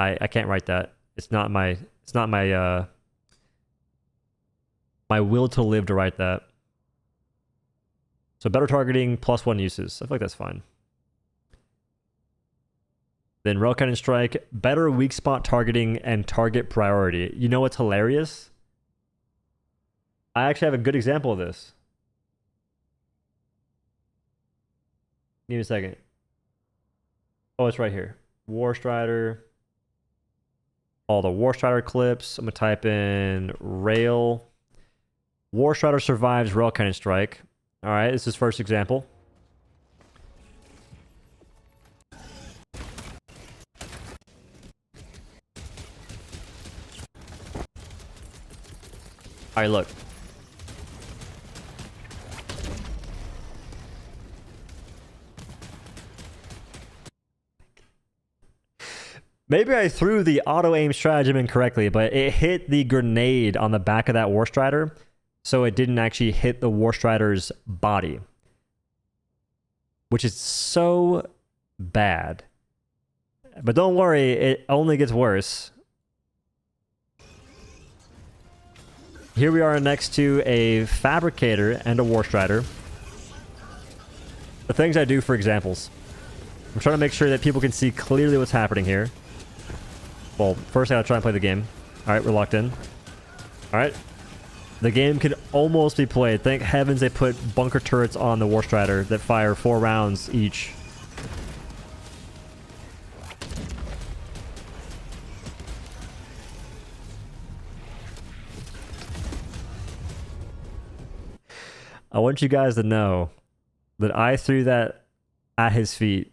I can't write that. It's not my my will to live to write that. So better targeting plus 1 uses. I feel like that's fine. Then rail cannon strike, better weak spot targeting and target priority. You know what's hilarious? I actually have a good example of this. Give me a second. Oh, it's right here. War Strider. All the War Strider clips. I'm gonna type in rail. War Strider survives rail cannon strike. All right, this is first example. All right, look. Maybe I threw the auto-aim stratagem incorrectly, but it hit the grenade on the back of that War Strider, so it didn't actually hit the War Strider's body. Which is so bad. But don't worry, it only gets worse. Here we are next to a Fabricator and a War Strider. The things I do for examples. I'm trying to make sure that people can see clearly what's happening here. Well, first I gotta try and play the game. Alright, we're locked in. Alright. The game can almost be played. Thank heavens they put bunker turrets on the War Strider that fire 4 rounds each. I want you guys to know that I threw that at his feet.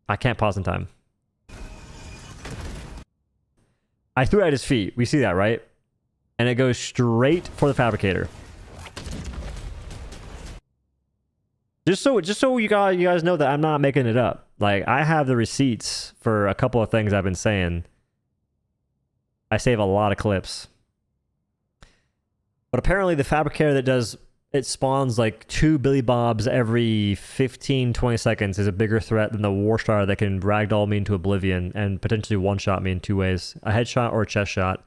I can't pause in time. I threw it at his feet. We see that, right? And it goes straight for the Fabricator. Just so you guys know that I'm not making it up. Like, I have the receipts for a couple of things I've been saying. I save a lot of clips. But apparently the Fabricator that does... It spawns like 2 Billy Bobs every 15-20 seconds is a bigger threat than the War Strider that can ragdoll me into oblivion and potentially one-shot me in 2 ways. A headshot or a chest shot.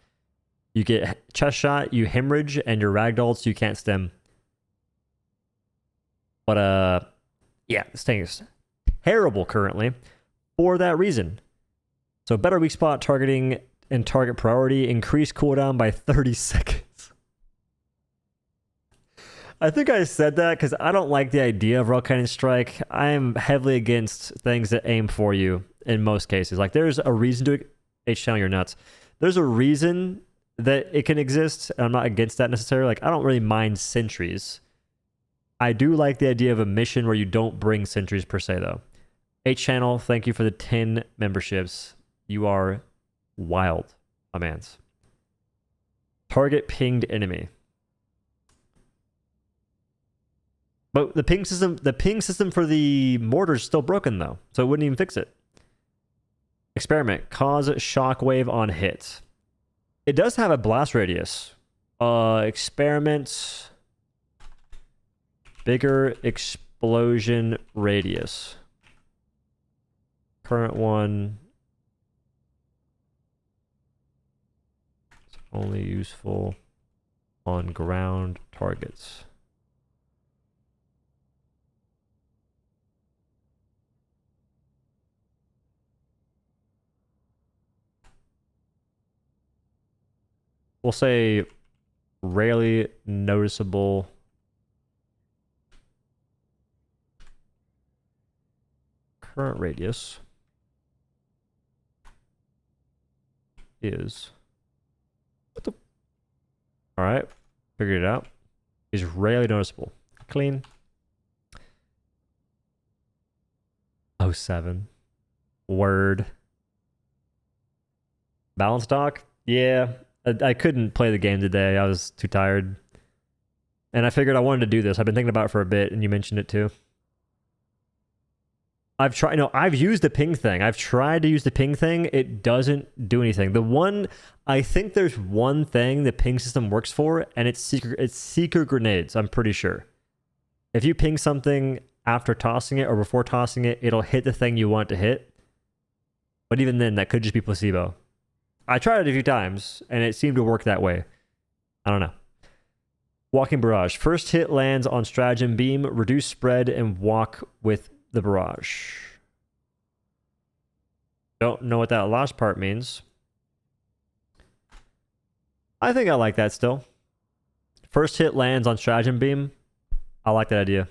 You get chest shot, you hemorrhage, and you're ragdolled so you can't stem. But, yeah, this thing is terrible currently for that reason. So better weak spot targeting and target priority. Increase cooldown by 30 seconds. I think I said that because I don't like the idea of rail cannon strike. I am heavily against things that aim for you in most cases. Like, there's a reason to... H-Channel, you're nuts. There's a reason that it can exist, and I'm not against that necessarily. Like, I don't really mind sentries. I do like the idea of a mission where you don't bring sentries per se, though. H-Channel, thank you for the 10 memberships. You are wild, my mans. Target pinged enemy. But the ping system for the mortar is still broken though, so it wouldn't even fix it. Experiment. Cause shockwave on hit. It does have a blast radius. Experiment. Bigger explosion radius. Current one. Only useful on ground targets. We'll say rarely noticeable current radius is what the all right, figured it out. Is rarely noticeable. Clean. 07. Word. Balance dock? Yeah. I couldn't play the game today. I was too tired. And I figured I wanted to do this. I've been thinking about it for a bit, and you mentioned it too. I've used the ping thing. I've tried to use the ping thing. It doesn't do anything. I think there's one thing the ping system works for, and it's seeker grenades, I'm pretty sure. If you ping something after tossing it or before tossing it, it'll hit the thing you want to hit. But even then, that could just be placebo. I tried it a few times, and it seemed to work that way. I don't know. Walking barrage. First hit lands on stratagem beam, reduce spread, and walk with the barrage. Don't know what that last part means. I think I like that still. First hit lands on stratagem beam. I like that idea.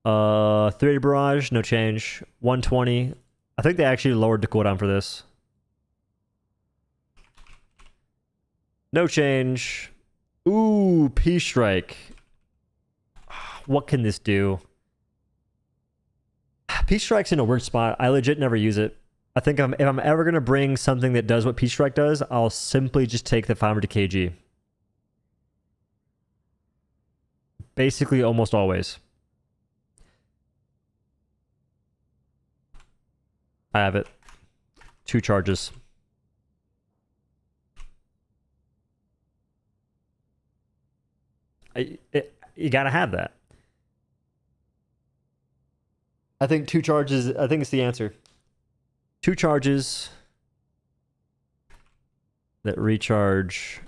380 barrage, no change. 120. I think they actually lowered the cooldown for this. No change. Ooh, P-Strike. What can this do? P-Strike's in a weird spot. I legit never use it. I think if I'm ever going to bring something that does what P-Strike does, I'll simply just take the 500 kg. Basically, almost always. I have it. 2 charges. You gotta have that. I think 2 charges, I think it's the answer. 2 charges that recharge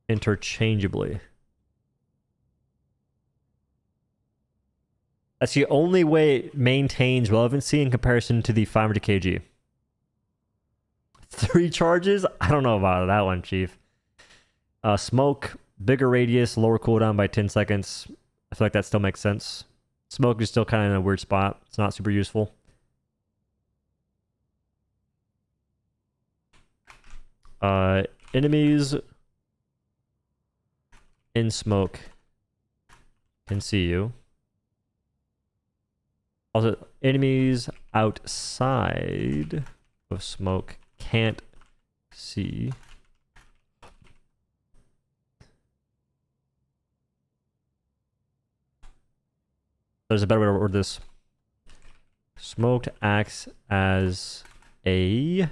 interchangeably. That's the only way it maintains relevancy in comparison to the 500 kg. 3 charges? I don't know about that one, Chief. Smoke, bigger radius, lower cooldown by 10 seconds. I feel like that still makes sense. Smoke is still kind of in a weird spot. It's not super useful. Enemies in smoke can see you. Also, enemies outside of smoke can't see. There's a better way to word this. Smoked acts as a...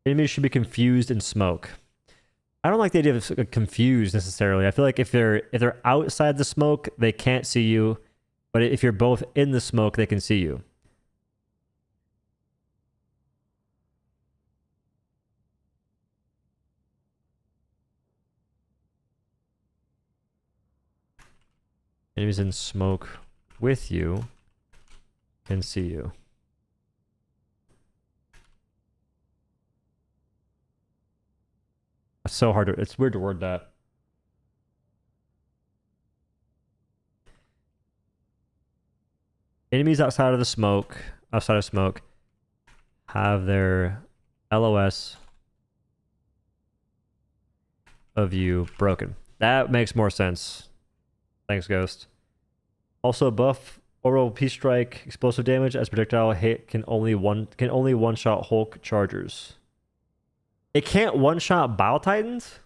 Enemies should be confused in smoke. I don't like the idea of confused necessarily. I feel like if they're outside the smoke, they can't see you. But if you're both in the smoke, they can see you. Enemies in smoke with you can see you. It's so hard to... It's weird to word that. Enemies outside of smoke, have their LOS of you broken. That makes more sense. Thanks, Ghost. Also, buff orbital P-Strike explosive damage as projectile hit can only one-shot Hulk chargers. It can't one-shot Bile Titans?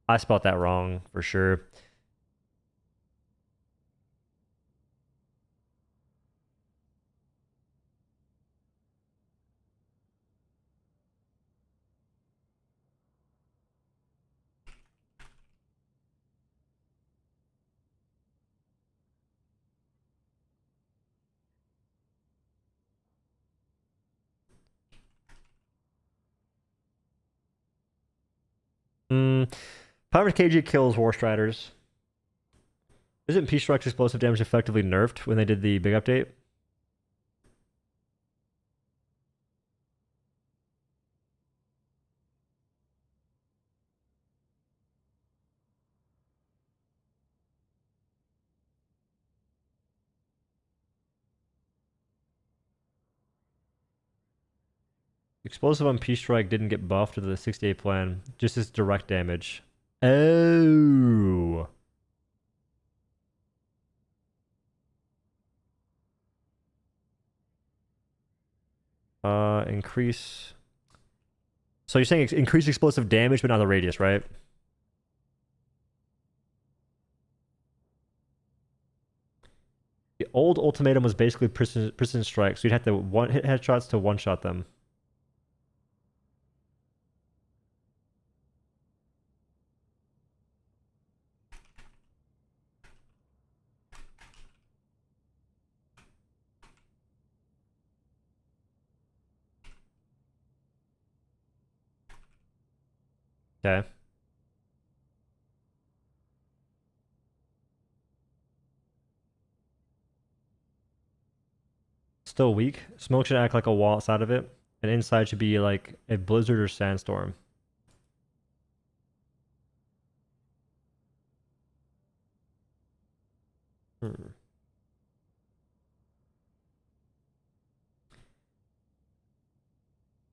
I spelled that wrong for sure. 500 kg kills War Striders. Isn't P-Strike's explosive damage effectively nerfed when they did the big update? Explosive on P-Strike didn't get buffed to the 68 plan, just its direct damage. Oh. Increase. So you're saying increase explosive damage, but not the radius, right? The old ultimatum was basically precision strike, so you'd have to hit headshots to one-shot them. Okay. Still weak. Smoke should act like a wall outside of it, and inside should be like a blizzard or sandstorm.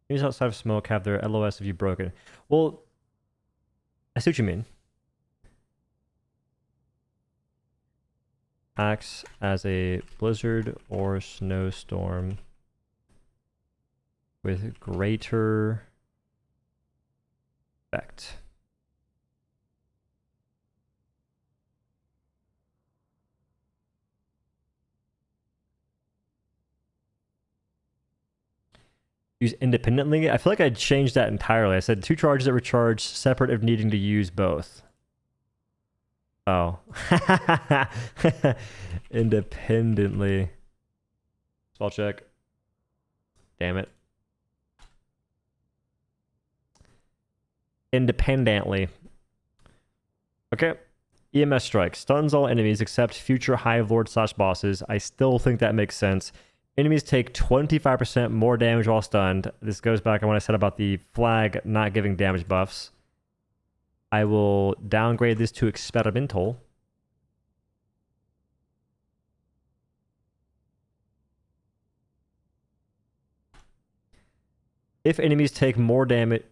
Enemies outside of smoke have their LOS view broken. Well, I see what you mean. Acts as a blizzard or snowstorm with greater effect. Use independently. I feel like I changed that entirely. I said 2 charges that recharge separate if needing to use both. Oh. Independently. Spell check. Damn it. Independently. Okay. EMS strike. Stuns all enemies except future Hive Lord / bosses. I still think that makes sense. Enemies take 25% more damage while stunned. This goes back on what I said about the flag not giving damage buffs. I will downgrade this to experimental. If enemies take more damage...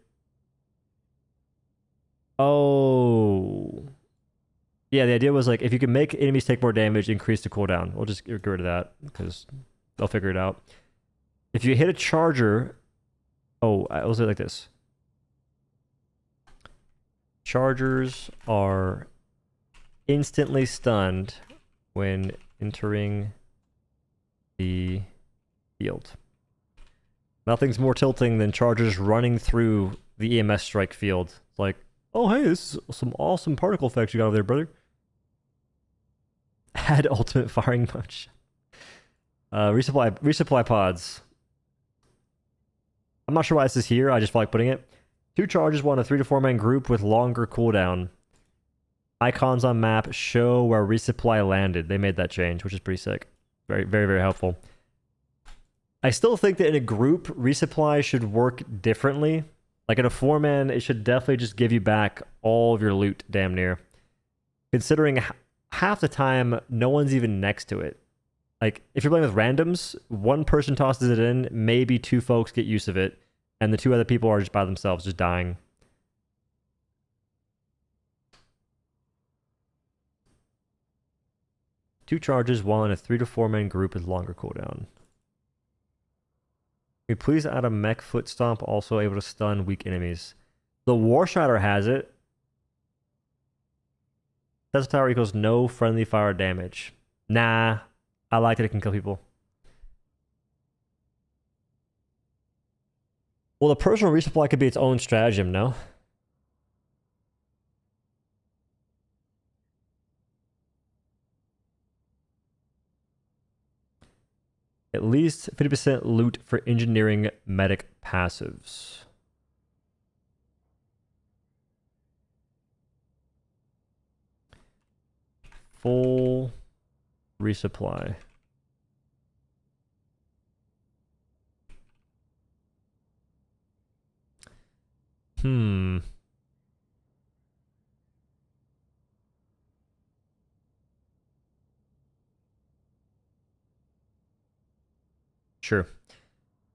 Oh. Yeah, the idea was like, if you can make enemies take more damage, increase the cooldown. We'll just get rid of that, because they'll figure it out. If you hit a charger... Oh, I'll say it like this. Chargers are instantly stunned when entering the field. Nothing's more tilting than chargers running through the EMS strike field. Like, oh hey, this is some awesome particle effects you got over there, brother. Add ultimate firing punch. Resupply pods. I'm not sure why this is here. I just feel like putting it. 2 charges, 1 a 3 to 4 man group with longer cooldown. Icons on map show where resupply landed. They made that change, which is pretty sick. Very, very, very helpful. I still think that in a group, resupply should work differently. Like in a 4-man, it should definitely just give you back all of your loot, damn near. Considering half the time, no one's even next to it. Like, if you're playing with randoms, 1 person tosses it in, maybe 2 folks get use of it, and the 2 other people are just by themselves, just dying. Two charges while in a 3 to 4 man group with longer cooldown. Can we please add a mech foot stomp also able to stun weak enemies? The Warstrider has it. Tesla Tower equals no friendly fire damage. Nah, I like that it can kill people. Well, the personal resupply could be its own stratagem, no? At least 50% loot for engineering medic passives. Full resupply. Sure.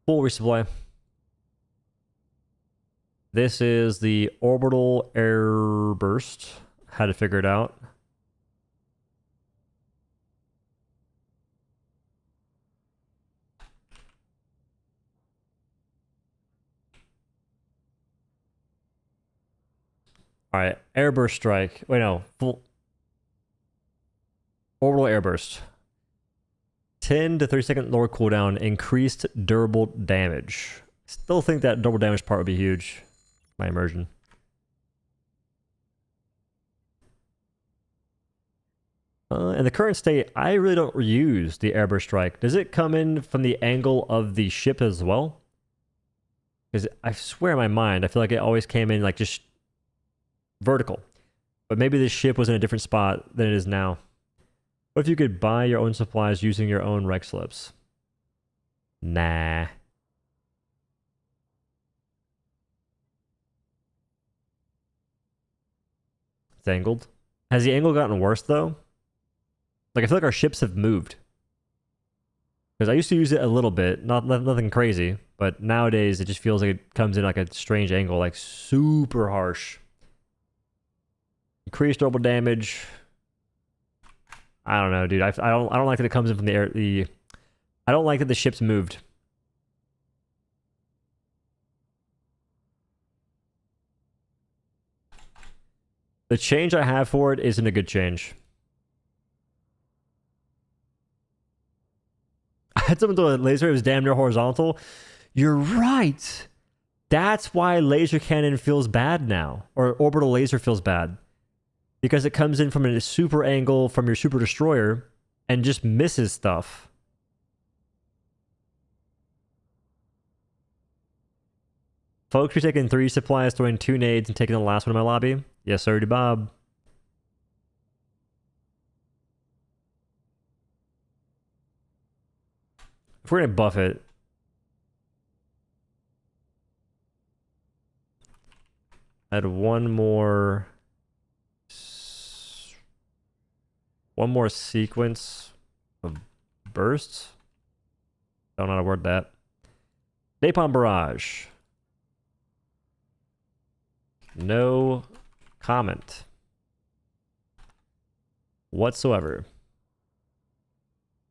Full resupply. This is the orbital air burst. Had to figure it out. Alright, airburst strike. Wait, no. Full orbital airburst. 10 to 30-second lower cooldown, increased durable damage. Still think that durable damage part would be huge. My immersion. In the current state, I really don't use the airburst strike. Does it come in from the angle of the ship as well? Because I swear in my mind, I feel like it always came in like just vertical. But maybe this ship was in a different spot than it is now. What if you could buy your own supplies using your own rec slips? Nah. It's angled. Has the angle gotten worse though? Like I feel like our ships have moved. Because I used to use it a little bit, nothing crazy, but nowadays it just feels like it comes in like a strange angle, like super harsh. Increased durable damage. I don't know, dude. I don't like that it comes in from the air. I don't like that the ship's moved. The change I have for it isn't a good change. I had someone throw a laser, it was damn near horizontal. You're right. That's why laser cannon feels bad now. Or orbital laser feels bad. Because it comes in from a super angle from your super destroyer and just misses stuff. Folks, you're taking 3 supplies, throwing 2 nades, and taking the last one in my lobby? Yes, sir, Bob. If we're gonna buff it, add one more sequence of bursts. Don't know how to word that. Napalm barrage. No comment whatsoever.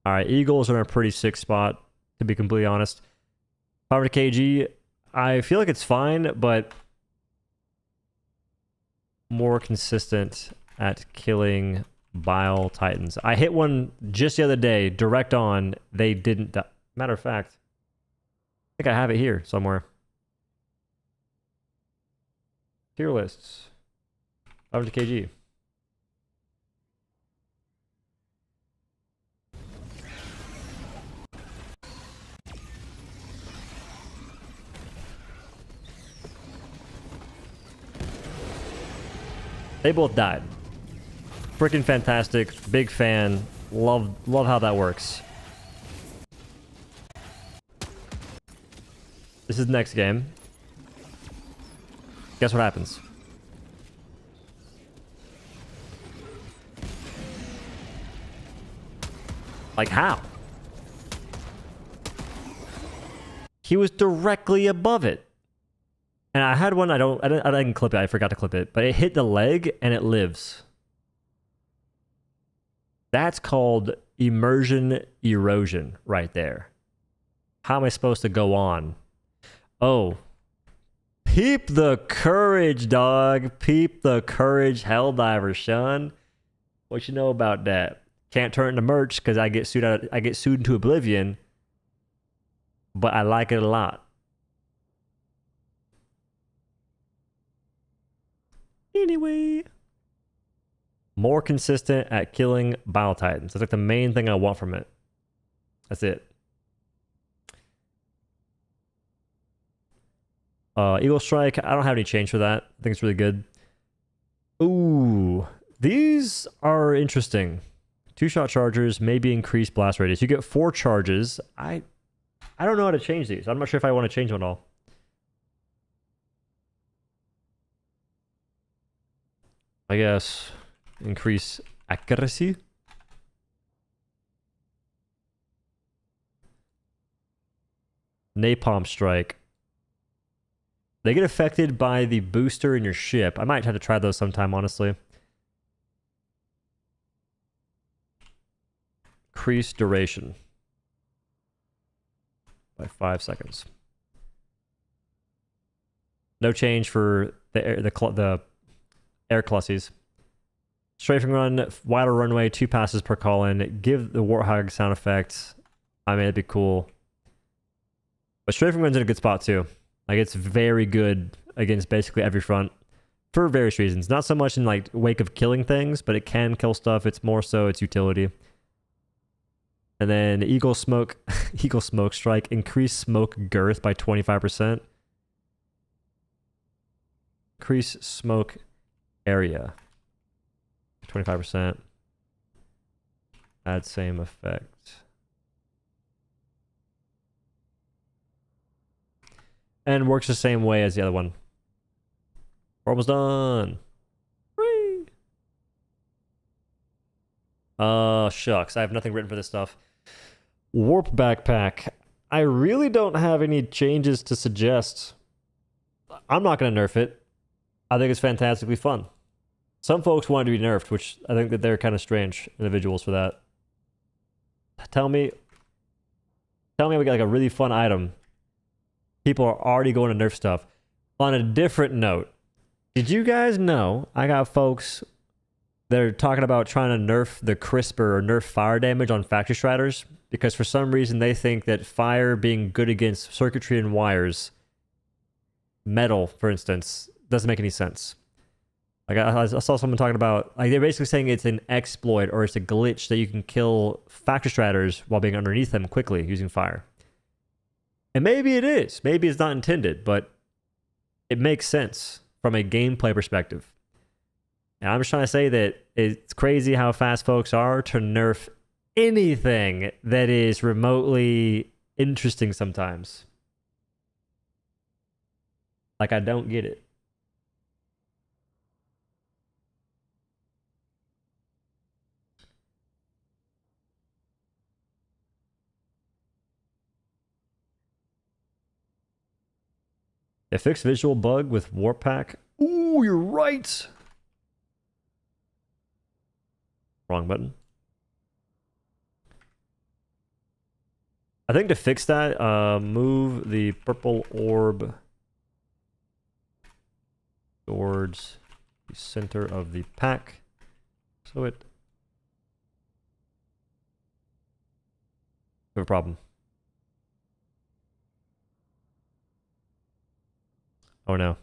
Alright, Eagles are in a pretty sick spot, to be completely honest. 500 kg, I feel like it's fine, but more consistent at killing Bile Titans. I hit one just the other day, direct on, they didn't die. Matter of fact, I think I have it here somewhere. Tier lists. 500 kg. They both died. Freaking fantastic. Big fan. Love how that works. This is the next game. Guess what happens? Like how? He was directly above it. And I had one, I didn't clip it, I forgot to clip it, but it hit the leg and it lives. That's called immersion erosion right there. How am I supposed to go on? Oh. Peep the courage, dog. Peep the courage, Helldivers, son. What you know about that? Can't turn it into merch because I get sued into oblivion. But I like it a lot. Anyway, more consistent at killing Bile Titans. That's like the main thing I want from it. That's it. Eagle Strike, I don't have any change for that. I think it's really good. Ooh, these are interesting. 2-shot chargers, maybe increase blast radius. You get 4 charges. I don't know how to change these. I'm not sure if I want to change them at all. I guess increase accuracy. Napalm strike. They get affected by the booster in your ship. I might have to try those sometime, honestly. Increase duration by 5 seconds. No change for the air clussies. Strafing run, wider runway, 2 passes per call-in. Give the Warthog sound effect. I mean, it'd be cool. But strafing run's in a good spot too. Like, it's very good against basically every front for various reasons. Not so much in like wake of killing things, but it can kill stuff. It's more so its utility. And then Eagle Smoke, Eagle Smoke Strike, increase smoke girth by 25%. Increase smoke area 25%. Add same effect. And works the same way as the other one. We're almost done. Whee! Shucks. I have nothing written for this stuff. Warp backpack. I really don't have any changes to suggest. I'm not going to nerf it. I think it's fantastically fun. Some folks want it to be nerfed, which I think that they're kind of strange individuals for that. Tell me we got like a really fun item. People are already going to nerf stuff. On a different note, did you guys know I got folks that are talking about trying to nerf the crisper or nerf fire damage on factory striders? Because for some reason they think that fire being good against circuitry and wires, metal, for instance, doesn't make any sense. Like I saw someone talking about, like they're basically saying it's an exploit or it's a glitch that you can kill factory striders while being underneath them quickly using fire. And maybe it is. Maybe it's not intended, but it makes sense from a gameplay perspective. And I'm just trying to say that it's crazy how fast folks are to nerf anything that is remotely interesting sometimes. Like, I don't get it. A fixed visual bug with Warp Pack. Ooh, you're right. Wrong button. I think to fix that, move the purple orb towards the center of the pack. So it... We have a problem. Oh no.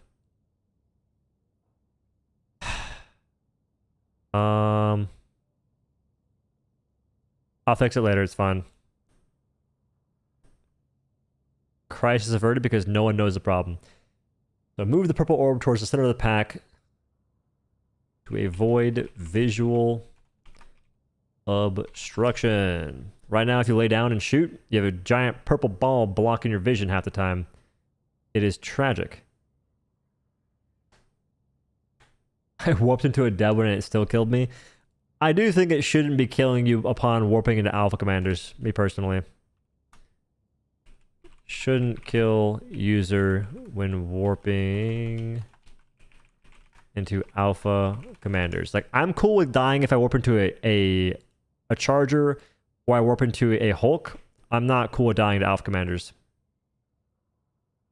I'll fix it later, it's fine. Crisis averted because no one knows the problem. So move the purple orb towards the center of the pack to avoid visual obstruction. Right now, if you lay down and shoot, you have a giant purple ball blocking your vision half the time. It is tragic. I warped into a dead one and it still killed me. I do think it shouldn't be killing you upon warping into alpha commanders, me personally. Shouldn't kill user when warping into alpha commanders. Like, I'm cool with dying if I warp into a charger or I warp into a Hulk. I'm not cool with dying to alpha commanders.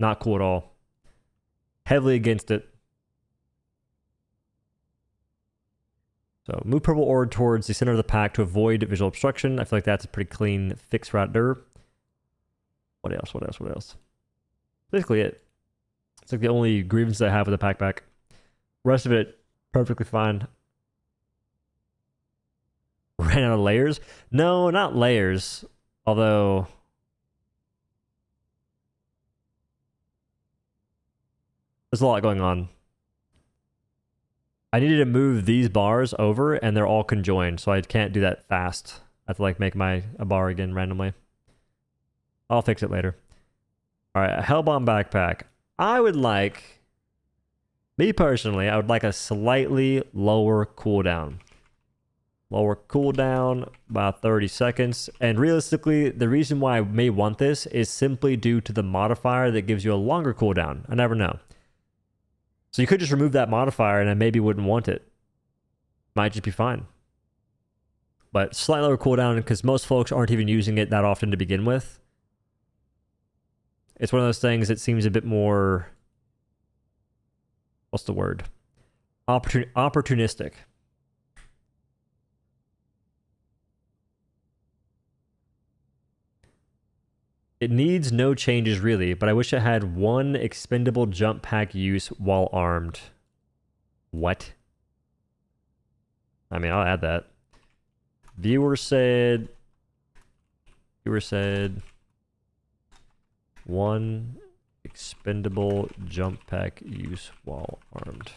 Not cool at all. Heavily against it. So move purple orb towards the center of the pack to avoid visual obstruction. I feel like that's a pretty clean fix right there. What else? What else? What else? Basically it. It's like the only grievance I have with the pack. Rest of it, perfectly fine. Ran out of layers? No, not layers. Although... there's a lot going on. I needed to move these bars over and they're all conjoined, so I can't do that fast. I have to like make a bar again randomly. I'll fix it later. All right, a Hellbomb backpack. I would like, me personally, I would like a slightly lower cooldown. Lower cooldown, about 30 seconds. And realistically, the reason why I may want this is simply due to the modifier that gives you a longer cooldown. I never know. So you could just remove that modifier and I maybe wouldn't want it. Might just be fine. But slightly lower cooldown because most folks aren't even using it that often to begin with. It's one of those things that seems a bit more... What's the word? Opportunistic. It needs no changes really, but I wish it had one expendable jump pack use while armed. What? I mean, I'll add that. Viewer said one expendable jump pack use while armed.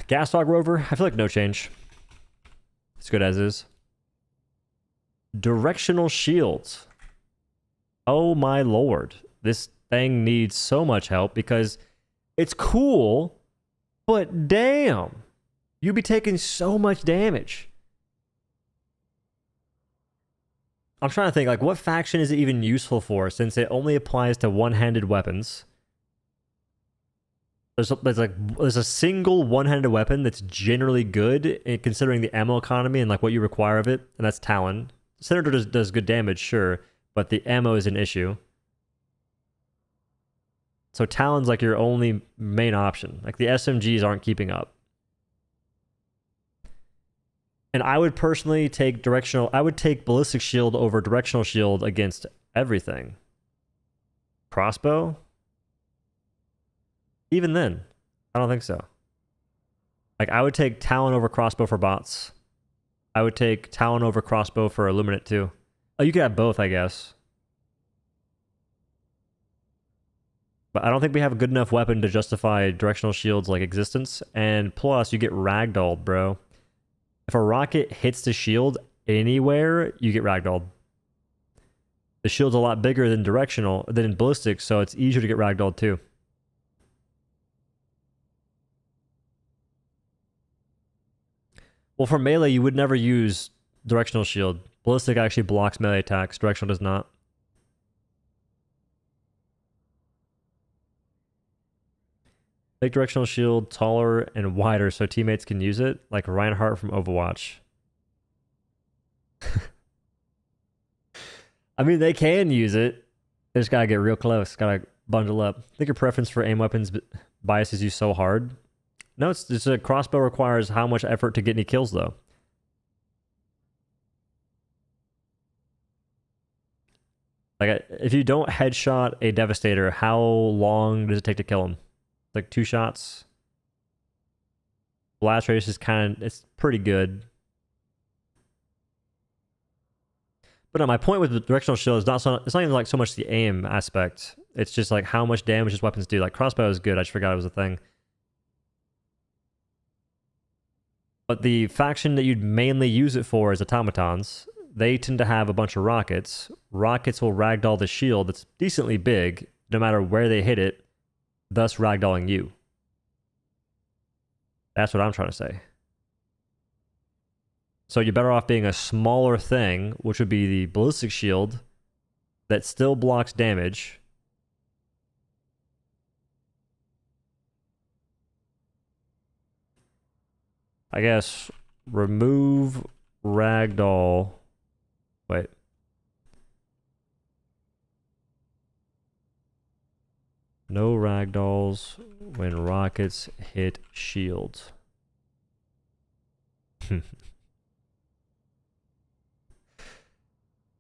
Gas Dog Rover, I feel like no change. It's good as is. Directional shields. Oh my lord. This thing needs so much help because it's cool, but damn. You'd be taking so much damage. I'm trying to think, like, what faction is it even useful for since it only applies to one-handed weapons? There's a single one-handed weapon that's generally good considering the ammo economy and like what you require of it, and that's Talon. Senator does good damage, sure, but the ammo is an issue. So Talon's like your only main option. Like the SMGs aren't keeping up. And I would personally take ballistic shield over directional shield against everything. Crossbow? Even then, I don't think so. Like, I would take Talon over crossbow for bots. I would take Talon over crossbow for Illuminate too. Oh, you could have both, I guess. But I don't think we have a good enough weapon to justify directional shields like existence. And plus, you get ragdolled, bro. If a rocket hits the shield anywhere, you get ragdolled. The shield's a lot bigger than ballistic, so it's easier to get ragdolled too. Well, for melee, you would never use directional shield. Ballistic actually blocks melee attacks. Directional does not. Make directional shield taller and wider so teammates can use it, like Reinhardt from Overwatch. I mean, they can use it. They just gotta get real close. Gotta bundle up. I think your preference for aim weapons biases you so hard. No, it's a crossbow requires how much effort to get any kills, though. Like, if you don't headshot a Devastator, how long does it take to kill him? Like 2 shots? Blast radius is it's pretty good. But no, my point with the directional shield is it's not even like so much the aim aspect. It's just like how much damage his weapons do. Like crossbow is good. I just forgot it was a thing. But the faction that you'd mainly use it for is automatons. They tend to have a bunch of rockets. Rockets will ragdoll the shield that's decently big, no matter where they hit it, thus ragdolling you. That's what I'm trying to say. So you're better off being a smaller thing, which would be the ballistic shield, that still blocks damage. I guess remove ragdoll. Wait. No ragdolls when rockets hit shields.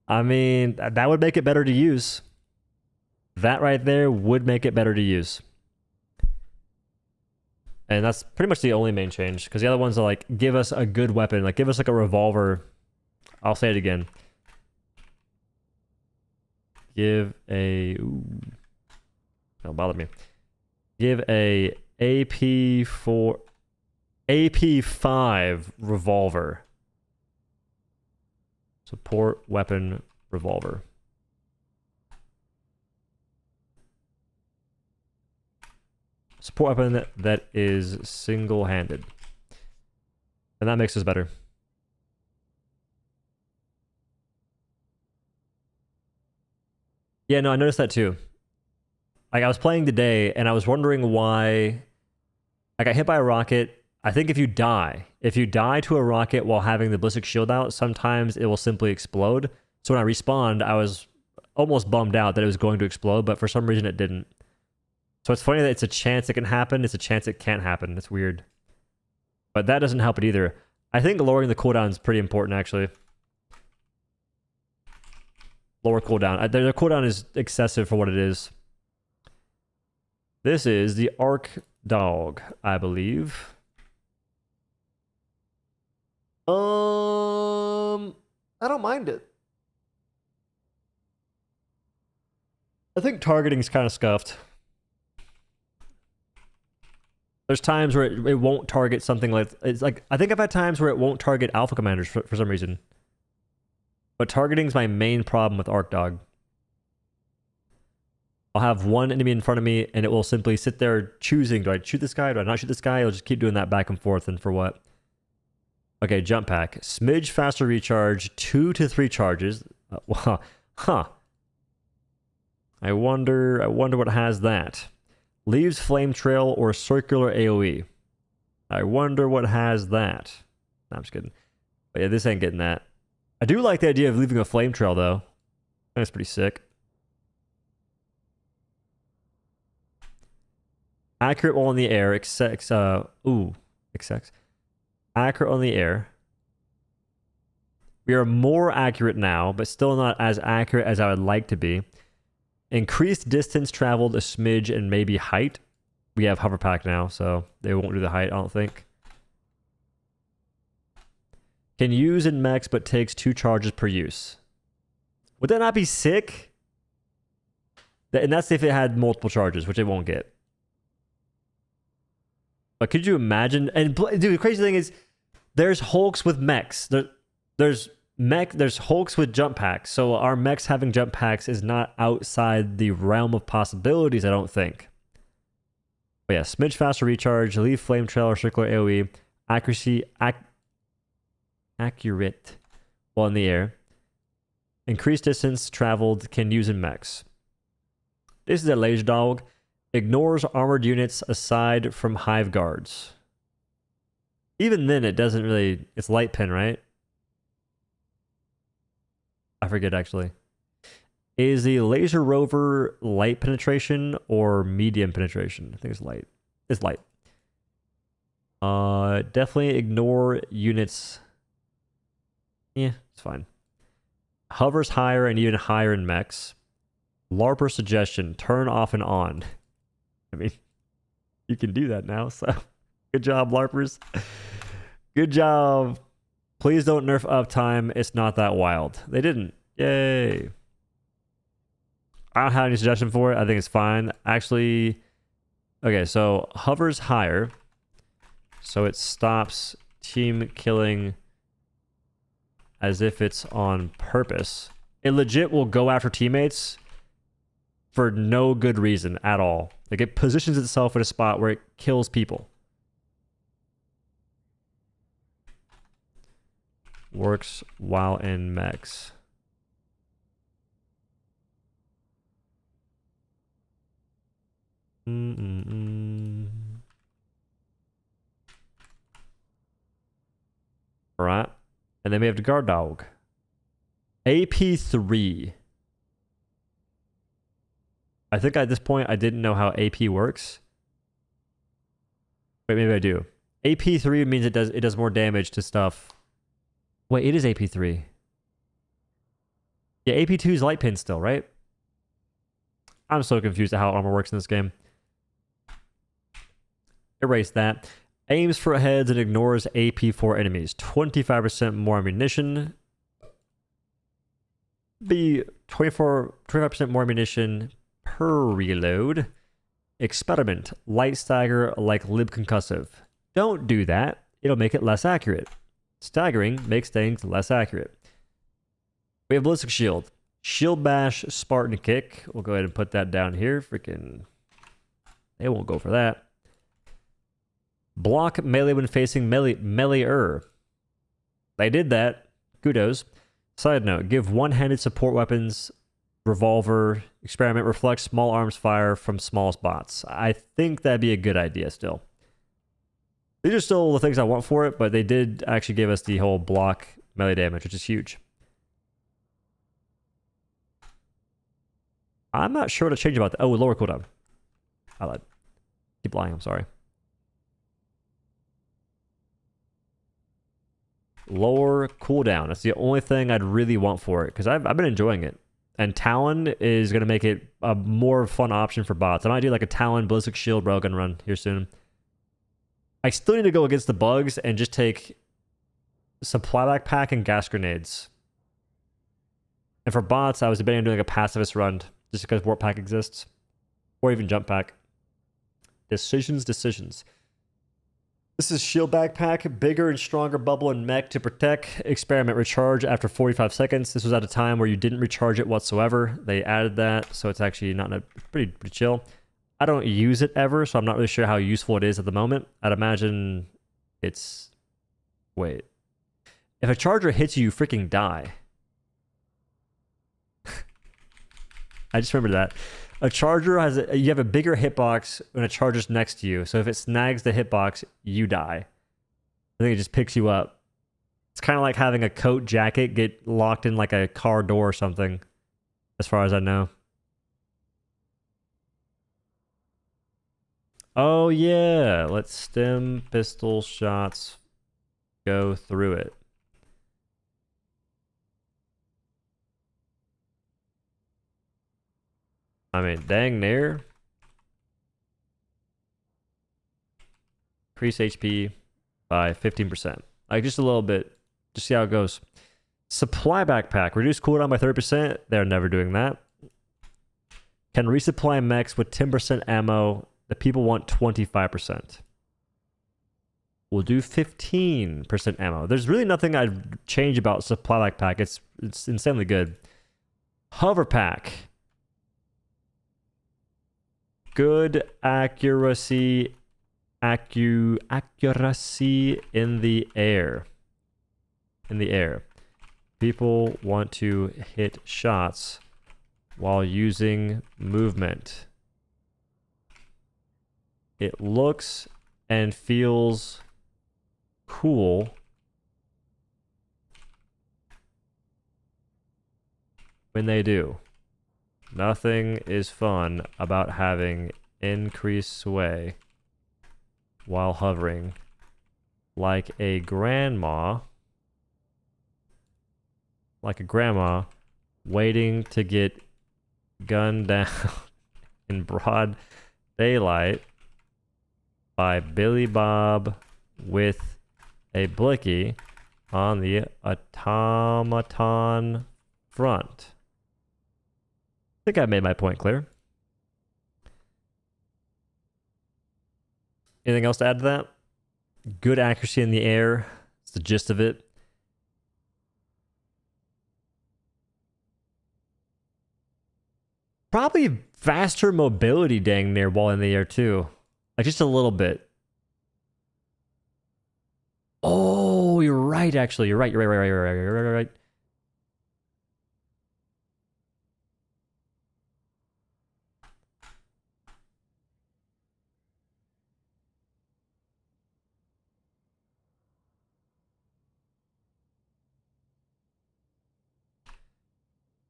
I mean, that would make it better to use. That right there would make it better to use. And that's pretty much the only main change, because the other ones are like, give us a good weapon, like give us like a revolver. I'll say it again. give a... Ooh, don't bother me. Give a AP5 revolver. Support weapon revolver. Support weapon that is single-handed. And that makes us better. Yeah, no, I noticed that too. Like, I was playing today, and I was wondering why... I got hit by a rocket. I think if you die to a rocket while having the ballistic shield out, sometimes it will simply explode. So when I respawned, I was almost bummed out that it was going to explode, but for some reason it didn't. So it's funny that it's a chance it can happen, it's a chance it can't happen. It's weird. But that doesn't help it either. I think lowering the cooldown is pretty important, actually. Lower cooldown. Their cooldown is excessive for what it is. This is the Arc Dog, I believe. I don't mind it. I think targeting's kind of scuffed. There's times where it won't target something like... It's like, I think I've had times where it won't target Alpha Commanders for some reason. But targeting's my main problem with Arc Dog. I'll have one enemy in front of me, and it will simply sit there choosing, do I shoot this guy? Do I not shoot this guy? It'll just keep doing that back and forth, and for what? Okay, jump pack. Smidge faster recharge, 2 to 3 charges. Huh. I wonder what has that. Leaves flame trail or circular AoE. I wonder what has that. No, I'm just kidding. But yeah, this ain't getting that. I do like the idea of leaving a flame trail, though. That's pretty sick. Accurate while in the air. Accurate on the air. We are more accurate now, but still not as accurate as I would like to be. Increased distance traveled a smidge and maybe height. We have hover pack now, so they won't do the height, I don't think. Can use in mechs, but takes 2 charges per use. Would that not be sick? And that's if it had multiple charges, which it won't get. But could you imagine? And dude, the crazy thing is, there's Hulks with mechs. There's Hulks with jump packs. So our mechs having jump packs is not outside the realm of possibilities, I don't think. But yeah, smidge faster recharge, leave flame trail or circular AoE, accuracy, accurate while in the air, increased distance traveled, can use in mechs. This is a laser dog. Ignores armored units aside from hive guards. Even then, it doesn't really... It's light pin, right? I forget, actually. Is the laser rover light penetration or medium penetration? I think it's light. It's light. Definitely ignore units. Yeah, it's fine. Hovers higher and even higher in mechs. LARPer suggestion, turn off and on. I mean, you can do that now, so good job, LARPers. Good job. Please don't nerf uptime. It's not that wild. They didn't. Yay. I don't have any suggestion for it. I think it's fine. Actually, okay, so hovers higher. So it stops team killing as if it's on purpose. It legit will go after teammates for no good reason at all. Like, it positions itself in a spot where it kills people. Works while in mechs. Alright. And then we have the guard dog. AP3. I think at this point I didn't know how AP works. Wait, maybe I do. AP3 means it does more damage to stuff. Wait, it is AP3. Yeah, AP2 is light pin still, right? I'm so confused at how armor works in this game. Erase that. Aims for heads and ignores AP4 enemies. 25% more ammunition. Be 25% more ammunition per reload. Experiment. Light stagger like lib concussive. Don't do that. It'll make it less accurate. Staggering makes things less accurate. We have ballistic shield. Shield bash, Spartan kick. We'll go ahead and put that down here. Freaking, they won't go for that. Block melee when facing meleeer. They did that. Kudos. Side note, give one-handed support weapons, revolver, experiment, reflect small arms fire from small spots. I think that'd be a good idea still. These are still the things I want for it, but they did actually give us the whole block melee damage, which is huge. I'm not sure what to change about that. Oh, lower cooldown. I lied. Keep lying, I'm sorry. Lower cooldown. That's the only thing I'd really want for it, because I've been enjoying it. And Talon is going to make it a more fun option for bots. I might do like a Talon Ballistic Shield Railgun run here soon. I still need to go against the bugs and just take Supply Backpack and Gas Grenades. And for bots, I was debating doing like a Pacifist run, just because Warp Pack exists. Or even Jump Pack. Decisions. This is Shield Backpack, bigger and stronger bubble and mech to protect. Experiment recharge after 45 seconds. This was at a time where you didn't recharge it whatsoever. They added that, so it's actually not pretty chill. I don't use it ever, so I'm not really sure how useful it is at the moment. I'd imagine it's... Wait. If a charger hits you, you freaking die. I just remembered that. A charger has you have a bigger hitbox when a charger's next to you. So if it snags the hitbox, you die. I think it just picks you up. It's kind of like having a coat jacket get locked in like a car door or something, as far as I know. Oh yeah, let stem pistol shots go through it. I mean, dang near. Increase HP by 15%. Like just a little bit. Just see how it goes. Supply Backpack. Reduce cooldown by 30%. They're never doing that. Can resupply mechs with 10% ammo. The people want 25%. We'll do 15% ammo. There's really nothing I'd change about Supply Backpack. It's insanely good. Hover Pack. Good accuracy in the air. People want to hit shots while using movement. It looks and feels cool when they do. Nothing is fun about having increased sway while hovering, like a grandma waiting to get gunned down in broad daylight by Billy Bob with a blicky on the automaton front. I think I made my point clear. Anything else to add to that? Good accuracy in the air. That's the gist of it. Probably faster mobility dang near while in the air too. Like just a little bit. Oh, you're right actually. You're right.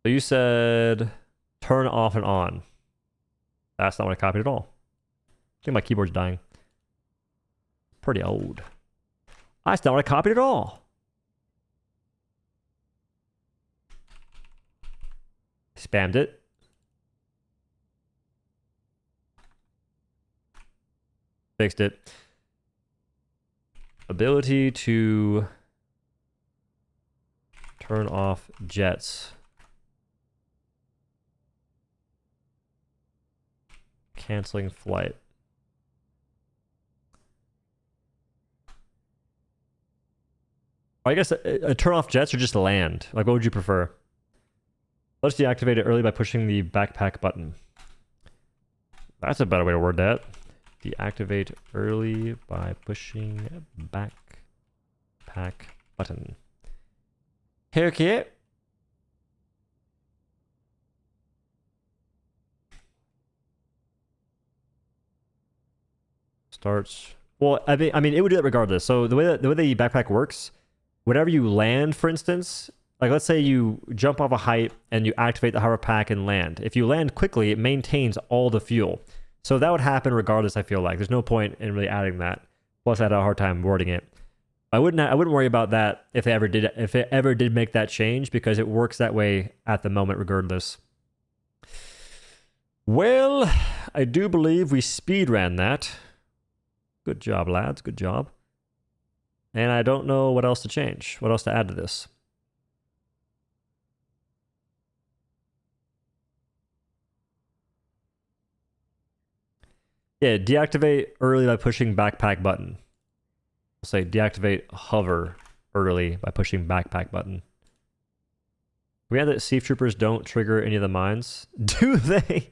So you said turn off and on. That's not what I copied at all. I think my keyboard's dying. Pretty old. That's not what I copied at all. Spammed it. Fixed it. Ability to turn off jets canceling flight. I guess turn off jets or just land. Like, what would you prefer? Let's deactivate it early by pushing the backpack button. That's a better way to word that. Deactivate early by pushing backpack button. Okay. Starts. Well, I mean, it would do that regardless. So the way the backpack works, whenever you land, for instance, like let's say you jump off a height and you activate the hover pack and land. If you land quickly, it maintains all the fuel. So that would happen regardless, I feel like. There's no point in really adding that. Plus I had a hard time wording it. I wouldn't worry about that if it ever did make that change, because it works that way at the moment regardless. Well, I do believe we speed ran that. Good job, lads. Good job. And I don't know what else to change. What else to add to this? Yeah, deactivate early by pushing backpack button. I'll say deactivate hover early by pushing backpack button. We had that Thief Troopers don't trigger any of the mines. Do they?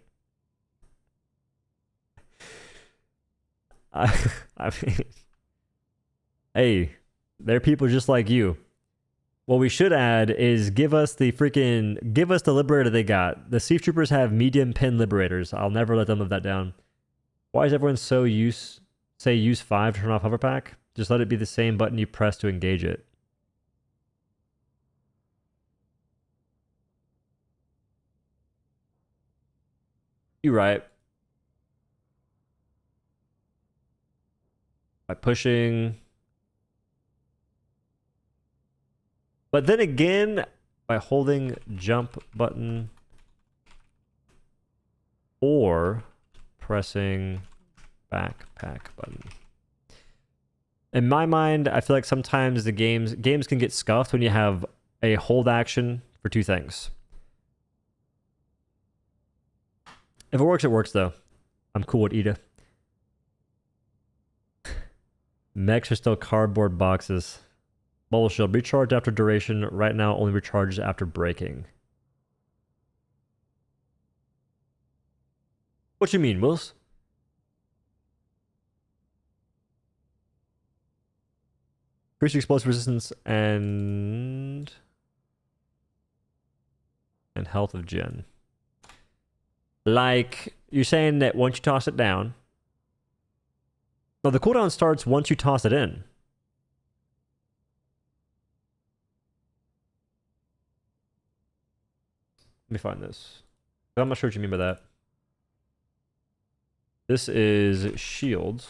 I mean, hey, they're people just like you. What we should add is give us the liberator they got. The Thief Troopers have medium pin liberators. I'll never let them live that down. Why is everyone so use 5 to turn off hover pack? Just let it be the same button you press to engage it. You're right. By pushing. But then again, by holding jump button or pressing backpack button. In my mind, I feel like sometimes the games can get scuffed when you have a hold action for two things. If it works though. I'm cool with Ida. Mechs are still cardboard boxes. Bubble shield recharged after duration. Right now only recharges after breaking. What you mean, Wills? Increase explosive resistance and health of gen. Like, you're saying that once you toss it down. No, the cooldown starts once you toss it in. Let me find this. I'm not sure what you mean by that. This is shields.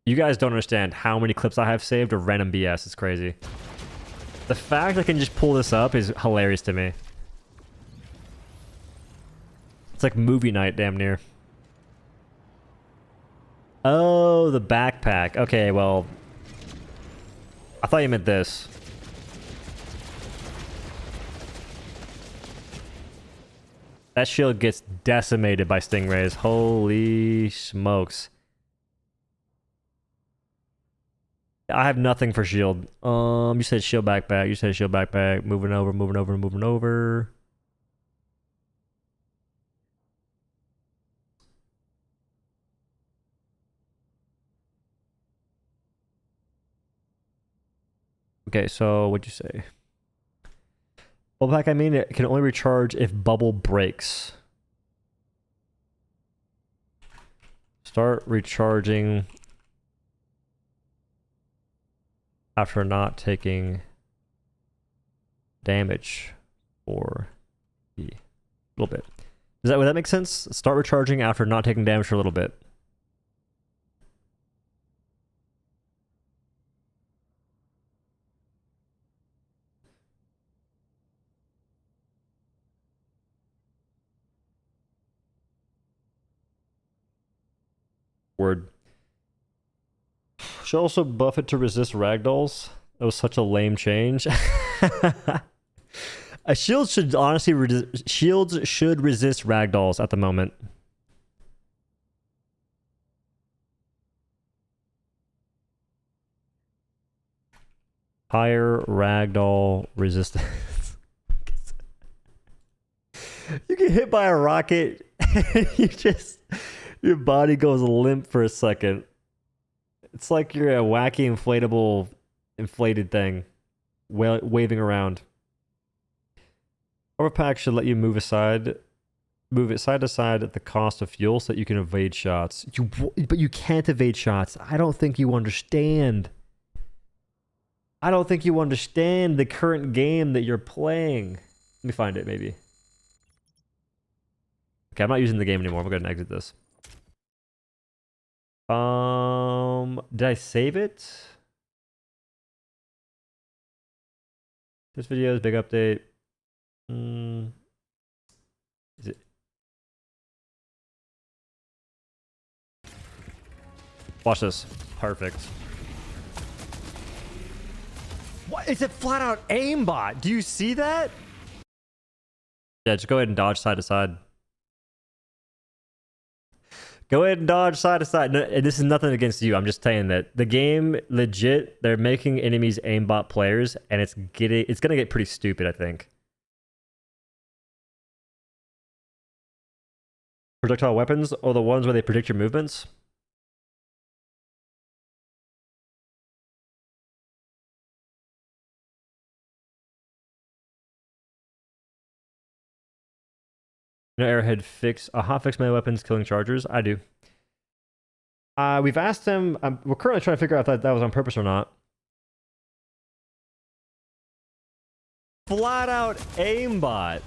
You guys don't understand how many clips I have saved of random BS. It's crazy. The fact I can just pull this up is hilarious to me. It's like movie night, damn near. Oh, the backpack. Okay, well, I thought you meant this. That shield gets decimated by stingrays. Holy smokes. I have nothing for shield. You said shield backpack. You said shield backpack. Moving over. Okay, so what'd you say? Bubble pack, I mean, it can only recharge if bubble breaks. Start recharging after not taking damage for a little bit. Would that make sense? Start recharging after not taking damage for a little bit. Word. Should also buff it to resist ragdolls. That was such a lame change. A shield should honestly shields should resist ragdolls at the moment. Higher ragdoll resistance. You get hit by a rocket and your body goes limp for a second. It's like you're a wacky inflatable inflated thing waving around. Overpack should let you move it side to side at the cost of fuel so that you can evade shots. But you can't evade shots. I don't think you understand. I don't think you understand the current game that you're playing. Let me find it, maybe. Okay, I'm not using the game anymore. I'm going to exit this. Did I save it? This video is big update. Is it? Watch this. Perfect. What? It's a flat out aimbot. Do you see that? Yeah, just go ahead and dodge side to side. Go ahead and dodge side to side. No, this is nothing against you. I'm just saying that the game, legit, they're making enemies aimbot players, and it's gonna get pretty stupid, I think. Projectile weapons, or the ones where they predict your movements. You know, Airhead hotfix melee weapons killing chargers. I do. We've asked him. We're currently trying to figure out if that was on purpose or not. Flat out aimbot.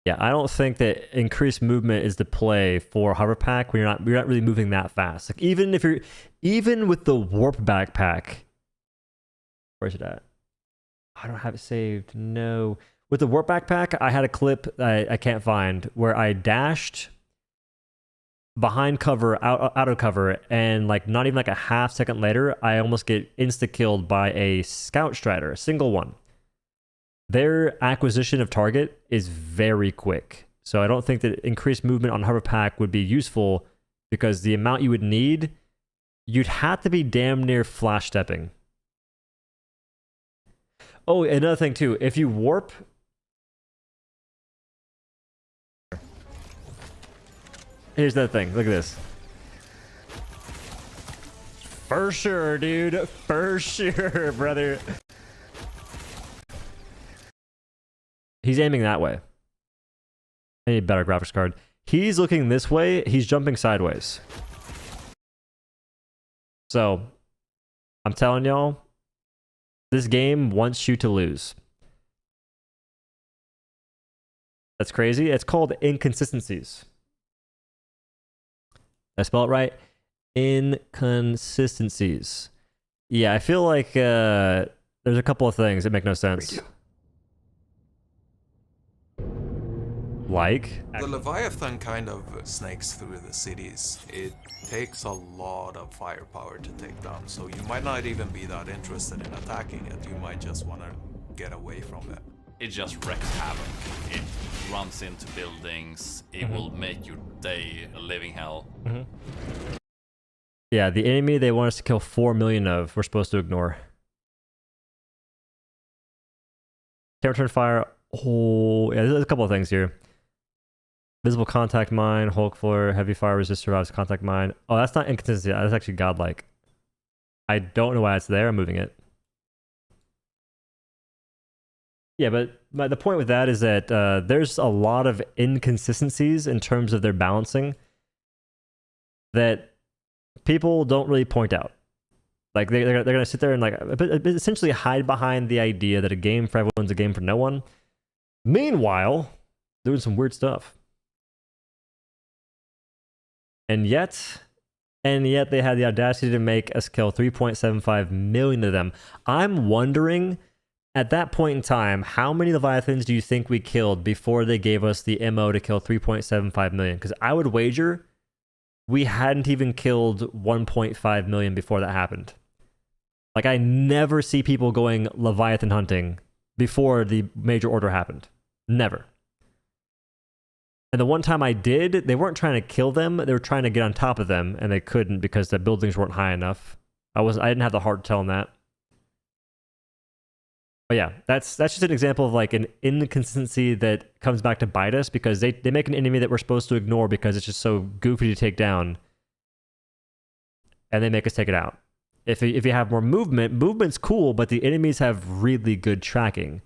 Yeah, I don't think that increased movement is the play for hover pack when you're not really moving that fast. Like even with the warp backpack. Where's it at? I don't have it saved. No. With the warp backpack, I had a clip I can't find where I dashed behind cover, out of cover, and like not even like a half second later, I almost get insta-killed by a scout strider, a single one. Their acquisition of target is very quick. So I don't think that increased movement on hover pack would be useful because the amount you would need, you'd have to be damn near flash stepping. Oh, another thing too, if you warp... Here's the thing, look at this. For sure, dude. For sure, brother. He's aiming that way. I need a better graphics card. He's looking this way, he's jumping sideways. So, I'm telling y'all, this game wants you to lose. That's crazy. It's called inconsistencies. Did I spell it right? Inconsistencies. Yeah, I feel like there's a couple of things that make no sense. Like? The Leviathan kind of snakes through the cities. It takes a lot of firepower to take down, so you might not even be that interested in attacking it. You might just want to get away from it. It just wreaks havoc. It runs into buildings. It will make your day a living hell. Yeah, the enemy they want us to kill 4 million of, we're supposed to ignore. Can't return fire. Oh, yeah, there's a couple of things here. Visible contact mine, Hulk floor, heavy fire resist survives contact mine. Oh, that's not inconsistency. That's actually godlike. I don't know why it's there. I'm moving it. Yeah, but the point with that is that there's a lot of inconsistencies in terms of their balancing that people don't really point out. Like they're going to sit there and like essentially hide behind the idea that a game for everyone's a game for no one. Meanwhile, doing some weird stuff. And yet they had the audacity to make us kill 3.75 million of them. I'm wondering, at that point in time, how many Leviathans do you think we killed before they gave us the MO to kill 3.75 million? Because I would wager we hadn't even killed 1.5 million before that happened. Like, I never see people going Leviathan hunting before the major order happened. Never. And the one time I did, they weren't trying to kill them. They were trying to get on top of them, and they couldn't because the buildings weren't high enough. I didn't have the heart to tell them that. But yeah, that's just an example of like an inconsistency that comes back to bite us because they make an enemy that we're supposed to ignore because it's just so goofy to take down, and they make us take it out. If you have more movement's cool, but the enemies have really good tracking.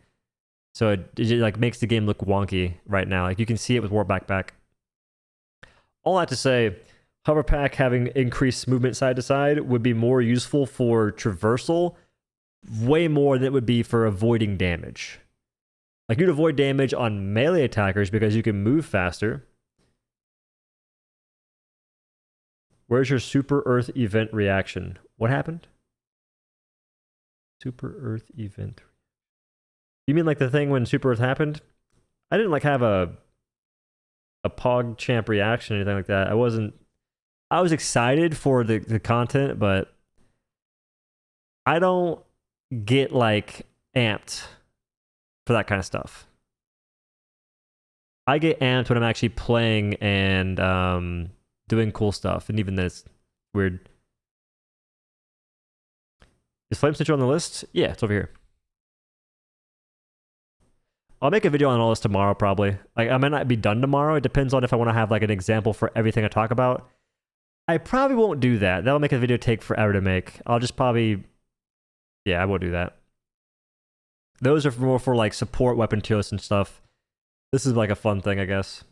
So it like makes the game look wonky right now. Like you can see it with War Backpack. All that to say, Hover Pack having increased movement side to side would be more useful for traversal, way more than it would be for avoiding damage. Like you'd avoid damage on melee attackers because you can move faster. Where's your Super Earth event reaction? What happened? Super Earth event. You mean like the thing when Super Earth happened? I didn't like have a PogChamp reaction or anything like that. I was excited for the content, but I don't get like amped for that kind of stuff. I get amped when I'm actually playing and doing cool stuff, and even this weird. Is Flame Stitcher on the list? Yeah, it's over here. I'll make a video on all this tomorrow, probably. Like, I might not be done tomorrow. It depends on if I want to have like an example for everything I talk about. I probably won't do that. That'll make the video take forever to make. I'll just probably... Yeah, I won't do that. Those are more for like support weapon tier lists and stuff. This is like a fun thing, I guess.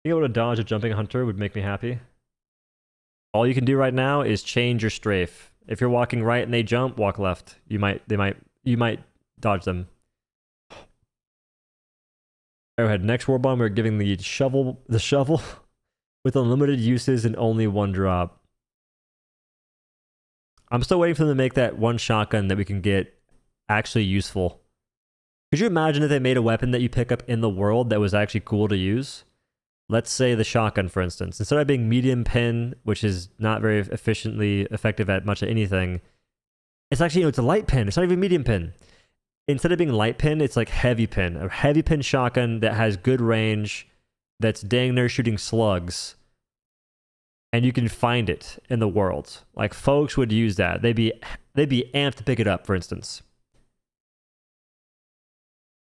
Being able to dodge a jumping hunter would make me happy. All you can do right now is change your strafe. If you're walking right and they jump, walk left. You might dodge them. Arrowhead. Next war bomb, we're giving the shovel with unlimited uses and only one drop. I'm still waiting for them to make that one shotgun that we can get actually useful. Could you imagine if they made a weapon that you pick up in the world that was actually cool to use? Let's say the shotgun, for instance. Instead of being medium pin, which is not very effective at much of anything, it's actually, it's a light pin. It's not even medium pin. Instead of being light pin, it's like heavy pin. A heavy pin shotgun that has good range, that's dang near shooting slugs. And you can find it in the world. Like, folks would use that. They'd be amped to pick it up, for instance.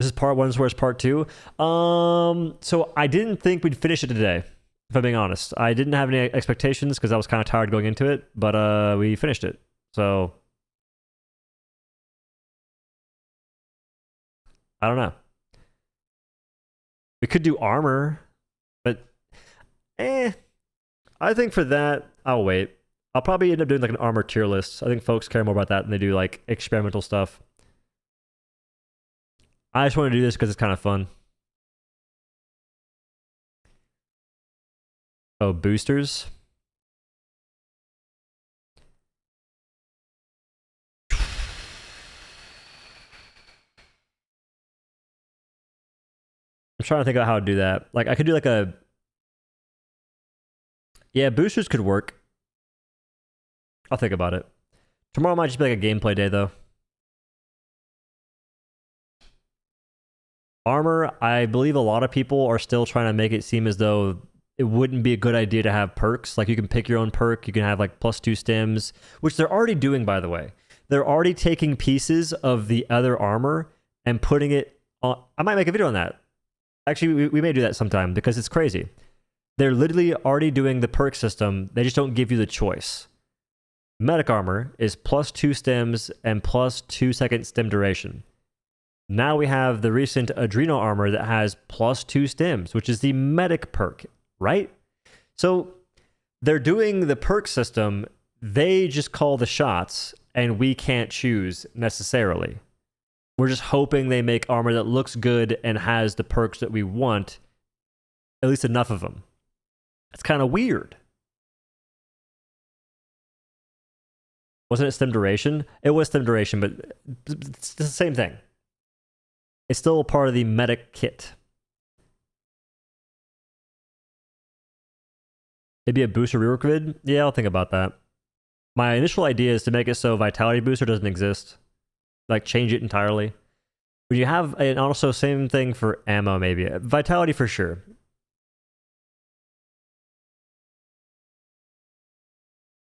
This is part one, where's part two? So I didn't think we'd finish it today, if I'm being honest. I didn't have any expectations because I was kind of tired going into it, but we finished it. So I don't know. We could do armor, but I think for that, I'll wait. I'll probably end up doing like an armor tier list. I think folks care more about that than they do like experimental stuff. I just want to do this because it's kind of fun. Oh, boosters. I'm trying to think about how to do that. Like, I could do like a... Yeah, boosters could work. I'll think about it. Tomorrow might just be like a gameplay day, though. Armor, I believe a lot of people are still trying to make it seem as though it wouldn't be a good idea to have perks. Like, you can pick your own perk. You can have like +2 stems, which they're already doing, by the way. They're already taking pieces of the other armor and putting it on... I might make a video on that. Actually, we may do that sometime because it's crazy. They're literally already doing the perk system. They just don't give you the choice. Medic armor is +2 stems and +2 second stem duration. Now we have the recent Adrenal armor that has +2 stems, which is the medic perk, right? So they're doing the perk system. They just call the shots, and we can't choose necessarily. We're just hoping they make armor that looks good and has the perks that we want, at least enough of them. It's kind of weird. Wasn't it stem duration? It was stem duration, but it's the same thing. It's still a part of the medic kit. Maybe a booster rework vid? Yeah, I'll think about that. My initial idea is to make it so vitality booster doesn't exist. Like, change it entirely. Would you have, and also same thing for ammo, maybe. Vitality for sure.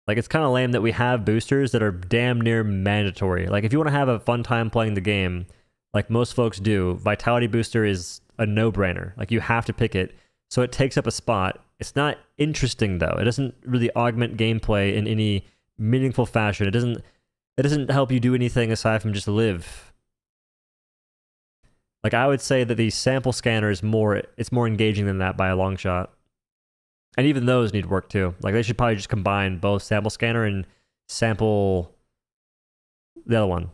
Like, it's kind of lame that we have boosters that are damn near mandatory. Like, if you want to have a fun time playing the game, like most folks do, Vitality Booster is a no-brainer. Like, you have to pick it, so it takes up a spot. It's not interesting, though. It doesn't really augment gameplay in any meaningful fashion. It doesn't help you do anything aside from just live. Like, I would say that the sample scanner is more engaging than that by a long shot. And even those need work too. Like, they should probably just combine both sample scanner and sample the other one.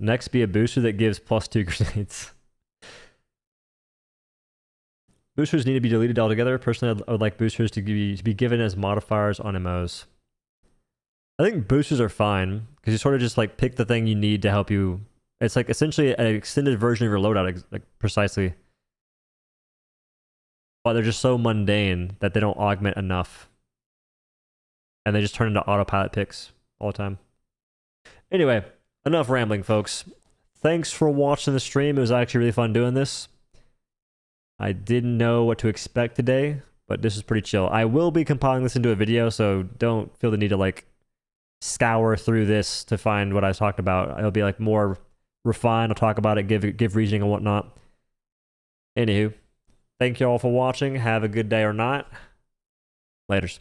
Next, be a booster that gives +2 grenades. Boosters need to be deleted altogether. Personally, I would like boosters to be given as modifiers on MOs. I think boosters are fine, because you sort of just like pick the thing you need to help you. It's like essentially an extended version of your loadout, like precisely. But they're just so mundane that they don't augment enough. And they just turn into autopilot picks all the time. Anyway, enough rambling, folks. Thanks for watching the stream. It was actually really fun doing this. I didn't know what to expect today, but this is pretty chill. I will be compiling this into a video, so don't feel the need to like scour through this to find what I talked about. It'll be like more refined. I'll talk about it, give reasoning and whatnot. Anywho, thank you all for watching. Have a good day or not. Laters.